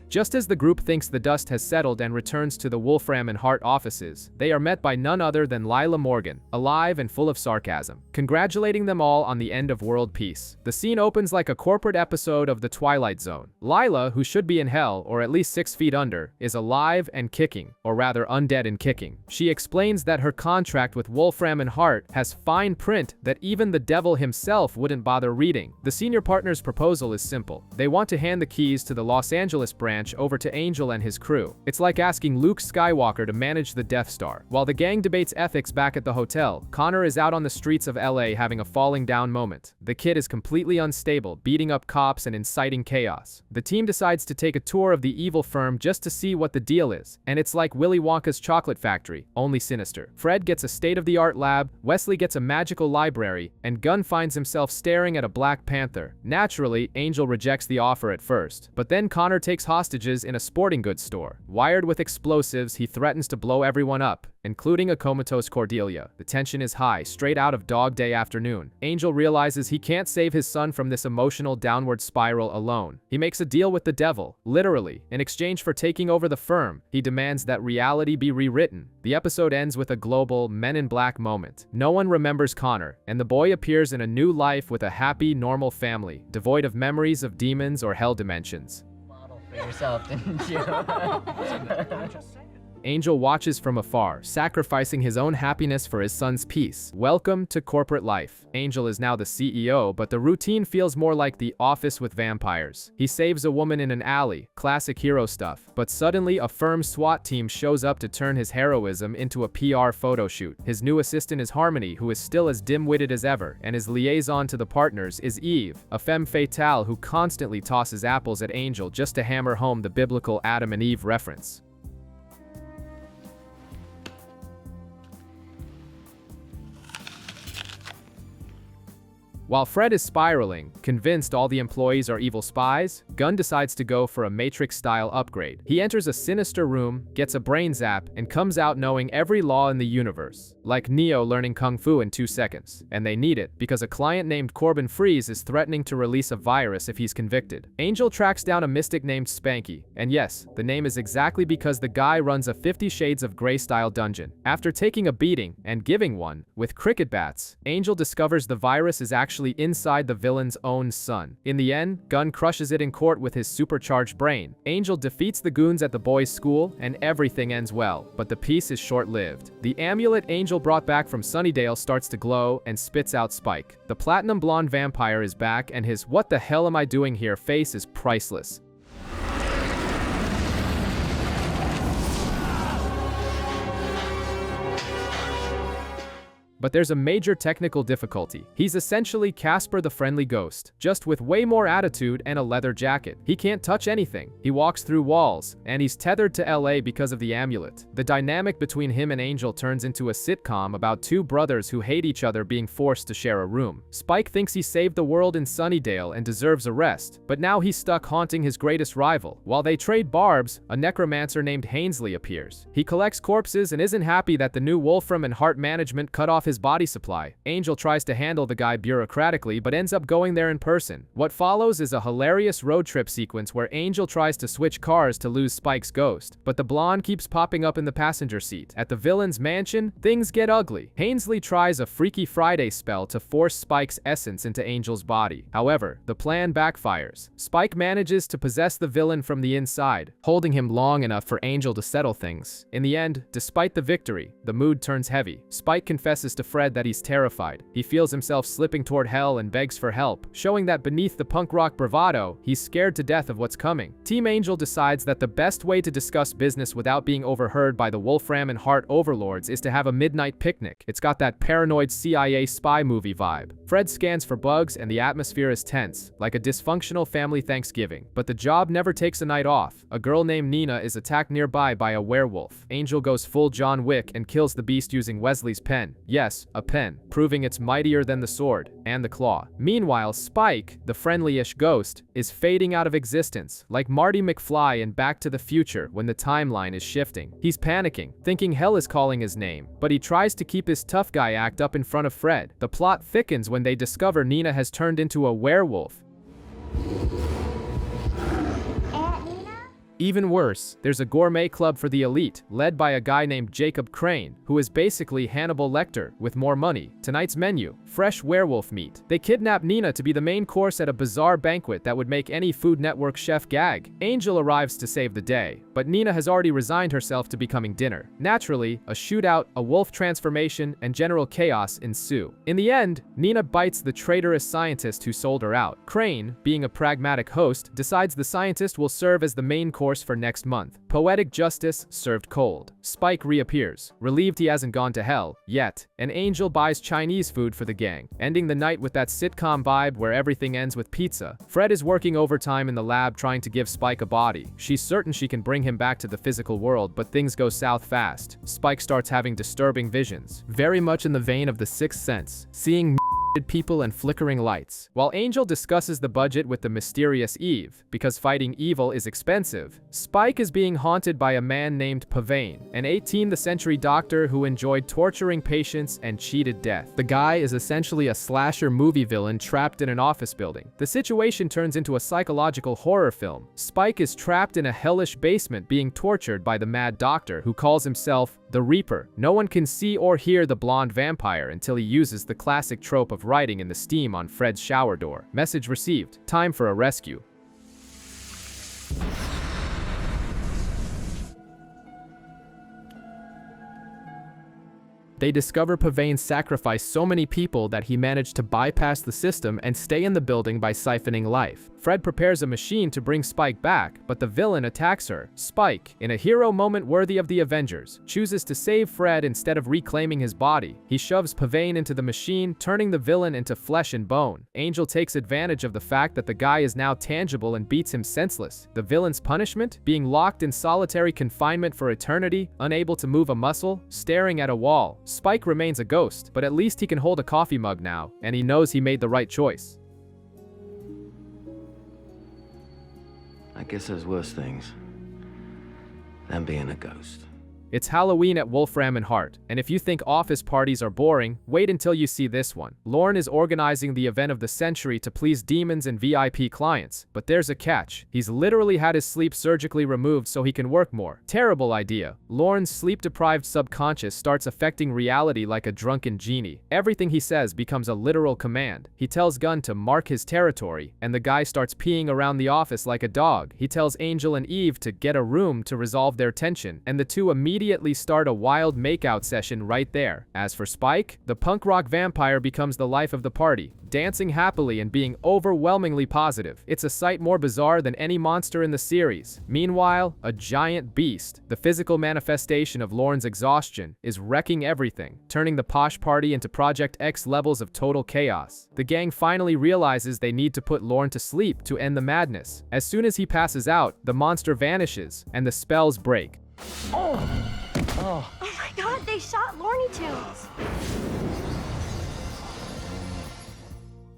Just as the group thinks the dust has settled and returns to the Wolfram and Hart offices, they are met by none other than Lila Morgan, alive and full of sarcasm, congratulating them all on the end of world peace. The scene opens like a corporate episode of The Twilight Zone. Lila, who should be in hell, or at least 6 feet under, is alive and kicking, or rather undead and kicking. She explains that her contract with Wolfram and Hart has fine print that even the devil himself wouldn't bother reading. The senior partner's proposal is simple. They want to hand the keys to the Los Angeles branch ranch over to Angel and his crew. It's like asking Luke Skywalker to manage the Death Star. While the gang debates ethics back at the hotel, Connor is out on the streets of LA having a falling down moment. The kid is completely unstable, beating up cops and inciting chaos. The team decides to take a tour of the evil firm just to see what the deal is, and it's like Willy Wonka's chocolate factory, only sinister. Fred gets a state-of-the-art lab, Wesley gets a magical library, and Gunn finds himself staring at a Black Panther. Naturally, Angel rejects the offer at first, but then Connor takes hostages in a sporting goods store. Wired with explosives, he threatens to blow everyone up, including a comatose Cordelia. The tension is high, straight out of Dog Day Afternoon. Angel realizes he can't save his son from this emotional downward spiral alone. He makes a deal with the devil, literally. In exchange for taking over the firm, he demands that reality be rewritten. The episode ends with a global Men in Black moment. No one remembers Connor, and the boy appears in a new life with a happy, normal family, devoid of memories of demons or hell dimensions. For yourself, didn't you? Angel watches from afar, sacrificing his own happiness for his son's peace. Welcome to corporate life. Angel is now the CEO, but the routine feels more like The Office with vampires. He saves a woman in an alley, classic hero stuff, but suddenly a firm SWAT team shows up to turn his heroism into a PR photo shoot. His new assistant is Harmony, who is still as dim-witted as ever, and his liaison to the partners is Eve, a femme fatale who constantly tosses apples at Angel just to hammer home the biblical Adam and Eve reference. While Fred is spiraling, convinced all the employees are evil spies, Gunn decides to go for a Matrix-style upgrade. He enters a sinister room, gets a brain zap, and comes out knowing every law in the universe. Like Neo learning Kung Fu in 2 seconds. And they need it, because a client named Corbin Freeze is threatening to release a virus if he's convicted. Angel tracks down a mystic named Spanky, and yes, the name is exactly because the guy runs a 50 Shades of Grey-style dungeon. After taking a beating, and giving one, with cricket bats, Angel discovers the virus is actually inside the villain's own son. In the end, Gunn crushes it in court with his supercharged brain. Angel defeats the goons at the boys' school, and everything ends well, but the peace is short-lived. The amulet Angel brought back from Sunnydale starts to glow and spits out Spike. The platinum blonde vampire is back, and his "what the hell am I doing here" face is priceless. But there's a major technical difficulty. He's essentially Casper the Friendly Ghost, just with way more attitude and a leather jacket. He can't touch anything. He walks through walls, and he's tethered to LA because of the amulet. The dynamic between him and Angel turns into a sitcom about 2 brothers who hate each other being forced to share a room. Spike thinks he saved the world in Sunnydale and deserves a rest, but now he's stuck haunting his greatest rival. While they trade barbs, a necromancer named Hainsley appears. He collects corpses and isn't happy that the new Wolfram and Hart management cut off his body supply. Angel tries to handle the guy bureaucratically but ends up going there in person. What follows is a hilarious road trip sequence where Angel tries to switch cars to lose Spike's ghost, but the blonde keeps popping up in the passenger seat. At the villain's mansion, things get ugly. Hainsley tries a Freaky Friday spell to force Spike's essence into Angel's body. However, the plan backfires. Spike manages to possess the villain from the inside, holding him long enough for Angel to settle things. In the end, despite the victory, the mood turns heavy. Spike confesses to Fred that he's terrified. He feels himself slipping toward hell and begs for help, showing that beneath the punk rock bravado, he's scared to death of what's coming. Team Angel decides that the best way to discuss business without being overheard by the Wolfram and Hart overlords is to have a midnight picnic. It's got that paranoid CIA spy movie vibe. Fred scans for bugs and the atmosphere is tense, like a dysfunctional family Thanksgiving. But the job never takes a night off. A girl named Nina is attacked nearby by a werewolf. Angel goes full John Wick and kills the beast using Wesley's pen. Yes, a pen, proving it's mightier than the sword and the claw. Meanwhile, Spike, the friendly-ish ghost, is fading out of existence, like Marty McFly in Back to the Future when the timeline is shifting. He's panicking, thinking hell is calling his name, but he tries to keep his tough guy act up in front of Fred. The plot thickens when they discover Nina has turned into a werewolf. Even worse, there's a gourmet club for the elite, led by a guy named Jacob Crane, who is basically Hannibal Lecter, with more money. Tonight's menu: fresh werewolf meat. They kidnap Nina to be the main course at a bizarre banquet that would make any Food Network chef gag. Angel arrives to save the day, but Nina has already resigned herself to becoming dinner. Naturally, a shootout, a wolf transformation, and general chaos ensue. In the end, Nina bites the traitorous scientist who sold her out. Crane, being a pragmatic host, decides the scientist will serve as the main course divorce for next month. Poetic justice served cold. Spike reappears, relieved he hasn't gone to hell yet, and Angel buys Chinese food for the gang, ending the night with that sitcom vibe where everything ends with pizza. Fred is working overtime in the lab trying to give Spike a body. She's certain she can bring him back to the physical world, but things go south fast. Spike starts having disturbing visions, very much in the vein of The Sixth Sense, seeing people and flickering lights. While Angel discusses the budget with the mysterious Eve, because fighting evil is expensive, Spike is being haunted by a man named Pavane, an 18th century doctor who enjoyed torturing patients and cheated death. The guy is essentially a slasher movie villain trapped in an office building. The situation turns into a psychological horror film. Spike is trapped in a hellish basement being tortured by the mad doctor who calls himself the Reaper. No one can see or hear the blonde vampire until he uses the classic trope of writing in the steam on Fred's shower door. Message received. Time for a rescue. They discover Pavane sacrificed so many people that he managed to bypass the system and stay in the building by siphoning life. Fred prepares a machine to bring Spike back, but the villain attacks her. Spike, in a hero moment worthy of the Avengers, chooses to save Fred instead of reclaiming his body. He shoves Pavane into the machine, turning the villain into flesh and bone. Angel takes advantage of the fact that the guy is now tangible and beats him senseless. The villain's punishment? Being locked in solitary confinement for eternity, unable to move a muscle, staring at a wall. Spike remains a ghost, but at least he can hold a coffee mug now, and he knows he made the right choice. I guess there's worse things than being a ghost. It's Halloween at Wolfram and Hart, and if you think office parties are boring, wait until you see this one. Lorne is organizing the event of the century to please demons and VIP clients, but there's a catch. He's literally had his sleep surgically removed so he can work more. Terrible idea. Lorne's sleep-deprived subconscious starts affecting reality like a drunken genie. Everything he says becomes a literal command. He tells Gunn to mark his territory, and the guy starts peeing around the office like a dog. He tells Angel and Eve to get a room to resolve their tension, and the two immediately start a wild makeout session right there. As for Spike, the punk rock vampire becomes the life of the party, dancing happily and being overwhelmingly positive. It's a sight more bizarre than any monster in the series. Meanwhile, a giant beast, the physical manifestation of Lorne's exhaustion, is wrecking everything, turning the posh party into Project X levels of total chaos. The gang finally realizes they need to put Lorne to sleep to end the madness. As soon as he passes out, the monster vanishes, and the spells break. Oh my god, they shot Lorny Tunes!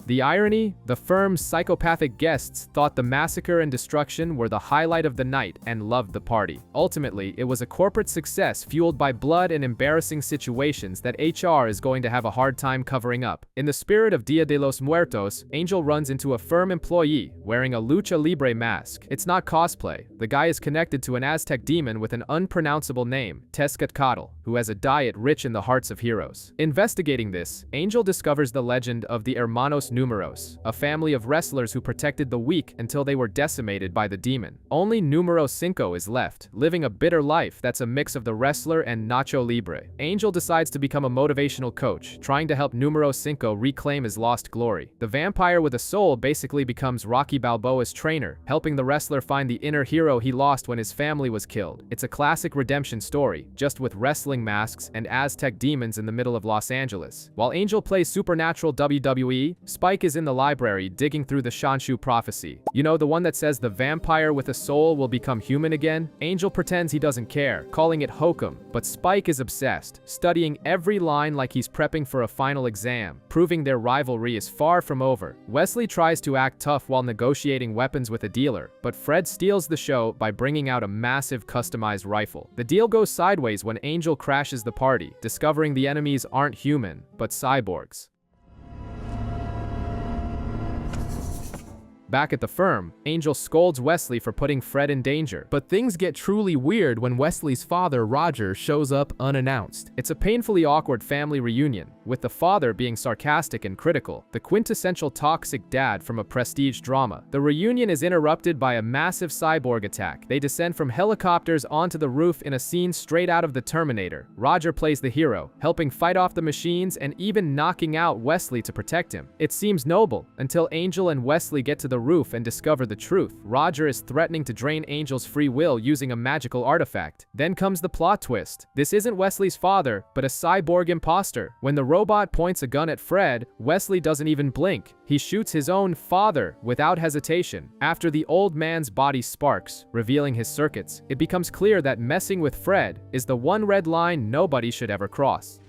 The irony? The firm's psychopathic guests thought the massacre and destruction were the highlight of the night and loved the party. Ultimately, it was a corporate success fueled by blood and embarrassing situations that HR is going to have a hard time covering up. In the spirit of Dia de los Muertos, Angel runs into a firm employee wearing a lucha libre mask. It's not cosplay. The guy is connected to an Aztec demon with an unpronounceable name, Tezcatlipoca, who has a diet rich in the hearts of heroes. Investigating this, Angel discovers the legend of the Hermanos Numeros, a family of wrestlers who protected the weak until they were decimated by the demon. Only Numero 5 is left, living a bitter life that's a mix of the wrestler and Nacho Libre. Angel decides to become a motivational coach, trying to help Numero 5 reclaim his lost glory. The vampire with a soul basically becomes Rocky Balboa's trainer, helping the wrestler find the inner hero he lost when his family was killed. It's a classic redemption story, just with wrestling masks and Aztec demons in the middle of Los Angeles. While Angel plays supernatural WWE, Spike is in the library digging through the Shanshu prophecy. You know, the one that says the vampire with a soul will become human again? Angel pretends he doesn't care, calling it hokum, but Spike is obsessed, studying every line like he's prepping for a final exam, proving their rivalry is far from over. Wesley tries to act tough while negotiating weapons with a dealer, but Fred steals the show by bringing out a massive customized rifle. The deal goes sideways when Angel crashes the party, discovering the enemies aren't human, but cyborgs. Back at the firm, Angel scolds Wesley for putting Fred in danger. But things get truly weird when Wesley's father, Roger, shows up unannounced. It's a painfully awkward family reunion. with the father being sarcastic and critical, the quintessential toxic dad from a prestige drama. The reunion is interrupted by a massive cyborg attack. They descend from helicopters onto the roof in a scene straight out of the Terminator. Roger plays the hero, helping fight off the machines and even knocking out Wesley to protect him. It seems noble, until Angel and Wesley get to the roof and discover the truth. Roger is threatening to drain Angel's free will using a magical artifact. Then comes the plot twist. This isn't Wesley's father, but a cyborg imposter. When the robot points a gun at Fred, Wesley doesn't even blink. He shoots his own father without hesitation. After the old man's body sparks, revealing his circuits, it becomes clear that messing with Fred is the one red line nobody should ever cross.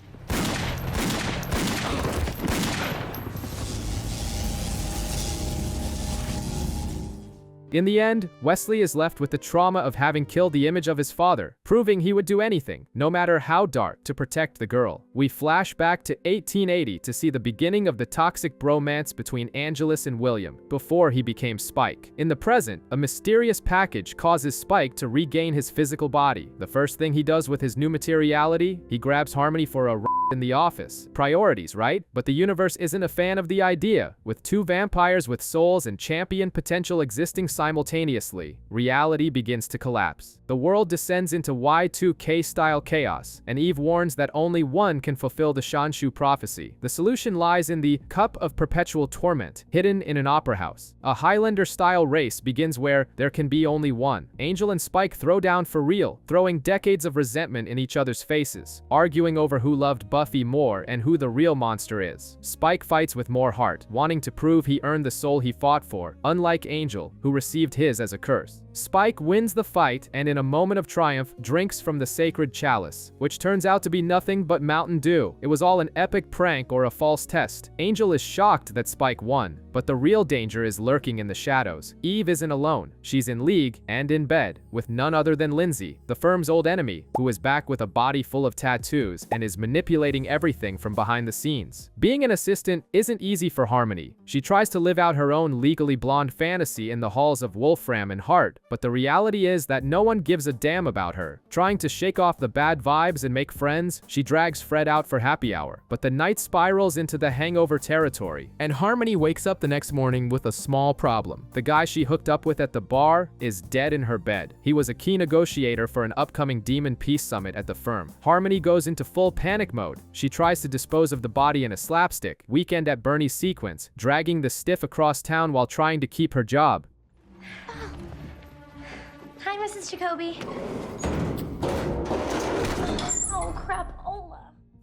In the end, Wesley is left with the trauma of having killed the image of his father, proving he would do anything, no matter how dark, to protect the girl. We flash back to 1880 to see the beginning of the toxic bromance between Angelus and William, before he became Spike. In the present, a mysterious package causes Spike to regain his physical body. The first thing he does with his new materiality, he grabs Harmony for a in the office. Priorities, right? But the universe isn't a fan of the idea. With two vampires with souls and champion potential existing simultaneously, reality begins to collapse. The world descends into Y2K-style chaos, and Eve warns that only one can fulfill the Shanshu prophecy. The solution lies in the Cup of Perpetual Torment, hidden in an opera house. A Highlander-style race begins where there can be only one. Angel and Spike throw down for real, throwing decades of resentment in each other's faces, arguing over who loved Buffy more and who the real monster is. Spike fights with more heart, wanting to prove he earned the soul he fought for, unlike Angel, who received his as a curse. Spike wins the fight and in a moment of triumph drinks from the sacred chalice, which turns out to be nothing but Mountain Dew. It was all an epic prank or a false test. Angel is shocked that Spike won, but the real danger is lurking in the shadows. Eve isn't alone. She's in league and in bed with none other than Lindsay, the firm's old enemy, who is back with a body full of tattoos and is manipulating everything from behind the scenes. Being an assistant isn't easy for Harmony. She tries to live out her own legally blonde fantasy in the halls of Wolfram and Hart, but the reality is that no one gives a damn about her. Trying to shake off the bad vibes and make friends, she drags Fred out for happy hour, but the night spirals into the hangover territory, and Harmony wakes up the next morning with a small problem. The guy she hooked up with at the bar is dead in her bed. He was a key negotiator for an upcoming Demon Peace Summit at the firm. Harmony goes into full panic mode. She tries to dispose of the body in a slapstick, Weekend at Bernie's sequence, dragging the stiff across town while trying to keep her job. Hi, Mrs. Jacoby. Oh, crap.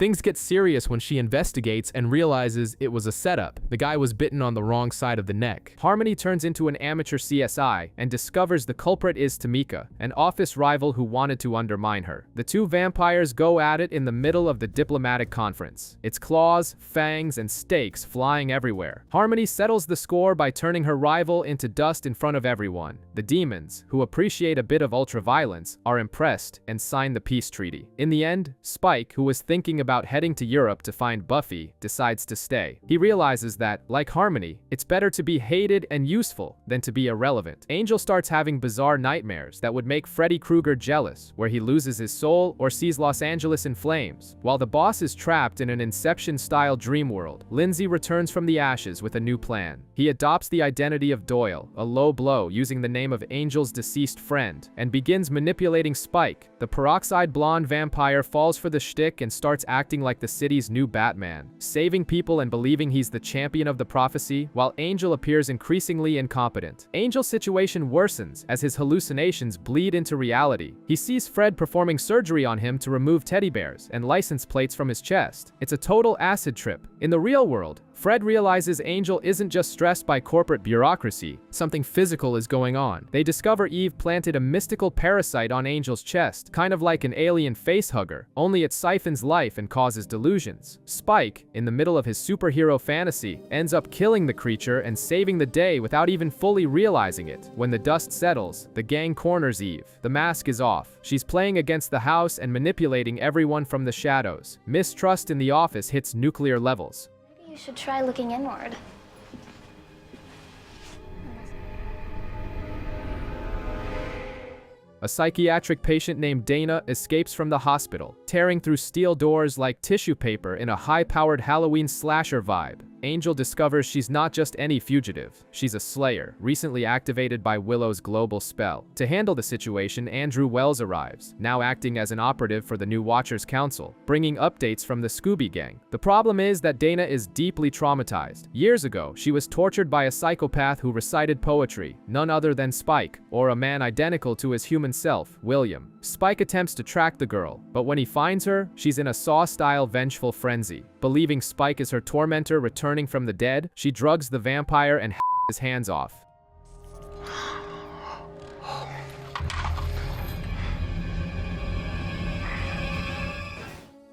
Things get serious when she investigates and realizes it was a setup. The guy was bitten on the wrong side of the neck. Harmony turns into an amateur CSI and discovers the culprit is Tamika, an office rival who wanted to undermine her. The two vampires go at it in the middle of the diplomatic conference. Its claws, fangs, and stakes flying everywhere. Harmony settles the score by turning her rival into dust in front of everyone. The demons, who appreciate a bit of ultraviolence, are impressed and sign the peace treaty. In the end, Spike, who was thinking about heading to Europe to find Buffy, decides to stay. He realizes that, like Harmony, it's better to be hated and useful than to be irrelevant. Angel starts having bizarre nightmares that would make Freddy Krueger jealous, where he loses his soul or sees Los Angeles in flames. While the boss is trapped in an Inception-style dream world, Lindsay returns from the ashes with a new plan. He adopts the identity of Doyle, a low blow using the name of Angel's deceased friend, and begins manipulating Spike. The peroxide blonde vampire falls for the shtick and starts acting like the city's new Batman, saving people and believing he's the champion of the prophecy, while Angel appears increasingly incompetent. Angel's situation worsens as his hallucinations bleed into reality. He sees Fred performing surgery on him to remove teddy bears and license plates from his chest. It's a total acid trip. In the real world, Fred realizes Angel isn't just stressed by corporate bureaucracy. Something physical is going on. They discover Eve planted a mystical parasite on Angel's chest, kind of like an alien facehugger, only it siphons life and causes delusions. Spike, in the middle of his superhero fantasy, ends up killing the creature and saving the day without even fully realizing it. When the dust settles, the gang corners Eve. The mask is off. She's playing against the house and manipulating everyone from the shadows. Mistrust in the office hits nuclear levels. You should try looking inward. A psychiatric patient named Dana escapes from the hospital, tearing through steel doors like tissue paper in a high-powered Halloween slasher vibe. Angel discovers she's not just any fugitive. She's a slayer, recently activated by Willow's global spell. To handle the situation, Andrew Wells arrives, now acting as an operative for the new Watchers Council, bringing updates from the Scooby Gang. The problem is that Dana is deeply traumatized. Years ago, she was tortured by a psychopath who recited poetry, none other than Spike, or a man identical to his human self, William. Spike attempts to track the girl, but when he finds her, she's in a Saw-style vengeful frenzy. Believing Spike is her tormentor returning from the dead, she drugs the vampire and his hands off.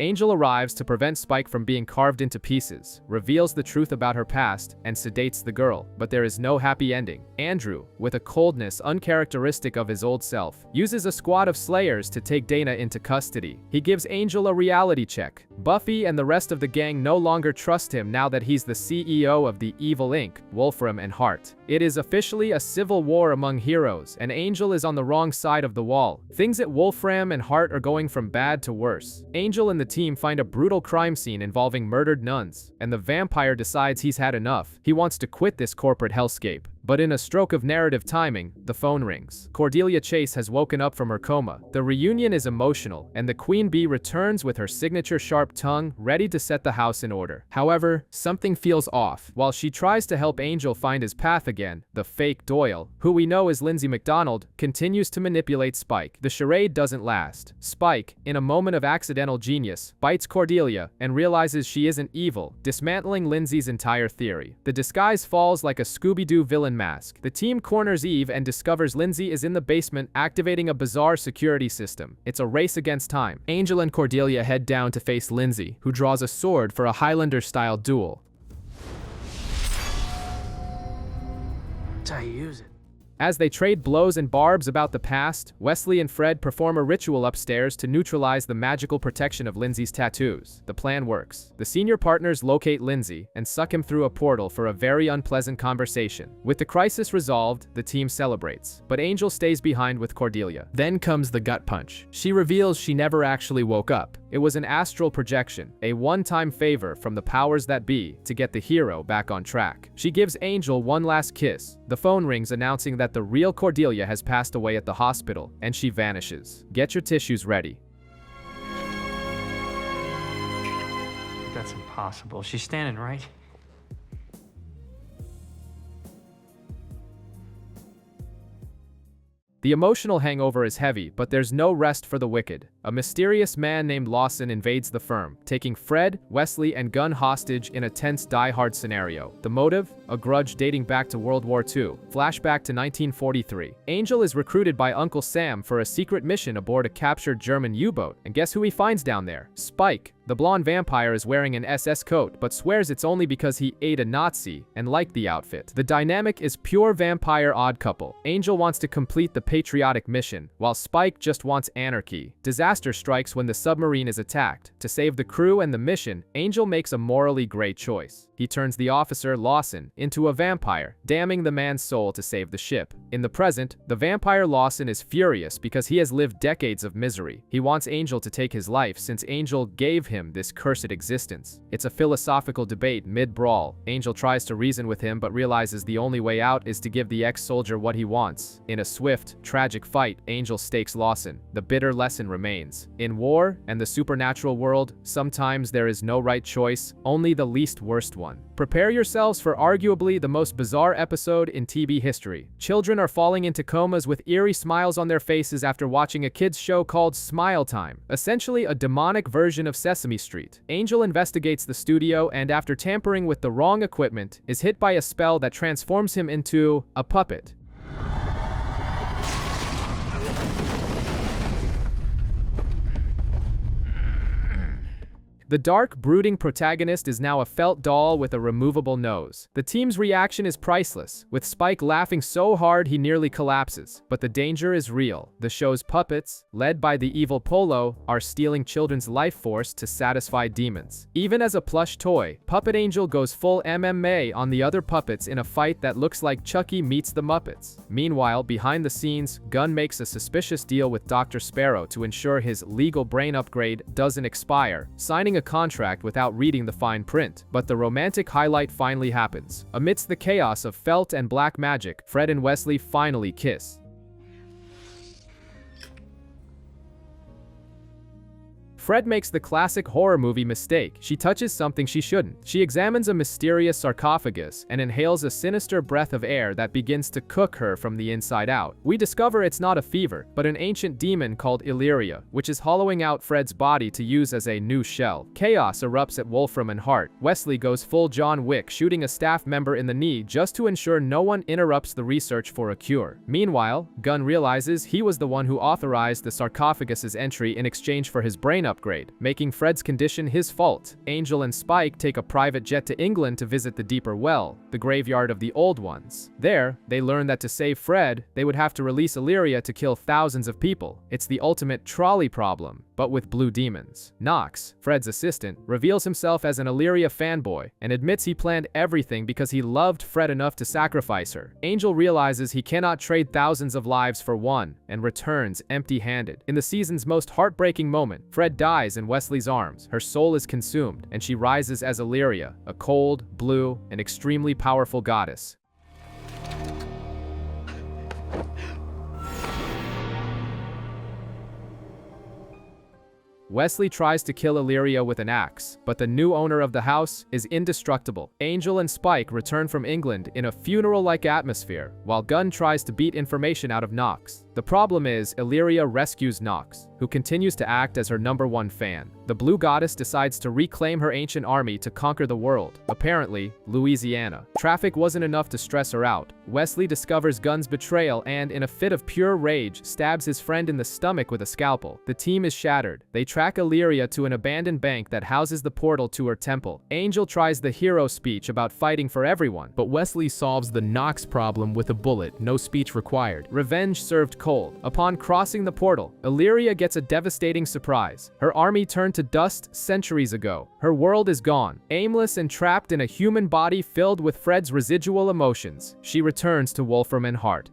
Angel arrives to prevent Spike from being carved into pieces, reveals the truth about her past, and sedates the girl, but there is no happy ending. Andrew, with a coldness uncharacteristic of his old self, uses a squad of slayers to take Dana into custody. He gives Angel a reality check. Buffy and the rest of the gang no longer trust him now that he's the CEO of the Evil Inc., Wolfram and Hart. It is officially a civil war among heroes, and Angel is on the wrong side of the wall. Things at Wolfram and Hart are going from bad to worse. Angel and the team find a brutal crime scene involving murdered nuns, and the vampire decides he's had enough. He wants to quit this corporate hellscape. But in a stroke of narrative timing, the phone rings. Cordelia Chase has woken up from her coma. The reunion is emotional, and the Queen Bee returns with her signature sharp tongue, ready to set the house in order. However, something feels off. While she tries to help Angel find his path again, the fake Doyle, who we know as Lindsay McDonald, continues to manipulate Spike. The charade doesn't last. Spike, in a moment of accidental genius, bites Cordelia and realizes she isn't evil, dismantling Lindsay's entire theory. The disguise falls like a Scooby-Doo villain mask. The team corners Eve and discovers Lindsay is in the basement, activating a bizarre security system. It's a race against time. Angel and Cordelia head down to face Lindsay, who draws a sword for a Highlander-style duel. That's how you use it. As they trade blows and barbs about the past, Wesley and Fred perform a ritual upstairs to neutralize the magical protection of Lindsay's tattoos. The plan works. The senior partners locate Lindsay and suck him through a portal for a very unpleasant conversation. With the crisis resolved, the team celebrates, but Angel stays behind with Cordelia. Then comes the gut punch. She reveals she never actually woke up. It was an astral projection, a one-time favor from the powers that be to get the hero back on track. She gives Angel one last kiss. The phone rings announcing that the real Cordelia has passed away at the hospital, and she vanishes. Get your tissues ready. That's impossible. She's standing right. The emotional hangover is heavy, but there's no rest for the wicked. A mysterious man named Lawson invades the firm, taking Fred, Wesley, and Gunn hostage in a tense Die Hard scenario. The motive? A grudge dating back to World War II. Flashback to 1943. Angel is recruited by Uncle Sam for a secret mission aboard a captured German U-boat, and guess who he finds down there? Spike. The blonde vampire is wearing an SS coat, but swears it's only because he ate a Nazi and liked the outfit. The dynamic is pure vampire odd couple. Angel wants to complete the patriotic mission, while Spike just wants anarchy. Disaster strikes when the submarine is attacked. To save the crew and the mission, Angel makes a morally gray choice. He turns the officer, Lawson, into a vampire, damning the man's soul to save the ship. In the present, the vampire Lawson is furious because he has lived decades of misery. He wants Angel to take his life since Angel gave him this cursed existence. It's a philosophical debate mid-brawl. Angel tries to reason with him but realizes the only way out is to give the ex-soldier what he wants. In a swift, tragic fight, Angel stakes Lawson. The bitter lesson remains. In war and the supernatural world, sometimes there is no right choice, only the least worst one. Prepare yourselves for arguably the most bizarre episode in TV history. Children are falling into comas with eerie smiles on their faces after watching a kids show called Smile Time, essentially a demonic version of Sesame Street. Angel investigates the studio and, after tampering with the wrong equipment, is hit by a spell that transforms him into a puppet. The dark, brooding protagonist is now a felt doll with a removable nose. The team's reaction is priceless, with Spike laughing so hard he nearly collapses. But the danger is real. The show's puppets, led by the evil Polo, are stealing children's life force to satisfy demons. Even as a plush toy, Puppet Angel goes full MMA on the other puppets in a fight that looks like Chucky meets the Muppets. Meanwhile, behind the scenes, Gunn makes a suspicious deal with Dr. Sparrow to ensure his legal brain upgrade doesn't expire, signing a contract without reading the fine print. But the romantic highlight finally happens. Amidst the chaos of felt and black magic, Fred and Wesley finally kiss. Fred makes the classic horror movie mistake. She touches something she shouldn't. She examines a mysterious sarcophagus and inhales a sinister breath of air that begins to cook her from the inside out. We discover it's not a fever, but an ancient demon called Illyria, which is hollowing out Fred's body to use as a new shell. Chaos erupts at Wolfram and Hart. Wesley goes full John Wick, shooting a staff member in the knee just to ensure no one interrupts the research for a cure. Meanwhile, Gunn realizes he was the one who authorized the sarcophagus's entry in exchange for his brain upgrade, making Fred's condition his fault. Angel and Spike take a private jet to England to visit the Deeper Well, the graveyard of the Old Ones. There, they learn that to save Fred, they would have to release Illyria to kill thousands of people. It's the ultimate trolley problem, but with blue demons. Knox, Fred's assistant, reveals himself as an Illyria fanboy and admits he planned everything because he loved Fred enough to sacrifice her. Angel realizes he cannot trade thousands of lives for one and returns empty-handed. In the season's most heartbreaking moment, Fred dies in Wesley's arms. Her soul is consumed, and she rises as Illyria, a cold, blue, and extremely powerful goddess. Wesley tries to kill Illyria with an axe, but the new owner of the house is indestructible. Angel and Spike return from England in a funeral-like atmosphere, while Gunn tries to beat information out of Knox. The problem is, Illyria rescues Knox, who continues to act as her #1 fan. The Blue Goddess decides to reclaim her ancient army to conquer the world, apparently, Louisiana. Traffic wasn't enough to stress her out. Wesley discovers Gunn's betrayal and, in a fit of pure rage, stabs his friend in the stomach with a scalpel. The team is shattered. They track Illyria to an abandoned bank that houses the portal to her temple. Angel tries the hero speech about fighting for everyone, but Wesley solves the Knox problem with a bullet, no speech required. Revenge served cold. Upon crossing the portal, Illyria gets a devastating surprise. Her army turned to dust centuries ago. Her world is gone, aimless and trapped in a human body filled with Fred's residual emotions. She returns to Wolfram and Hart.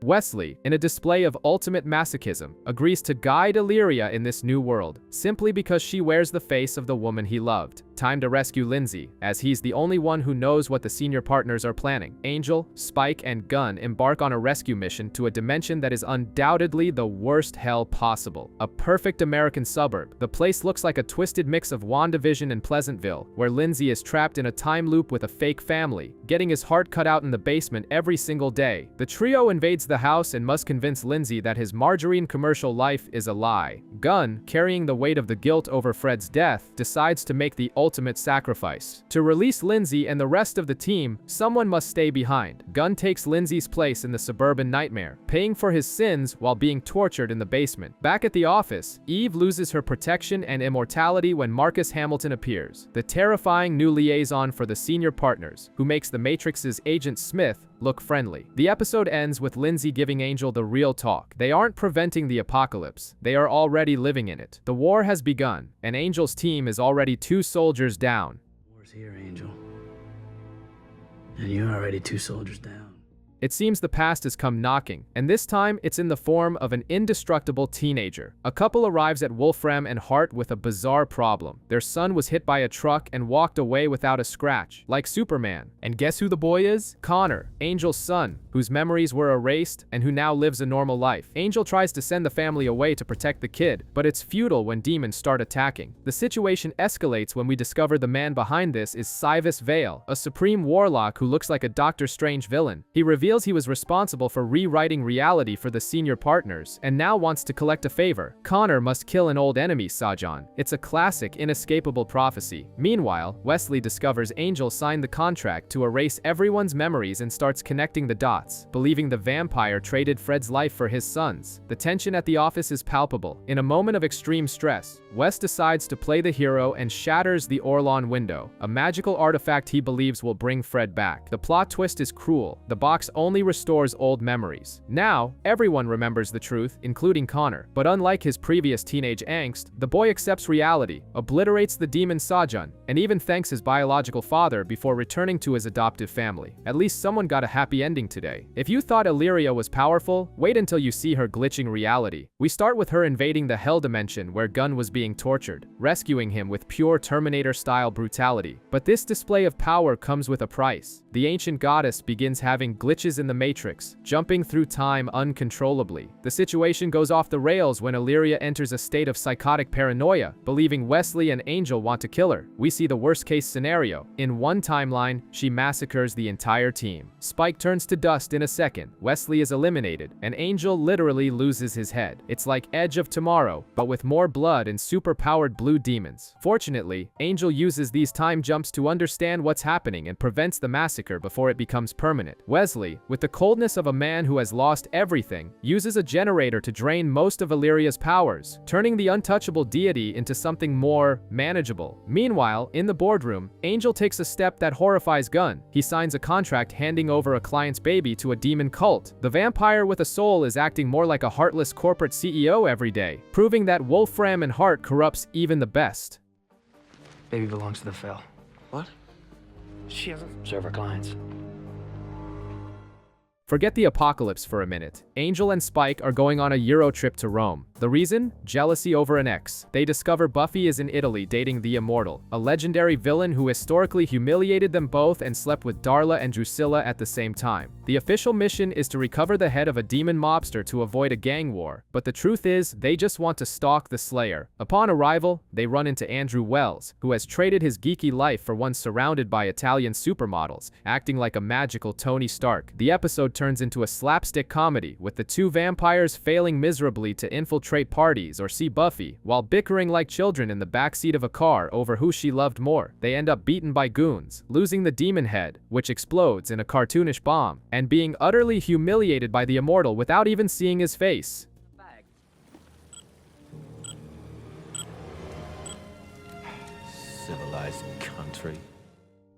Wesley, in a display of ultimate masochism, agrees to guide Illyria in this new world, simply because she wears the face of the woman he loved. Time to rescue Lindsay, as he's the only one who knows what the senior partners are planning. Angel, Spike, and Gunn embark on a rescue mission to a dimension that is undoubtedly the worst hell possible. A perfect American suburb, the place looks like a twisted mix of WandaVision and Pleasantville, where Lindsay is trapped in a time loop with a fake family, getting his heart cut out in the basement every single day. The trio invades the house and must convince Lindsay that his margarine commercial life is a lie. Gunn, carrying the weight of the guilt over Fred's death, decides to make the ultimate sacrifice. To release Lindsay and the rest of the team, someone must stay behind. Gunn takes Lindsay's place in the suburban nightmare, paying for his sins while being tortured in the basement. Back at the office, Eve loses her protection and immortality when Marcus Hamilton appears, the terrifying new liaison for the senior partners, who makes the Matrix's Agent Smith look friendly. The episode ends with Lindsay giving Angel the real talk. They aren't preventing the apocalypse, they are already living in it. The war has begun, and Angel's team is already 2 soldiers down. War's here, Angel. And you're already 2 soldiers down. It seems the past has come knocking, and this time it's in the form of an indestructible teenager. A couple arrives at Wolfram and Hart with a bizarre problem. Their son was hit by a truck and walked away without a scratch, like Superman. And guess who the boy is? Connor, Angel's son, whose memories were erased and who now lives a normal life. Angel tries to send the family away to protect the kid, but it's futile when demons start attacking. The situation escalates when we discover the man behind this is Cyrus Vale, a supreme warlock who looks like a Doctor Strange villain. He reveals reveals he was responsible for rewriting reality for the senior partners and now wants to collect a favor. Connor must kill an old enemy, Sajan. It's a classic, inescapable prophecy. Meanwhile, Wesley discovers Angel signed the contract to erase everyone's memories and starts connecting the dots, believing the vampire traded Fred's life for his son's. The tension at the office is palpable. In a moment of extreme stress, Wes decides to play the hero and shatters the Orlon window, a magical artifact he believes will bring Fred back. The plot twist is cruel. The box only restores old memories. Now, everyone remembers the truth, including Connor. But unlike his previous teenage angst, the boy accepts reality, obliterates the demon Sajan, and even thanks his biological father before returning to his adoptive family. At least someone got a happy ending today. If you thought Illyria was powerful, wait until you see her glitching reality. We start with her invading the Hell Dimension where Gunn was being tortured, rescuing him with pure Terminator-style brutality. But this display of power comes with a price. The ancient goddess begins having glitches in the Matrix, jumping through time uncontrollably. The situation goes off the rails when Illyria enters a state of psychotic paranoia, believing Wesley and Angel want to kill her. We see the worst-case scenario. In one timeline, she massacres the entire team. Spike turns to dust in a second, Wesley is eliminated, and Angel literally loses his head. It's like Edge of Tomorrow, but with more blood and super-powered blue demons. Fortunately, Angel uses these time jumps to understand what's happening and prevents the massacre before it becomes permanent. Wesley, with the coldness of a man who has lost everything, uses a generator to drain most of Illyria's powers, turning the untouchable deity into something more manageable. Meanwhile, in the boardroom, Angel takes a step that horrifies Gunn. He signs a contract handing over a client's baby to a demon cult. The vampire with a soul is acting more like a heartless corporate CEO every day, proving that Wolfram and Hart corrupts even the best. Baby belongs to the Fel. What? She doesn't serve her clients. Forget the apocalypse for a minute. Angel and Spike are going on a Euro trip to Rome. The reason? Jealousy over an ex. They discover Buffy is in Italy dating the Immortal, a legendary villain who historically humiliated them both and slept with Darla and Drusilla at the same time. The official mission is to recover the head of a demon mobster to avoid a gang war, but the truth is, they just want to stalk the Slayer. Upon arrival, they run into Andrew Wells, who has traded his geeky life for one surrounded by Italian supermodels, acting like a magical Tony Stark. The episode turns into a slapstick comedy, with the two vampires failing miserably to infiltrate parties or see Buffy, while bickering like children in the backseat of a car over who she loved more. They end up beaten by goons, losing the demon head, which explodes in a cartoonish bomb, and being utterly humiliated by the Immortal without even seeing his face. Civilized country.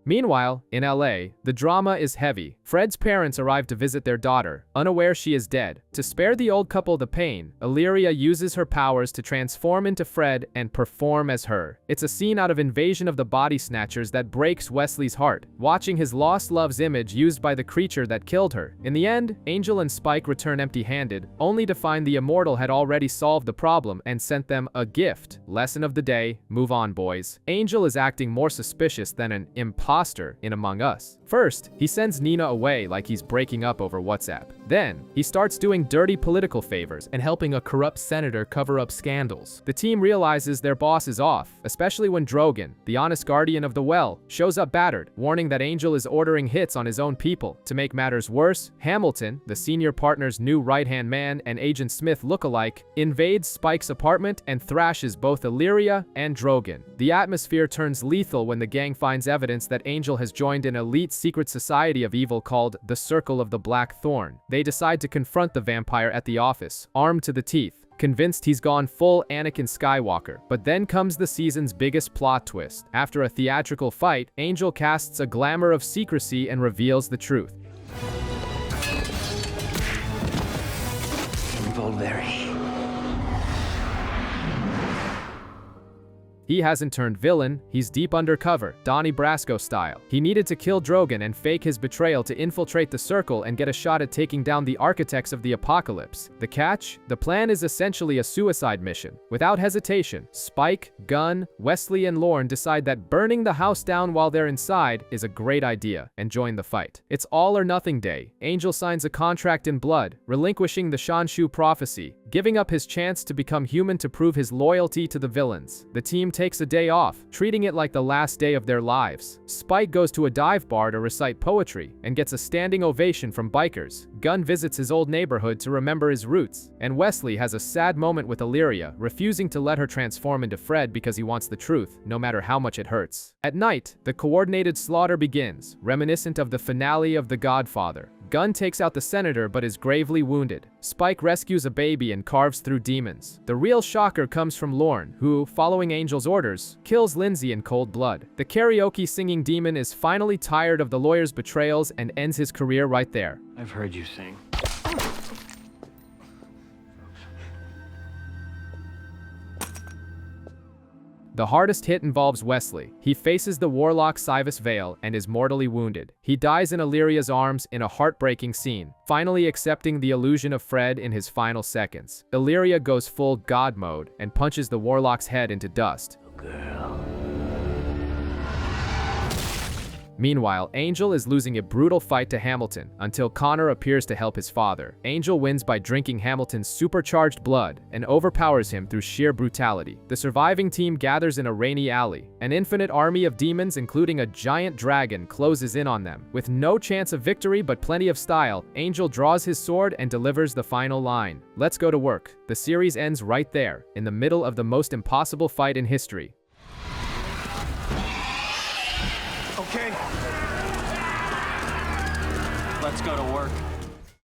Meanwhile, in LA, the drama is heavy. Fred's parents arrive to visit their daughter, unaware she is dead. To spare the old couple the pain, Illyria uses her powers to transform into Fred and perform as her. It's a scene out of Invasion of the Body Snatchers that breaks Wesley's heart, watching his lost love's image used by the creature that killed her. In the end, Angel and Spike return empty-handed, only to find the Immortal had already solved the problem and sent them a gift. Lesson of the day: move on, boys. Angel is acting more suspicious than an imposter in Among Us. First, he sends Nina away like he's breaking up over WhatsApp. Then, he starts doing dirty political favors and helping a corrupt senator cover up scandals. The team realizes their boss is off, especially when Drogon, the honest guardian of the well, shows up battered, warning that Angel is ordering hits on his own people. To make matters worse, Hamilton, the senior partner's new right-hand man and Agent Smith look-alike, invades Spike's apartment and thrashes both Illyria and Drogon. The atmosphere turns lethal when the gang finds evidence that Angel has joined an elite secret society of evil called the Circle of the Black Thorn. They decide to confront the vampire at the office, armed to the teeth, convinced he's gone full Anakin Skywalker. But then comes the season's biggest plot twist. After a theatrical fight, Angel casts a glamour of secrecy and reveals the truth. Volveri. He hasn't turned villain, he's deep undercover, Donnie Brasco style. He needed to kill Drogon and fake his betrayal to infiltrate the Circle and get a shot at taking down the architects of the apocalypse. The catch? The plan is essentially a suicide mission. Without hesitation, Spike, Gunn, Wesley, and Lorne decide that burning the house down while they're inside is a great idea and join the fight. It's all or nothing day. Angel signs a contract in blood, relinquishing the Shanshu prophecy, giving up his chance to become human to prove his loyalty to the villains. The team takes a day off, treating it like the last day of their lives. Spike goes to a dive bar to recite poetry and gets a standing ovation from bikers. Gunn visits his old neighborhood to remember his roots, and Wesley has a sad moment with Illyria, refusing to let her transform into Fred because he wants the truth, no matter how much it hurts. At night, the coordinated slaughter begins, reminiscent of the finale of The Godfather. Gunn takes out the senator but is gravely wounded. Spike rescues a baby and carves through demons. The real shocker comes from Lorne, who, following Angel's orders, kills Lindsay in cold blood. The karaoke singing demon is finally tired of the lawyer's betrayals and ends his career right there. I've heard you sing. The hardest hit involves Wesley. He faces the warlock Cywus Vale and is mortally wounded. He dies in Illyria's arms in a heartbreaking scene, finally accepting the illusion of Fred in his final seconds. Illyria goes full God mode and punches the warlock's head into dust. Girl. Meanwhile, Angel is losing a brutal fight to Hamilton until Connor appears to help his father. Angel wins by drinking Hamilton's supercharged blood and overpowers him through sheer brutality. The surviving team gathers in a rainy alley. An infinite army of demons, including a giant dragon, closes in on them. With no chance of victory but plenty of style, Angel draws his sword and delivers the final line. Let's go to work. The series ends right there, in the middle of the most impossible fight in history. Okay. Let's go to work.